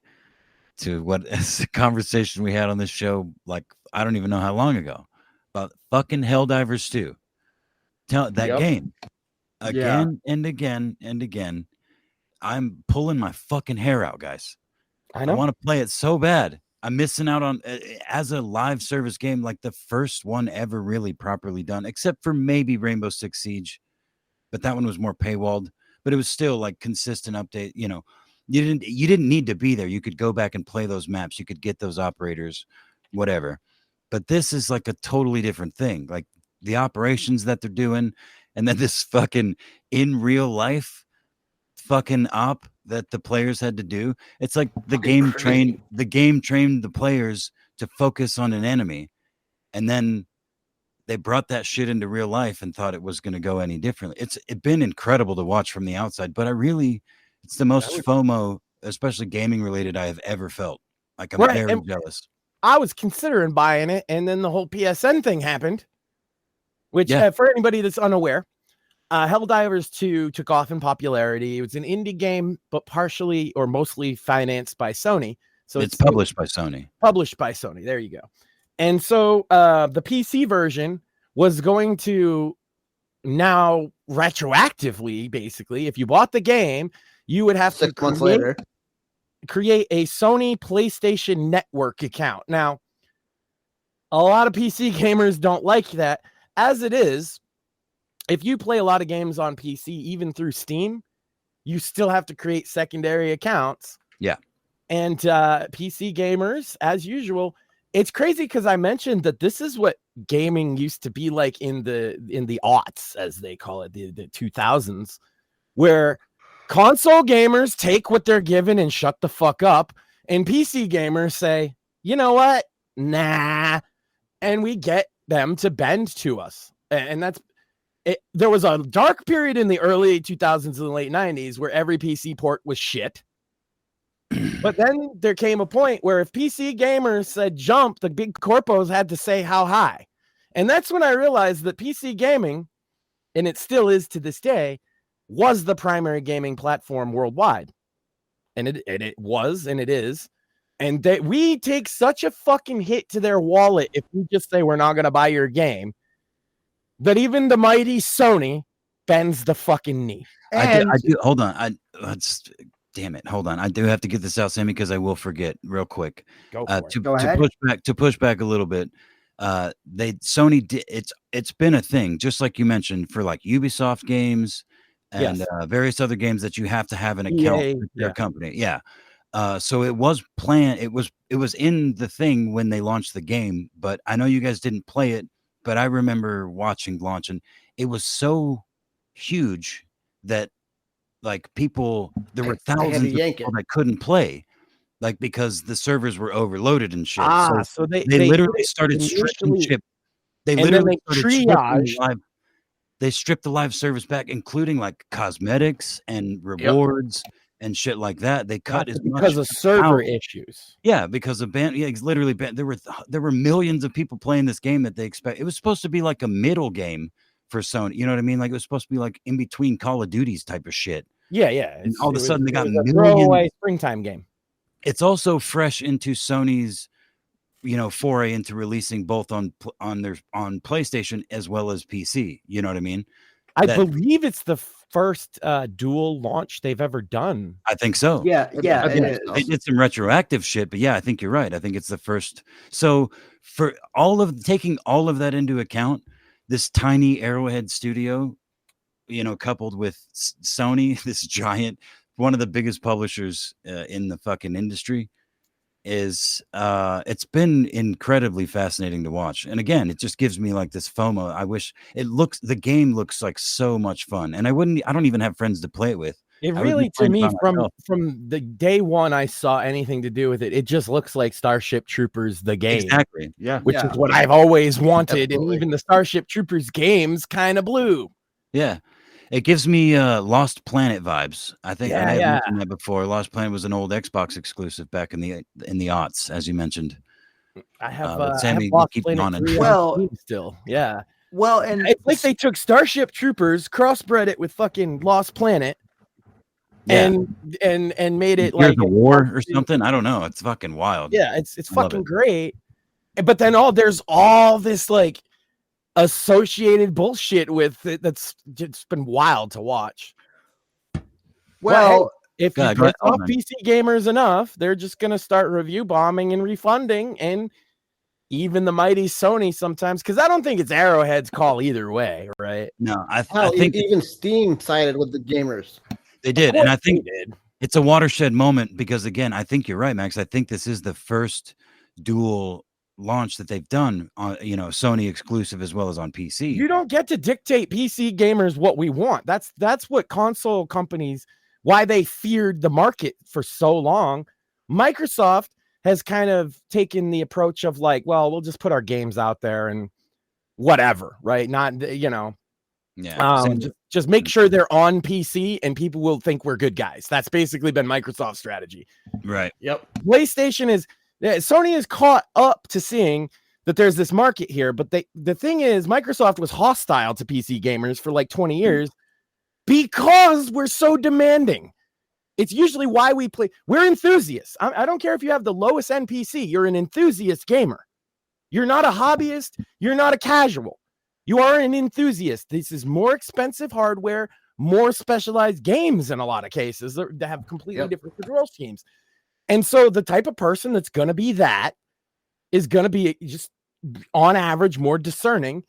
to what is the conversation we had on this show, like, I don't even know how long ago, about fucking Helldivers 2. Tell that game again and again and again. I'm pulling my fucking hair out, guys. I know. I want to play it so bad. I'm missing out on as a live service game, like the first one ever really properly done, except for maybe Rainbow Six Siege, but that one was more paywalled. But it was still like consistent update. You know, you didn't need to be there. You could go back and play those maps. You could get those operators, whatever. But this is like a totally different thing. Like the operations that they're doing, and then this fucking in real life fucking op that the players had to do. It's like the game trained the players to focus on an enemy, and then they brought that shit into real life and thought it was going to go any differently. It's been incredible to watch from the outside, but it's the most FOMO, especially gaming related, I have ever felt. Like I'm very jealous. I was considering buying it, and then the whole PSN thing happened, which for anybody that's unaware, Helldivers 2 took off in popularity. It was an indie game, but partially or mostly financed by Sony. So it's published by Sony. Published by Sony. There you go. And so the PC version was going to now retroactively, basically, if you bought the game, you would have 6 months later create a Sony PlayStation Network account. Now, a lot of PC gamers don't like that. As it is, if you play a lot of games on PC, even through Steam, you still have to create secondary accounts. Yeah. And PC gamers, as usual, it's crazy because I mentioned that this is what gaming used to be like in the aughts, as they call it, the 2000s, where console gamers take what they're given and shut the fuck up, and PC gamers say, you know what? Nah. And we get them to bend to us. And that's it. There was a dark period in the early 2000s and late 90s where every PC port was shit. But then there came a point where if PC gamers said jump, the big corpos had to say how high. And that's when I realized that PC gaming, and it still is to this day, was the primary gaming platform worldwide. And it was, and it is. And we take such a fucking hit to their wallet if we just say we're not going to buy your game, that even the mighty Sony bends the fucking knee. And I do. Hold on. Damn it. Hold on. I do have to get this out, Sammy, because I will forget real quick. Go for it. Go ahead. To push back a little bit. Sony did it's been a thing, just like you mentioned, for like Ubisoft games and various other games that you have to have an account with their company. Yeah. So it was planned. It was in the thing when they launched the game, but I know you guys didn't play it, but I remember watching launch, and it was so huge that like there were thousands of people that couldn't play, like because the servers were overloaded and shit. So they literally started stripping chip. They literally they stripped the live service back, including like cosmetics and rewards and shit like that. They cut as much because of server issues. Yeah, because of it's literally there were millions of people playing this game that they expect. It was supposed to be like a middle game for Sony. You know what I mean? Like it was supposed to be like in between Call of Duties type of shit. Yeah. And all of a sudden they got a throwaway springtime game. It's also fresh into Sony's, foray into releasing both on PlayStation as well as PC. You know what I mean? I believe it's the first dual launch they've ever done. I think so. Yeah. They did some retroactive shit, but yeah, I think you're right. I think it's the first. So for taking all of that into account, this tiny Arrowhead studio, coupled with Sony, this giant, one of the biggest publishers in the fucking industry, is it's been incredibly fascinating to watch. And again, it just gives me like this FOMO. I wish the game looks like so much fun, and I don't even have friends to play it with. It really, to me, from the day one I saw anything to do with it, it just looks like Starship Troopers, the game. Exactly. Yeah. Which is what I've always wanted. Absolutely. And even the Starship Troopers games kind of blew. Yeah. It gives me Lost Planet vibes. I think I mentioned that before. Lost Planet was an old Xbox exclusive back in the aughts, as you mentioned. I have Sammy, Lost keep Planet on it. 3 still. Yeah. Well, and it's like they took Starship Troopers, crossbred it with fucking Lost Planet, and made it like a war or something. I don't know. It's fucking wild. Yeah, it's fucking great. But then there's all this like associated bullshit with it that's just been wild to watch. Well, if you piss off PC gamers enough, they're just going to start review bombing and refunding, and even the mighty Sony sometimes, because I don't think it's Arrowhead's call either way, right? No, I think even Steam sided with the gamers. They did, and I think it's a watershed moment because, again, I think you're right, Max. I think this is the first dual launch that they've done on, Sony exclusive as well as on PC. You don't get to dictate PC gamers what we want. That's what console companies, why they feared the market for so long. Microsoft has kind of taken the approach of like, well, we'll just put our games out there and whatever, right? Not, just make sure they're on PC and people will think we're good guys. That's basically been Microsoft's strategy. Right. Yep. PlayStation Sony is caught up to seeing that there's this market here, but the thing is, Microsoft was hostile to PC gamers for like 20 years because we're so demanding. It's usually why we play. We're enthusiasts. I don't care if you have the lowest end PC. You're an enthusiast gamer. You're not a hobbyist. You're not a casual. You are an enthusiast. This is more expensive hardware, more specialized games in a lot of cases that have completely different control schemes. And so the type of person that's going to be that is going to be just on average more discerning.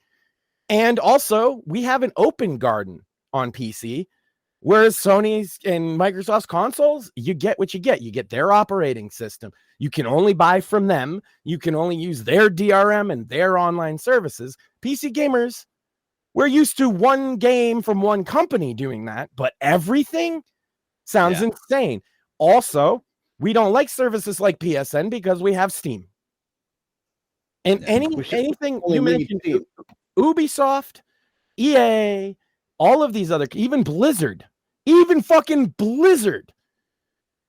And also we have an open garden on PC, whereas Sony's and Microsoft's consoles, you get what you get. You get their operating system. You can only buy from them. You can only use their DRM and their online services. PC gamers, we're used to one game from one company doing that, but everything sounds insane. Also, we don't like services like PSN because we have Steam. And anything you mentioned, Ubisoft, EA, all of these other, even fucking Blizzard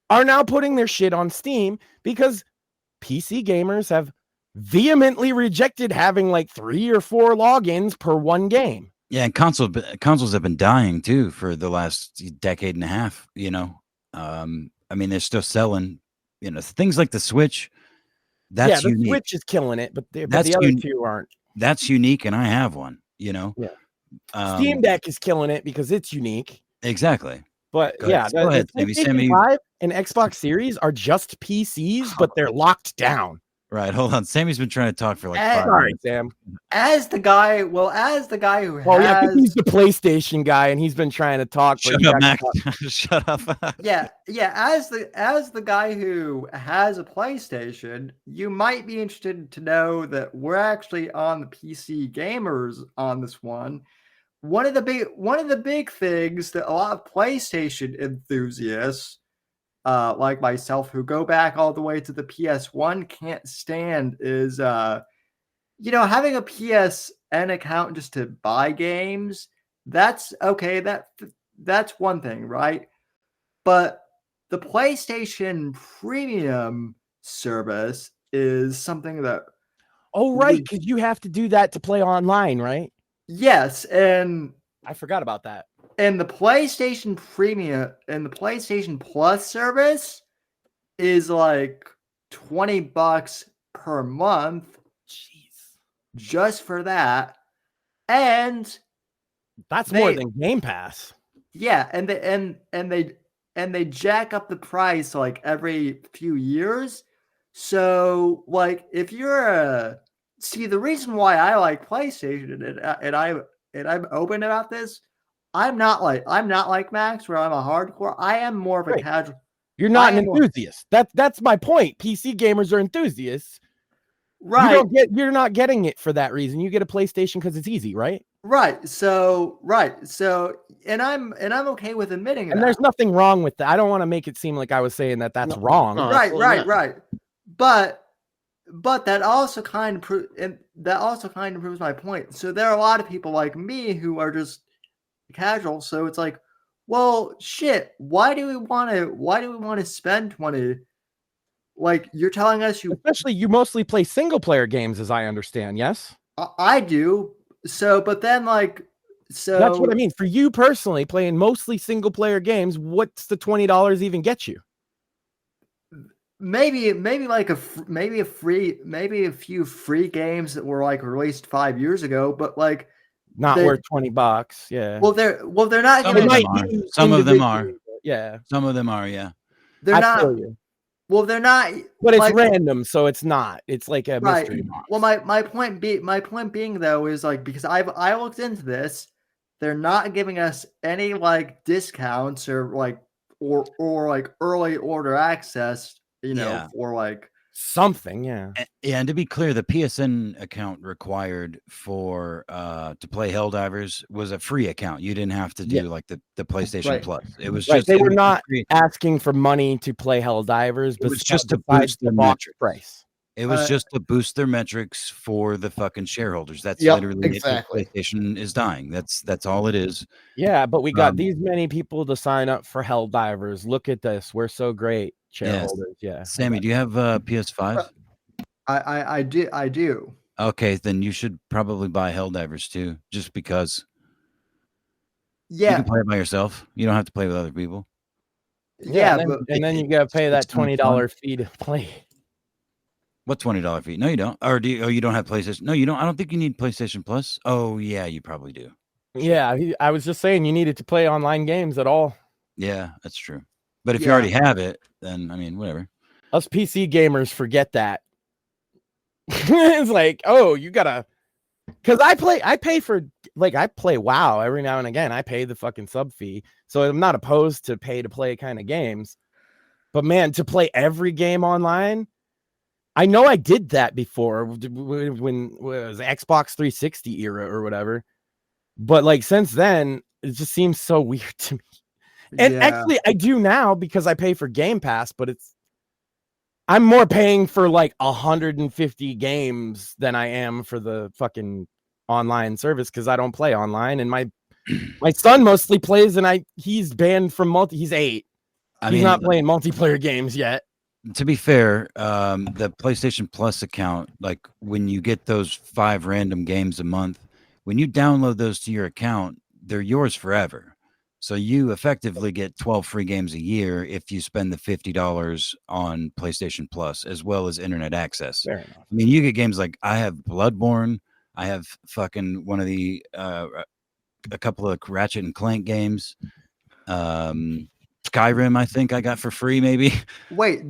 are now putting their shit on Steam because PC gamers have vehemently rejected having like 3 or 4 logins per one game. Yeah, and consoles have been dying too for the last decade and a half, I mean, they're still selling, things like the Switch. That's the unique. Switch is killing it, but the other two aren't. That's unique, and I have one. Yeah. Steam Deck is killing it because it's unique. Exactly. But go ahead, PlayStation 5 and Xbox Series are just PCs, but they're locked down. Right, hold on. Sammy's been trying to talk for like 5 sorry, minutes. Sam. As the guy who has, he's the PlayStation guy, and he's been trying to talk. Shut up, Max. Shut up. yeah. As the guy who has a PlayStation, you might be interested to know that we're actually on the PC gamers on this one. One of the big things that a lot of PlayStation enthusiasts, like myself, who go back all the way to the PS1, can't stand is, having a PSN account just to buy games. That's okay. That's one thing, right? But the PlayStation Premium service is something that. Oh, right, because you have to do that to play online, right? Yes, and I forgot about that. And the PlayStation Premium and the PlayStation Plus service is like $20 per month. Jeez. Just for that. And that's more than Game Pass. Yeah, and they jack up the price like every few years. So like if you're the reason why I like PlayStation and I'm open about this, I'm not like Max, where I'm a hardcore. I am more of a casual. You're not an enthusiast. That's my point. PC gamers are enthusiasts. Right. You're not getting it for that reason. You get a PlayStation because it's easy, right? Right. So, and I'm okay with admitting and that. There's nothing wrong with that. I don't want to make it seem like I was saying that's wrong. No, right. But that also kind of proves my point. So there are a lot of people like me who are just casual. So it's like, well, shit. Why do we want to spend 20? Like you're telling us especially you mostly play single player games, as I understand. Yes, I do. So, but then that's what I mean. For you personally, playing mostly single player games, what's the $20 even get you? Maybe a few free games that were like released 5 years ago, but not worth $20. Yeah. Well, they're not. Some of them are. Yeah. Some of them are, yeah. They're I not. feel you. Well, they're not. But it's like, random, so it's not. It's like a right. mystery box. Well, my point being though is like, because I looked into this, they're not giving us any like discounts or like like early order access, Yeah. for like something, yeah. Yeah, and to be clear, the PSN account required for to play Helldivers was a free account. You didn't have to do like the PlayStation Right. Plus. It was Right. just They it were was not free. asking for money to play Helldivers, but was just to besides boost the their box metrics. price. It was just to boost their metrics for the fucking shareholders. That's Yep, literally exactly. it. PlayStation is dying. That's all it is. Yeah, but we got these many people to sign up for Helldivers. Look at this. We're so great, shareholders. Yeah. Sammy, do you have PS5? I do. Okay, then you should probably buy Helldivers too, just because. Yeah. You can play it by yourself. You don't have to play with other people. Yeah, and then you gotta pay that it's kinda $20 fee to play. What $20 fee? No, you don't. Or do you? Oh, you don't have PlayStation? No, you don't. I don't think you need PlayStation Plus. Oh, yeah, you probably do. Yeah, I was just saying you needed to play online games at all. Yeah, that's true. But if you already have it, then I mean, whatever. Us PC gamers forget that. It's like, oh, you gotta, because I play WoW every now and again. I pay the fucking sub fee, so I'm not opposed to pay to play kind of games. But man, to play every game online, I know I did that before when it was Xbox 360 era or whatever. But like since then, it just seems so weird to me. And actually, I do now because I pay for Game Pass, but I'm more paying for like 150 games than I am for the fucking online service because I don't play online. And my son mostly plays, and he's banned from he's 8. He's not playing multiplayer games yet. To be fair, the PlayStation Plus account, like when you get those 5 random games a month, when you download those to your account, they're yours forever. So you effectively get 12 free games a year if you spend the $50 on PlayStation Plus, as well as internet access. Fair enough. I mean, you get games like I have Bloodborne, I have fucking one of the a couple of Ratchet and Clank games. Skyrim, I think I got for free, maybe. Wait.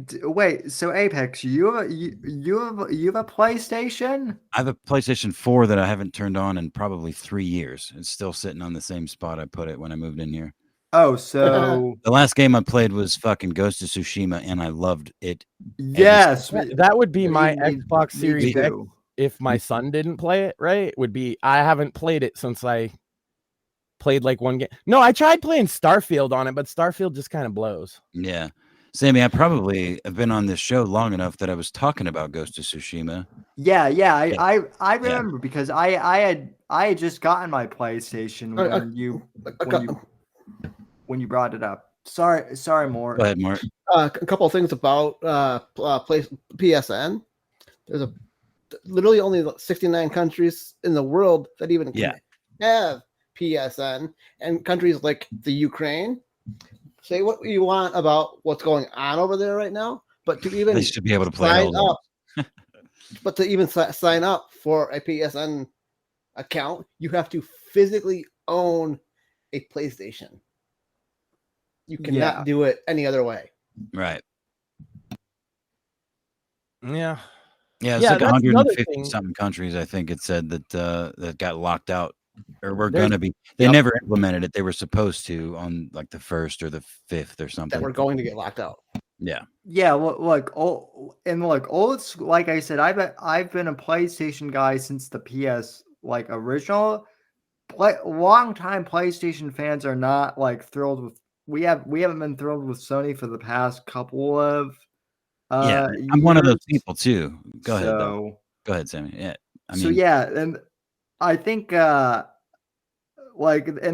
So Apex, you have a PlayStation? I have a PlayStation 4 that I haven't turned on in probably 3 years. It's still sitting on the same spot I put it when I moved in here. Oh, so the last game I played was fucking Ghost of Tsushima, and I loved it. Yes, that would be my Xbox me Series X too. if my son didn't play it. Right? Would be I haven't played it since I played like one game. No, I tried playing Starfield on it, but Starfield just kind of blows. Yeah. Sammy, I probably have been on this show long enough that I was talking about Ghost of Tsushima. Yeah. I remember because I had just gotten my PlayStation when you brought it up. Sorry, Mort. Go ahead, Mort. A couple of things about PSN. There's literally only 69 countries in the world that even have PSN, and countries like the Ukraine. Say what you want about what's going on over there right now, but to even they should be able to play sign up, but to even sign up for a PSN account, you have to physically own a PlayStation. You cannot do it any other way. Right. Yeah. Yeah, it's like 150 something countries. I think it said that that got locked out. Or we're going to be. They never implemented it. They were supposed to on like the 1st or the 5th or something. That we're going to get locked out. Yeah. Yeah. Like I said, I've been a PlayStation guy since the PS original. Long time PlayStation fans are not like thrilled with. We haven't been thrilled with Sony for the past couple of. I'm years. one of those people too. Go ahead. So, Go ahead, Sammy. Yeah. And I think and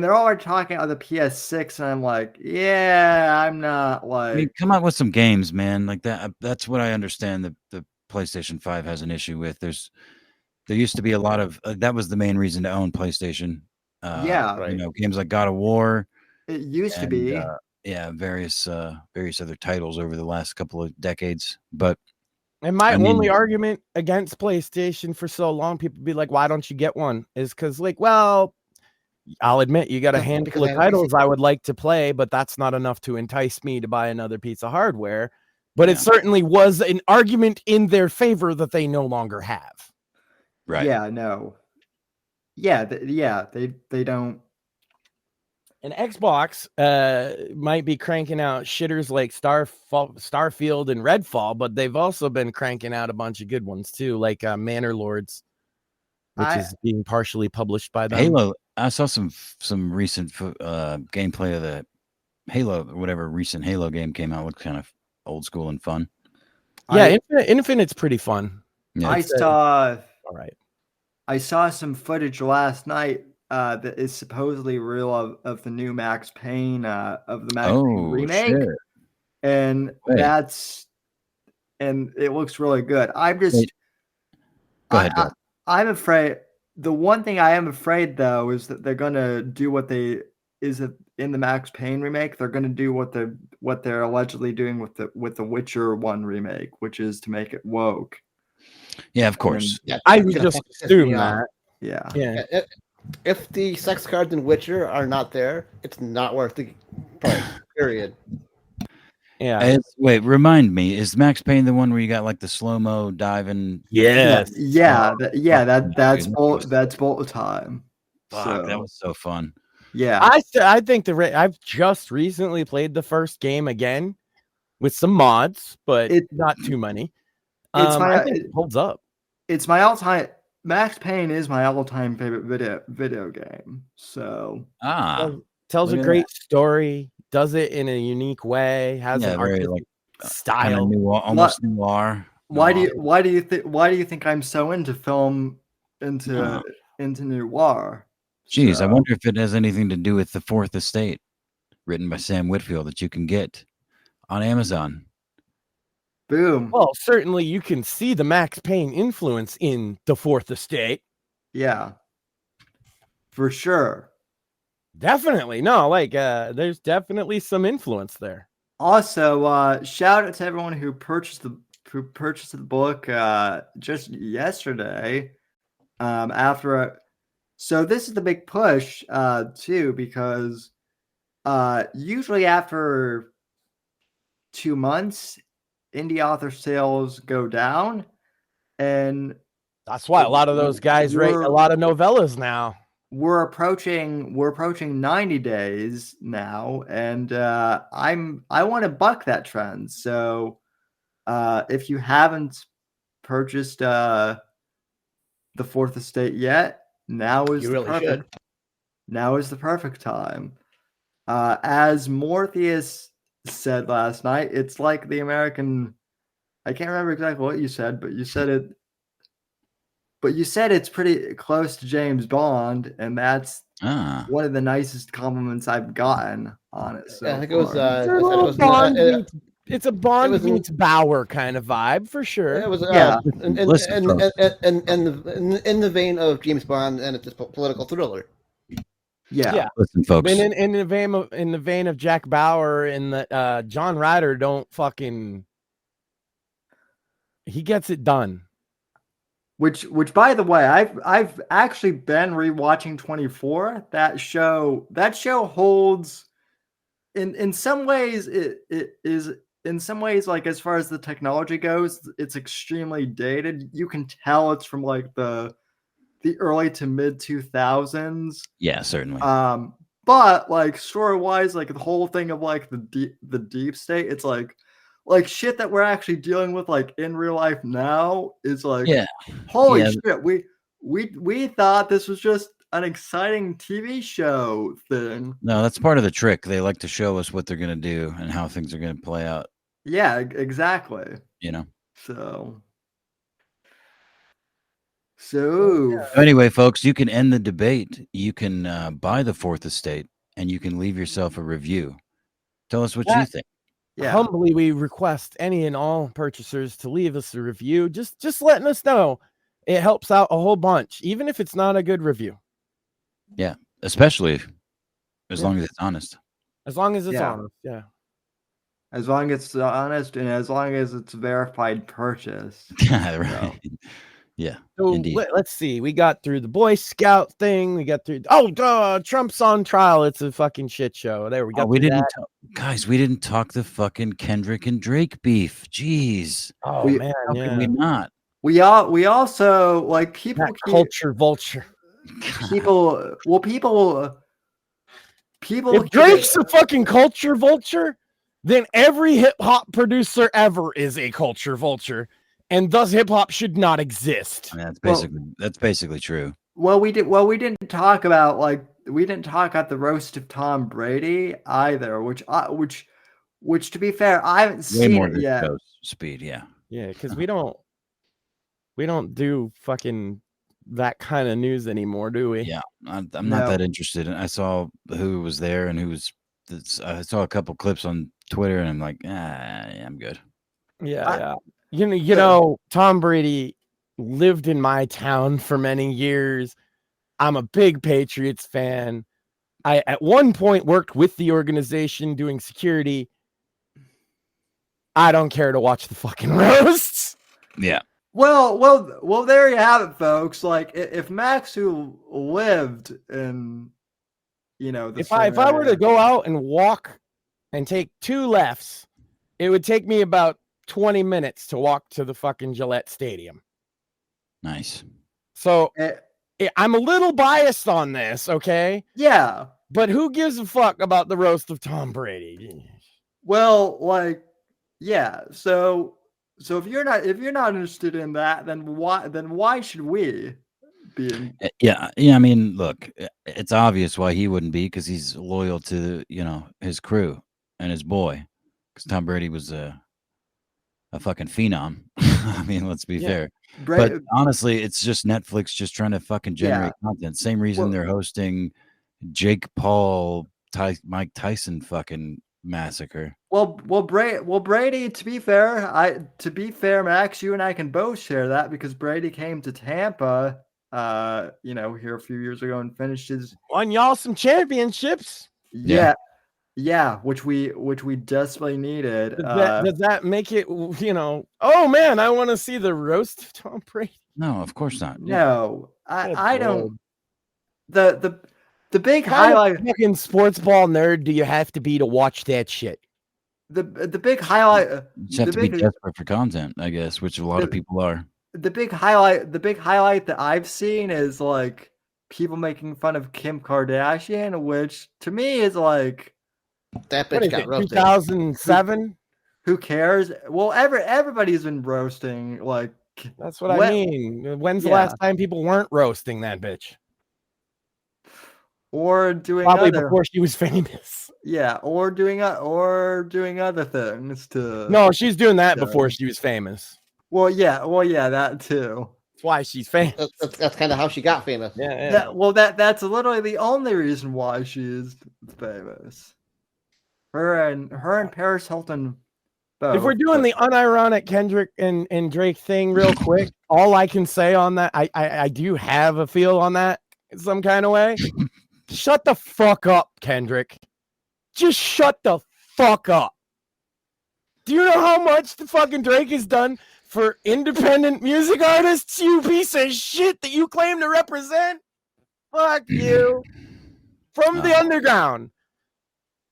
they're all talking about the PS6, and I'm like, I'm not like. I mean, come out with some games, man. Like that. That's what I understand. The PlayStation 5 has an issue with. There used to be a lot of that was the main reason to own PlayStation. Games like God of War. It used to be. Various other titles over the last couple of decades, but. And my only argument against PlayStation for so long, people be like, why don't you get one? Is because I'll admit you got a Because handful I of have a PC. titles I would like to play, but that's not enough to entice me to buy another piece of hardware. But it Yeah. certainly was an argument in their favor that they no longer have. Right. Yeah, no. Yeah, they don't. And Xbox might be cranking out shitters like Starfield and Redfall, but they've also been cranking out a bunch of good ones too, like Manor Lords, which is being partially published by them. Halo. I saw some recent gameplay of the Halo, whatever recent Halo game came out. Looked kind of old school and fun. Yeah, Infinite's pretty fun. Yeah. I saw. All right. I saw some footage last night that is supposedly real of the new Max Payne of the Max Payne remake, shit. and it looks really good. I'm just. Wait. Go ahead. I'm afraid. The one thing I am afraid though is that they're gonna do what they is it in the Max Payne remake. They're gonna do what they're allegedly doing with the Witcher 1 remake, which is to make it woke. Yeah, of course. I would just assume that. Yeah. If the sex cards in Witcher are not there, it's not worth the price. Period. Yeah. Wait, remind me, is Max Payne the one where you got like the slow-mo diving? Yes. That's bullet time. Fuck, that was so fun. Yeah. I think I've just recently played the first game again with some mods, but not too many. I think it holds up. It's my all-time. Max Payne is my all-time favorite video game. So tells a great story, does it in a unique way, has an artistic style, almost noir. Why do you think I'm so into film, into noir? Jeez, I wonder if it has anything to do with The Fourth Estate, written by Sam Whitfield, that you can get on Amazon. Boom. Well, certainly you can see the Max Payne influence in The Fourth Estate. Yeah. For sure. Definitely. No, there's definitely some influence there. Also, shout out to everyone who purchased the book just yesterday. So this is the big push too, because usually after 2 months, indie author sales go down, and that's why a lot of those guys write a lot of novellas now. We're approaching 90 days now, and I want to buck that trend. So if you haven't purchased The Fourth Estate yet, now is the perfect time. As Morpheus said last night, it's like the American. I can't remember exactly what you said, but you said it. But you said it's pretty close to James Bond, and that's one of the nicest compliments I've gotten on it. So I think it was. It's a Bond meets Bauer kind of vibe for sure. It was in the vein of James Bond, and it's a political thriller. Yeah. Listen, folks. In the vein of Jack Bauer, and that John Ryder don't fucking. He gets it done. Which, by the way, I've actually been rewatching 24. That show holds. In some ways, it is. In some ways, like as far as the technology goes, it's extremely dated. You can tell it's from like the early to mid 2000s. Yeah, certainly. But like story wise, like the whole thing of like the deep state, it's like shit that we're actually dealing with like in real life now is like, holy shit. We thought this was just an exciting TV show thing. No, that's part of the trick. They like to show us what they're going to do and how things are going to play out. Yeah, exactly. You know. So anyway, folks, you can end the debate. You can buy The Fourth Estate, and you can leave yourself a review. Tell us what you think. Yeah. Humbly, we request any and all purchasers to leave us a review. Just letting us know. It helps out a whole bunch, even if it's not a good review. Yeah, especially as long as it's honest. As long as it's honest, yeah. As long as it's honest and as long as it's verified purchase. Right. Yeah. So Indeed. let's see. We got through the Boy Scout thing. We got through. Trump's on trial. It's a fucking shit show. There we go. We didn't guys. We didn't talk the fucking Kendrick and Drake beef. Jeez. Oh We- man, How could we not? We also like people that culture vulture. people. Well, people. If Drake's a fucking culture vulture, then every hip hop producer ever is a culture vulture, and thus hip hop should not exist. I mean, that's basically true. Well, we didn't talk about the roast of Tom Brady either, which to be fair, I haven't Way seen more it than yet. Speed, yeah. Yeah, because we don't do fucking that kind of news anymore, do we? Yeah, I'm not that interested. I saw who was there and I saw a couple clips on Twitter, and I'm like, yeah, I'm good. Yeah. You know, Tom Brady lived in my town for many years. I'm a big Patriots fan. I at one point worked with the organization doing security. I don't care to watch the fucking roasts. Yeah. Well, there you have it, folks. Like, if Max, who lived in, if I were to go out and walk and take 2 lefts, it would take me about 20 minutes to walk to the fucking Gillette Stadium. Nice. So I'm a little biased on this, okay? Yeah. But who gives a fuck about the roast of Tom Brady? Well, yeah. So if you're not interested in that, then why should we be? Yeah. I mean, look, it's obvious why he wouldn't be, because he's loyal to his crew and his boy. Because Tom Brady was a fucking phenom. I mean, let's be fair. But honestly, it's just Netflix just trying to fucking generate content. Same reason they're hosting Jake Paul, Mike Tyson fucking massacre. Well, Brady. To be fair, Max, you and I can both share that, because Brady came to Tampa, here a few years ago and finished his won y'all some championships. Yeah, which we desperately needed. Does that make it? Oh man, I want to see the roast of Tom Brady. No, of course not. No, I don't. The big How highlight. Fucking sports ball nerd, do you have to be to watch that shit? The big highlight. You just have to be desperate for content, I guess, which a lot of people are. The big highlight that I've seen is like people making fun of Kim Kardashian, which to me is like, that bitch got roasted. 2007. Who cares? Well, everybody's been roasting. Like, that's what I mean. When's the last time people weren't roasting that bitch? Or doing probably before she was famous. Yeah, or doing other things to. No, she's doing that before she was famous. Well, yeah, that too. That's why she's famous. That's kind of how she got famous. Yeah. That's literally the only reason why she is famous. Her and Paris Hilton. Both, if we're doing the unironic Kendrick and Drake thing real quick, all I can say on that, I do have a feel on that in some kind of way. Shut the fuck up, Kendrick. Just shut the fuck up. Do you know how much the fucking Drake has done for independent music artists, you piece of shit that you claim to represent? Fuck you. From the underground.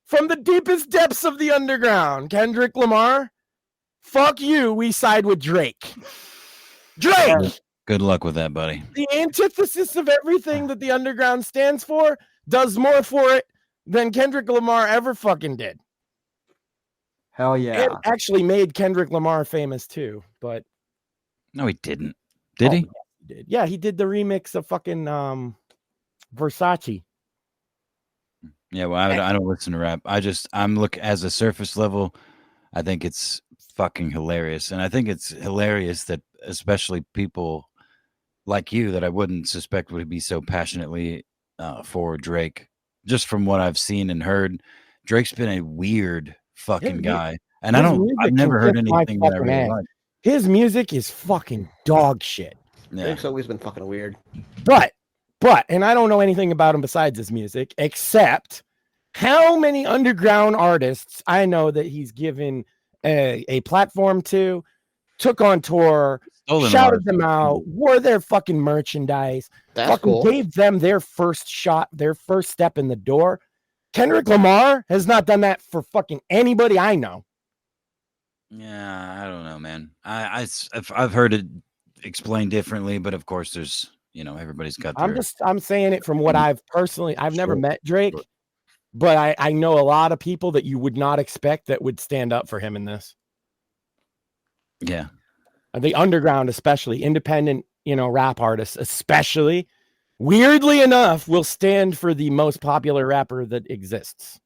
From the deepest depths of the underground, Kendrick Lamar. Fuck you. We side with Drake. Drake! Good luck with that, buddy. The antithesis of everything that the underground stands for does more for it than Kendrick Lamar ever fucking did. Hell yeah. It actually made Kendrick Lamar famous too, but no, he didn't. Did he? Yes, he did. Yeah, he did the remix of fucking Versace. Yeah, well, I don't listen to rap. I'm look as a surface level. I think it's fucking hilarious, and I think it's hilarious that especially people like you that I wouldn't suspect would be so passionately for Drake. Just from what I've seen and heard, Drake's been a weird fucking guy, and I've never heard anything that I really like. His music is fucking dog shit. Yeah. Drake's always been fucking weird. But, and I don't know anything about him besides his music, except how many underground artists I know that he's given a platform to, took on tour, Stolen shouted Mars. them out, wore their fucking merchandise, That's fucking cool. gave them their first shot, their first step in the door. Kendrick Lamar has not done that for fucking anybody I know. Yeah, I don't know, man. I've heard it explained differently, but of course, there's everybody's got their. I'm saying it from what I've never met Drake, but I know a lot of people that you would not expect that would stand up for him in this. Yeah. The underground, especially independent, rap artists, especially, weirdly enough, will stand for the most popular rapper that exists.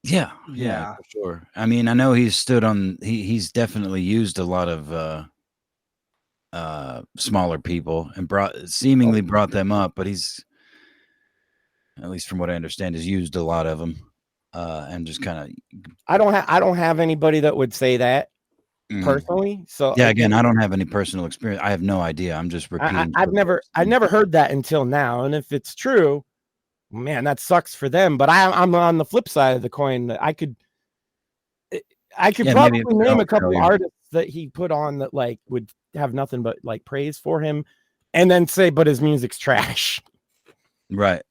Yeah, for sure. I mean, I know he's stood on. He's definitely used a lot of smaller people and brought them up, but he's, at least from what I understand, has used a lot of them and just kind of. I don't have anybody that would say that. Personally, so yeah, again, I don't have any personal experience. I have no idea. I'm just repeating. I've never heard that until now, and if it's true, man, that sucks for them. But I'm on the flip side of the coin. That I could probably name a couple artists that he put on that like would have nothing but like praise for him, and then say, but his music's trash. Right.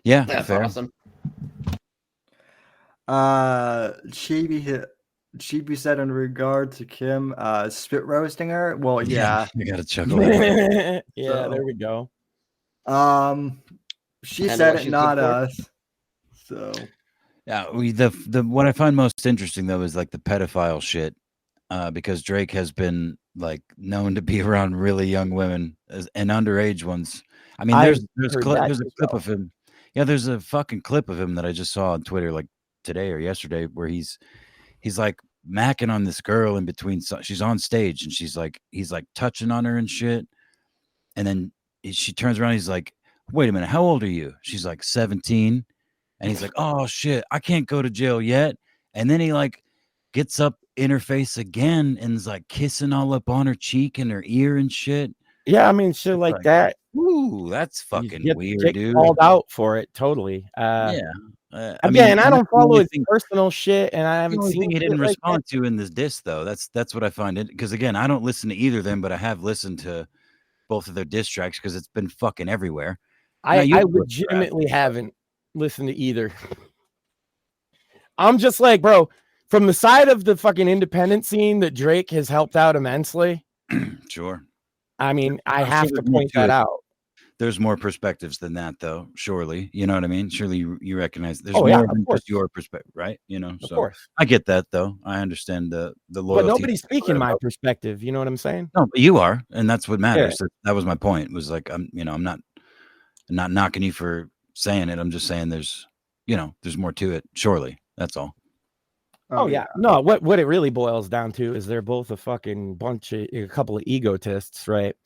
Yeah, that's fair. awesome. Chibi said in regard to Kim spit roasting her. Well, yeah. I gotta chuckle. Yeah, there we go. She said it, not us. So yeah, the what I find most interesting though is like the pedophile shit, because Drake has been like known to be around really young women and underage ones. I mean, there's a clip of him. Yeah, there's a fucking clip of him that I just saw on Twitter like today or yesterday where he's like macking on this girl in between. She's on stage and he's like touching on her and shit. And then she turns around. He's like, wait a minute. How old are you? She's like 17. And he's like, oh shit, I can't go to jail yet. And then he like gets up in her face again and is like kissing all up on her cheek and her ear and shit. Yeah. I mean, shit like that. Ooh, that's fucking weird, dude. Called out for it. Totally. Yeah. I don't follow his personal shit, and I haven't seen. He didn't respond to in this diss, though. That's what I find it. Because again, I don't listen to either of them, but I have listened to both of their diss tracks because it's been fucking everywhere. I legitimately haven't listened to either. I'm just like, bro, from the side of the fucking independent scene that Drake has helped out immensely. Sure. I mean, I have to point that out. There's more perspectives than that, though. Surely, you know what I mean. Surely you recognize there's more than just your perspective, right? Of course, I get that, though. I understand the loyalty. But nobody's speaking my perspective. You know what I'm saying? No, but you are, and that's what matters. Yeah. That was my point. Was like I'm not knocking you for saying it. I'm just saying there's more to it. Surely, that's all. Oh yeah, no. What it really boils down to is they're both a fucking a couple of egotists, right?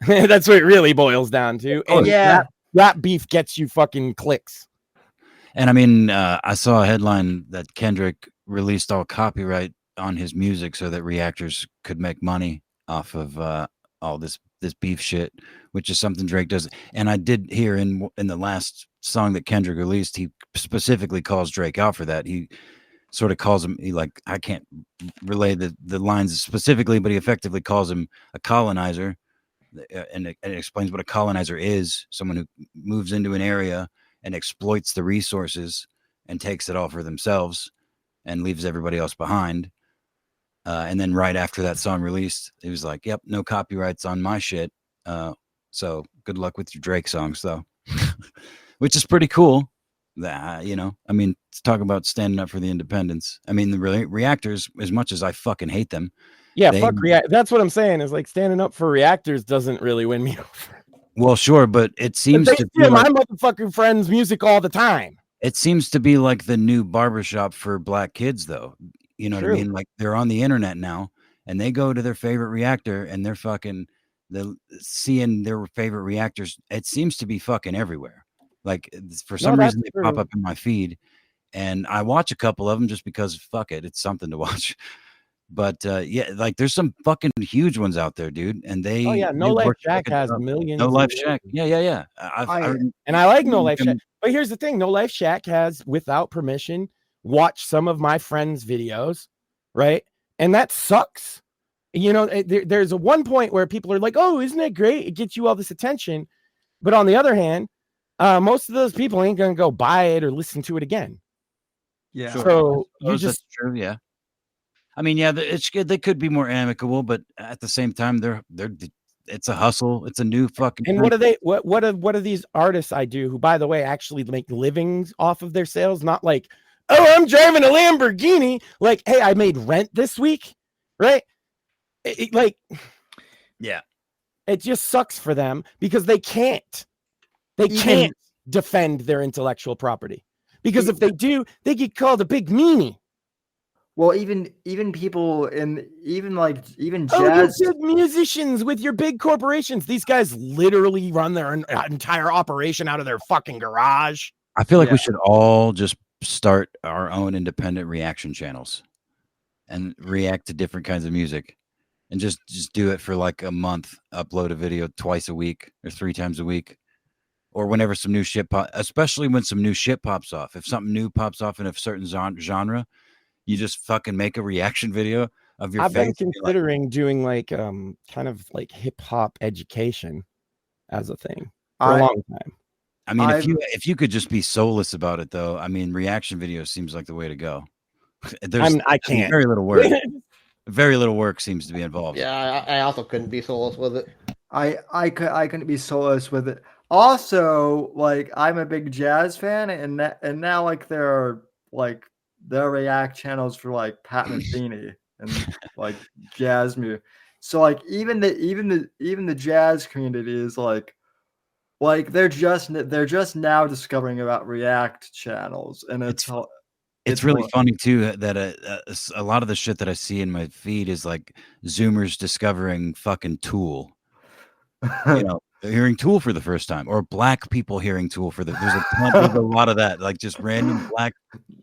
That's what it really boils down to. And that beef gets you fucking clicks. And I mean, I saw a headline that Kendrick released all copyright on his music so that reactors could make money off of all this beef shit, which is something Drake does. And I did hear in the last song that Kendrick released, he specifically calls Drake out for that. He sort of calls him, I can't relay the lines specifically, but he effectively calls him a colonizer. And it explains what a colonizer is: someone who moves into an area and exploits the resources and takes it all for themselves and leaves everybody else behind. And then right after that song released, he was like, yep, no copyrights on my shit. So good luck with your Drake songs, though, which is pretty cool. I mean, talk about standing up for the independents. I mean, the reactors, as much as I fucking hate them. Yeah, fuck that's what I'm saying. Is like standing up for reactors doesn't really win me over. Well, sure, but it seems to be my motherfucking friends' music all the time. It seems to be like the new barbershop for black kids, though. You know what I mean? Like they're on the internet now, and they go to their favorite reactor, and they're fucking seeing their favorite reactors. It seems to be fucking everywhere. Like for some reason, they pop up in my feed, and I watch a couple of them just because fuck it, it's something to watch. But yeah, like there's some fucking huge ones out there, dude. And they No Life Shack has millions. No Life Shack, yeah. And I like No Life Shack. But here's the thing: No Life Shack has, without permission, watched some of my friends' videos, right? And that sucks. You know, there's a one point where people are like, oh, isn't it great? It gets you all this attention. But on the other hand, most of those people ain't going to go buy it or listen to it again. Yeah. Sure. So you That's just true. Yeah. I mean, yeah, it's good. They could be more amicable, but at the same time, it's a hustle. It's a new fucking. and what are they? What are these artists I do who, by the way, actually make livings off of their sales? Not like, oh, I'm driving a Lamborghini. Like, hey, I made rent this week, right? Yeah. It just sucks for them because they can't. They can't defend their intellectual property because if they do, they get called a big meanie. Well, even people in even you jazz big musicians with your big corporations. These guys literally run their entire operation out of their fucking garage. I feel like we should all just start our own independent reaction channels and react to different kinds of music and just do it for like a month, upload a video twice a week or 3 times a week or whenever some new shit especially when some new shit pops off. If something new pops off in a certain genre, you just fucking make a reaction video of your I've face. been considering doing like kind of like hip hop education as a thing for a long time. I mean, if you could just be soulless about it, though, I mean, reaction video seems like the way to go. I can't. Very little work. Very little work seems to be involved. Yeah, I also couldn't be soulless with it. I couldn't be soulless with it. Also, like I'm a big jazz fan, and now like there are like their react channels for like Pat Metheny and like jazz music. So like even the jazz community is like they're just now discovering about react channels, and it's really funny too that a lot of the shit that I see in my feed is like Zoomers discovering fucking Tool. You know, they're hearing Tool for the first time, or black people hearing Tool for there's a lot of that, like just random black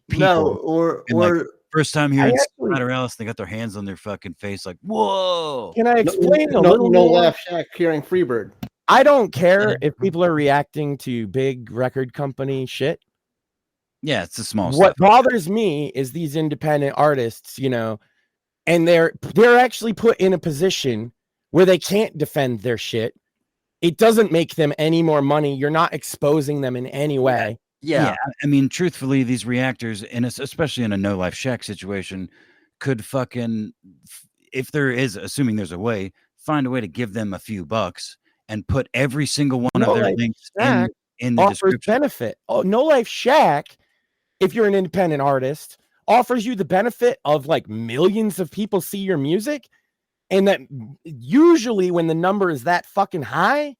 people. No, or like, first time hearing Alice, they got their hands on their fucking face, like, whoa. Can I explain a little more? Laugh Shack hearing Freebird. I don't care if people are reacting to big record company shit. Yeah, it's a small What stuff. bothers me is these independent artists, you know, and they're actually put in a position where they can't defend their shit. It doesn't make them any more money. You're not exposing them in any way. Yeah. I mean, truthfully, these reactors, especially in a No Life Shack situation, could fucking, if there is, assuming there's a way, find a way to give them a few bucks and put every single one of their links in the description. Benefit. Oh, No Life Shack, if you're an independent artist, offers you the benefit of like millions of people see your music. And that usually when the number is that fucking high,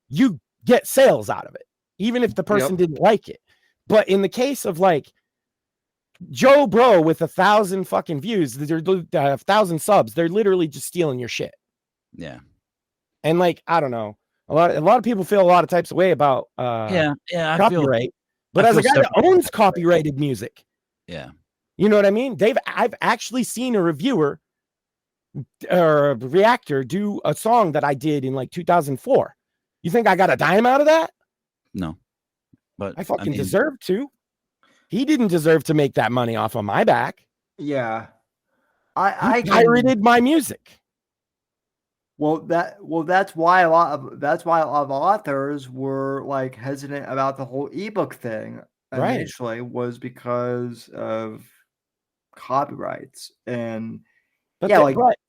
you get sales out of it, even if the person didn't like it. But in the case of like Joe Bro with 1,000 fucking views, 1,000 subs, they're literally just stealing your shit. Yeah. And like, I don't know, a lot of people feel a lot of types of way about copyright. But as a guy that owns copyrighted music, you know what I mean? I've actually seen a reviewer or a reactor do a song that I did in like 2004. You think I got a dime out of that? No, but I fucking deserve to. He didn't deserve to make that money off of my back. Yeah, I pirated my music. That's why a lot of authors were like hesitant about the whole ebook thing initially, was because of copyrights. And but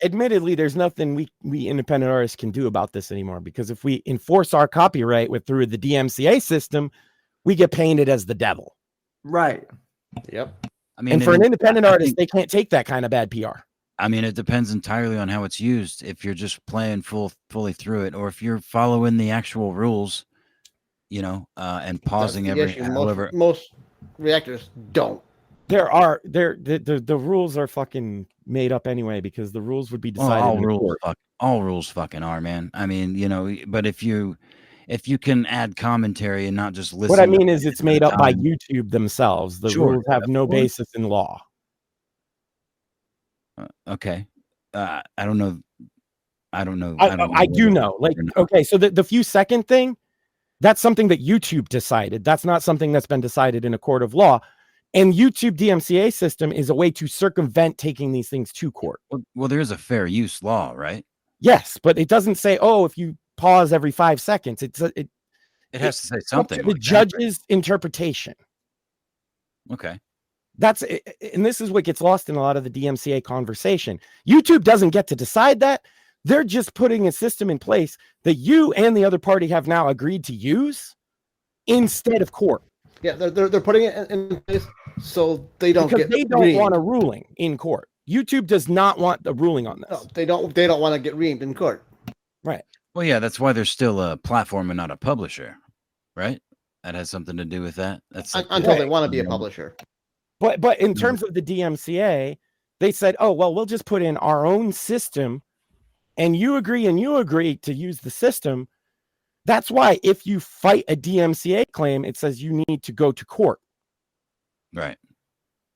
admittedly, there's nothing we independent artists can do about this anymore, because if we enforce our copyright through the DMCA system, we get painted as the devil. Right. Yep. I mean, and for an independent artist, they can't take that kind of bad PR. I mean, it depends entirely on how it's used. If you're just playing fully through it, or if you're following the actual rules, you know, and pausing most reactors don't. The rules are fucking made up anyway, because the rules would be decided. All rules fucking are, man. I mean, you know, but if you can add commentary and not just listen. What I mean is it's made up by YouTube themselves. The rules have no basis in law. Okay. I don't know. I do know. Like, okay, so the few second thing, that's something that YouTube decided. That's not something that's been decided in a court of law. And YouTube DMCA system is a way to circumvent taking these things to court. Well, there is a fair use law, right? Yes, but it doesn't say, oh, if you pause every 5 seconds, it has to say something. The judge's interpretation. Okay. And this is what gets lost in a lot of the DMCA conversation. YouTube doesn't get to decide that. They're just putting a system in place that you and the other party have now agreed to use instead of court. Yeah, they're putting it in place so they don't because get they don't reamed. want a ruling in court. YouTube does not want the ruling on this. No, they don't want to get reamed in court. Right. Well, yeah, that's why they're still a platform and not a publisher, right? That has something to do with that. That's like until they want to be a publisher. But in terms of the DMCA, they said, oh, well, we'll just put in our own system and you agree to use the system. That's why if you fight a DMCA claim, it says you need to go to court. Right.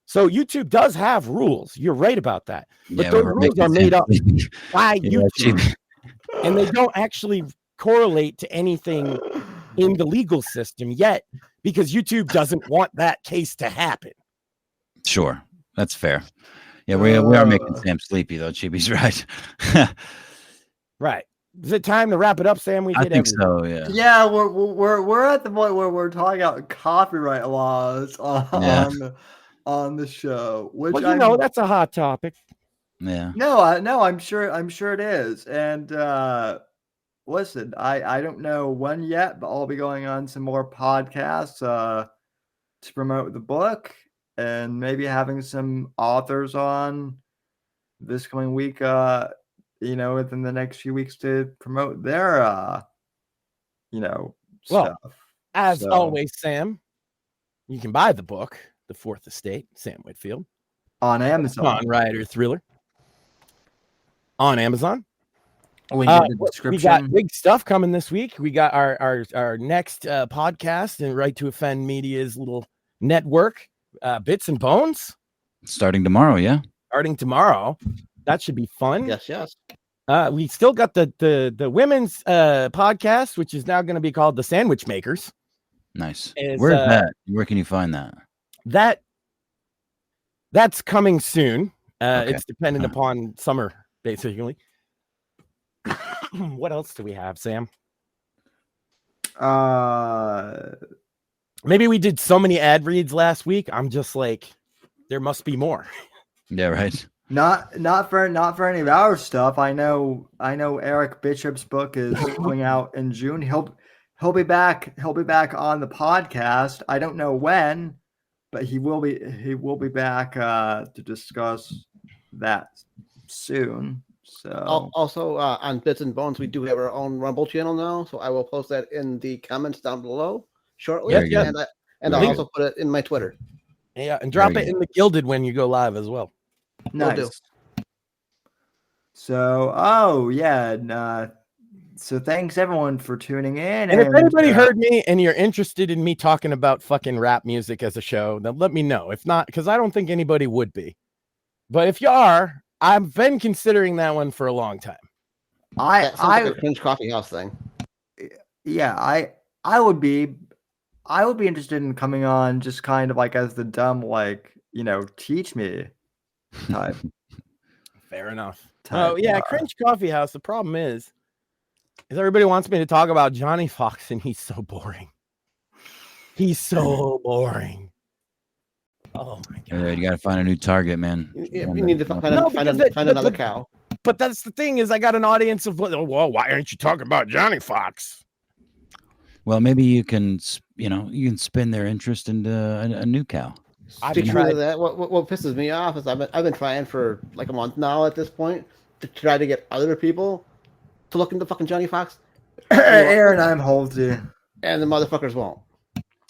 So YouTube does have rules. You're right about that. But those rules are made up by YouTube. And they don't actually correlate to anything in the legal system yet because YouTube doesn't want that case to happen. Sure. That's fair. Yeah, we are making Sam sleepy, though. Chibi's right. Right. Is it time to wrap it up, Sam? I think so, yeah. Yeah, we're at the point where we're talking about copyright laws on the show, which that's a hot topic. Yeah. No, I'm sure it is. And listen, I don't know when yet, but I'll be going on some more podcasts to promote the book and maybe having some authors on this coming week. Within the next few weeks to promote their stuff. As always, Sam, you can buy the book, The Fourth Estate, Sam Whitfield, on Amazon. Writer Thriller. On Amazon. We got big stuff coming this week. We got our next podcast and Right to Offend Media's little network, Bits and Bones. Starting tomorrow, yeah. Starting tomorrow. That should be fun. Yes. We still got the women's podcast, which is now going to be called The Sandwich Makers. Nice. Where's that? Where can you find that? That's coming soon. Okay. It's dependent upon summer, basically. What else do we have, Sam? Maybe we did so many ad reads last week. I'm just like, there must be more. Yeah, right. Not for any of our stuff. I know Eric Bishop's book is coming out in June. He'll be back on the podcast. I don't know when, but he will be back to discuss that soon. So also on Bits and Bones, we do have our own Rumble channel now, so I will post that in the comments down below shortly. Yeah. And I'll also put it in my Twitter. Yeah, and drop it in the Gilded when you go live as well. Nice. So, so thanks everyone for tuning in. And if anybody heard me and you're interested in me talking about fucking rap music as a show, then let me know. If not, because I don't think anybody would be. But if you are, I've been considering that one for a long time. That sounds like a Cringe Coffee House thing. Yeah, I would be interested in coming on just kind of like as the dumb, teach me type. Fair enough. Cringe Coffee House. The problem is everybody wants me to talk about Johnny Fox, and he's so boring. He's so boring. Oh my god! You got to find a new target, man. You need to find another cow. But that's the thing is, I got an audience of, well, why aren't you talking about Johnny Fox? Well, maybe you can spin their interest into a new cow. Speaking of that, what pisses me off is I've been trying for like a month now at this point to try to get other people to look into fucking Johnny Fox. Aaron, I'm holding. And the motherfuckers won't.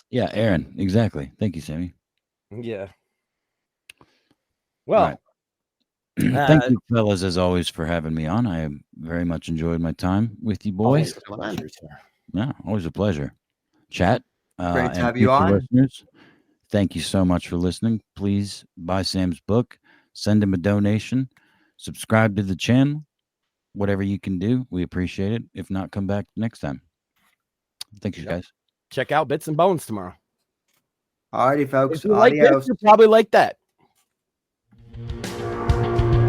Yeah, Aaron, exactly. Thank you, Sammy. Yeah. Well, thank you, fellas, as always, for having me on. I very much enjoyed my time with you boys. Always a pleasure. Chat. Great to have you on. Listeners, thank you so much for listening. Please buy Sam's book, send him a donation, subscribe to the channel, whatever you can do. We appreciate it. If not, come back next time. Thank you, guys. Check out Bits and Bones tomorrow. Alrighty, folks. If you like this, Adios. you probably like that.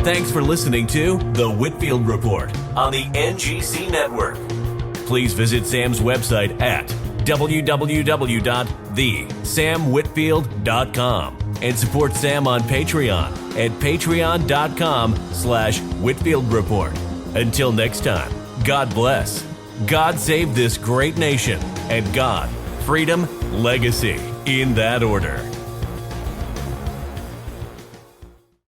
Thanks for listening to The Whitfield Report on the NGC Network. Please visit Sam's website at www.thesamwhitfield.com and support Sam on Patreon at patreon.com/Whitfield Report. Until next time, God bless, God save this great nation, and God, freedom, legacy, in that order.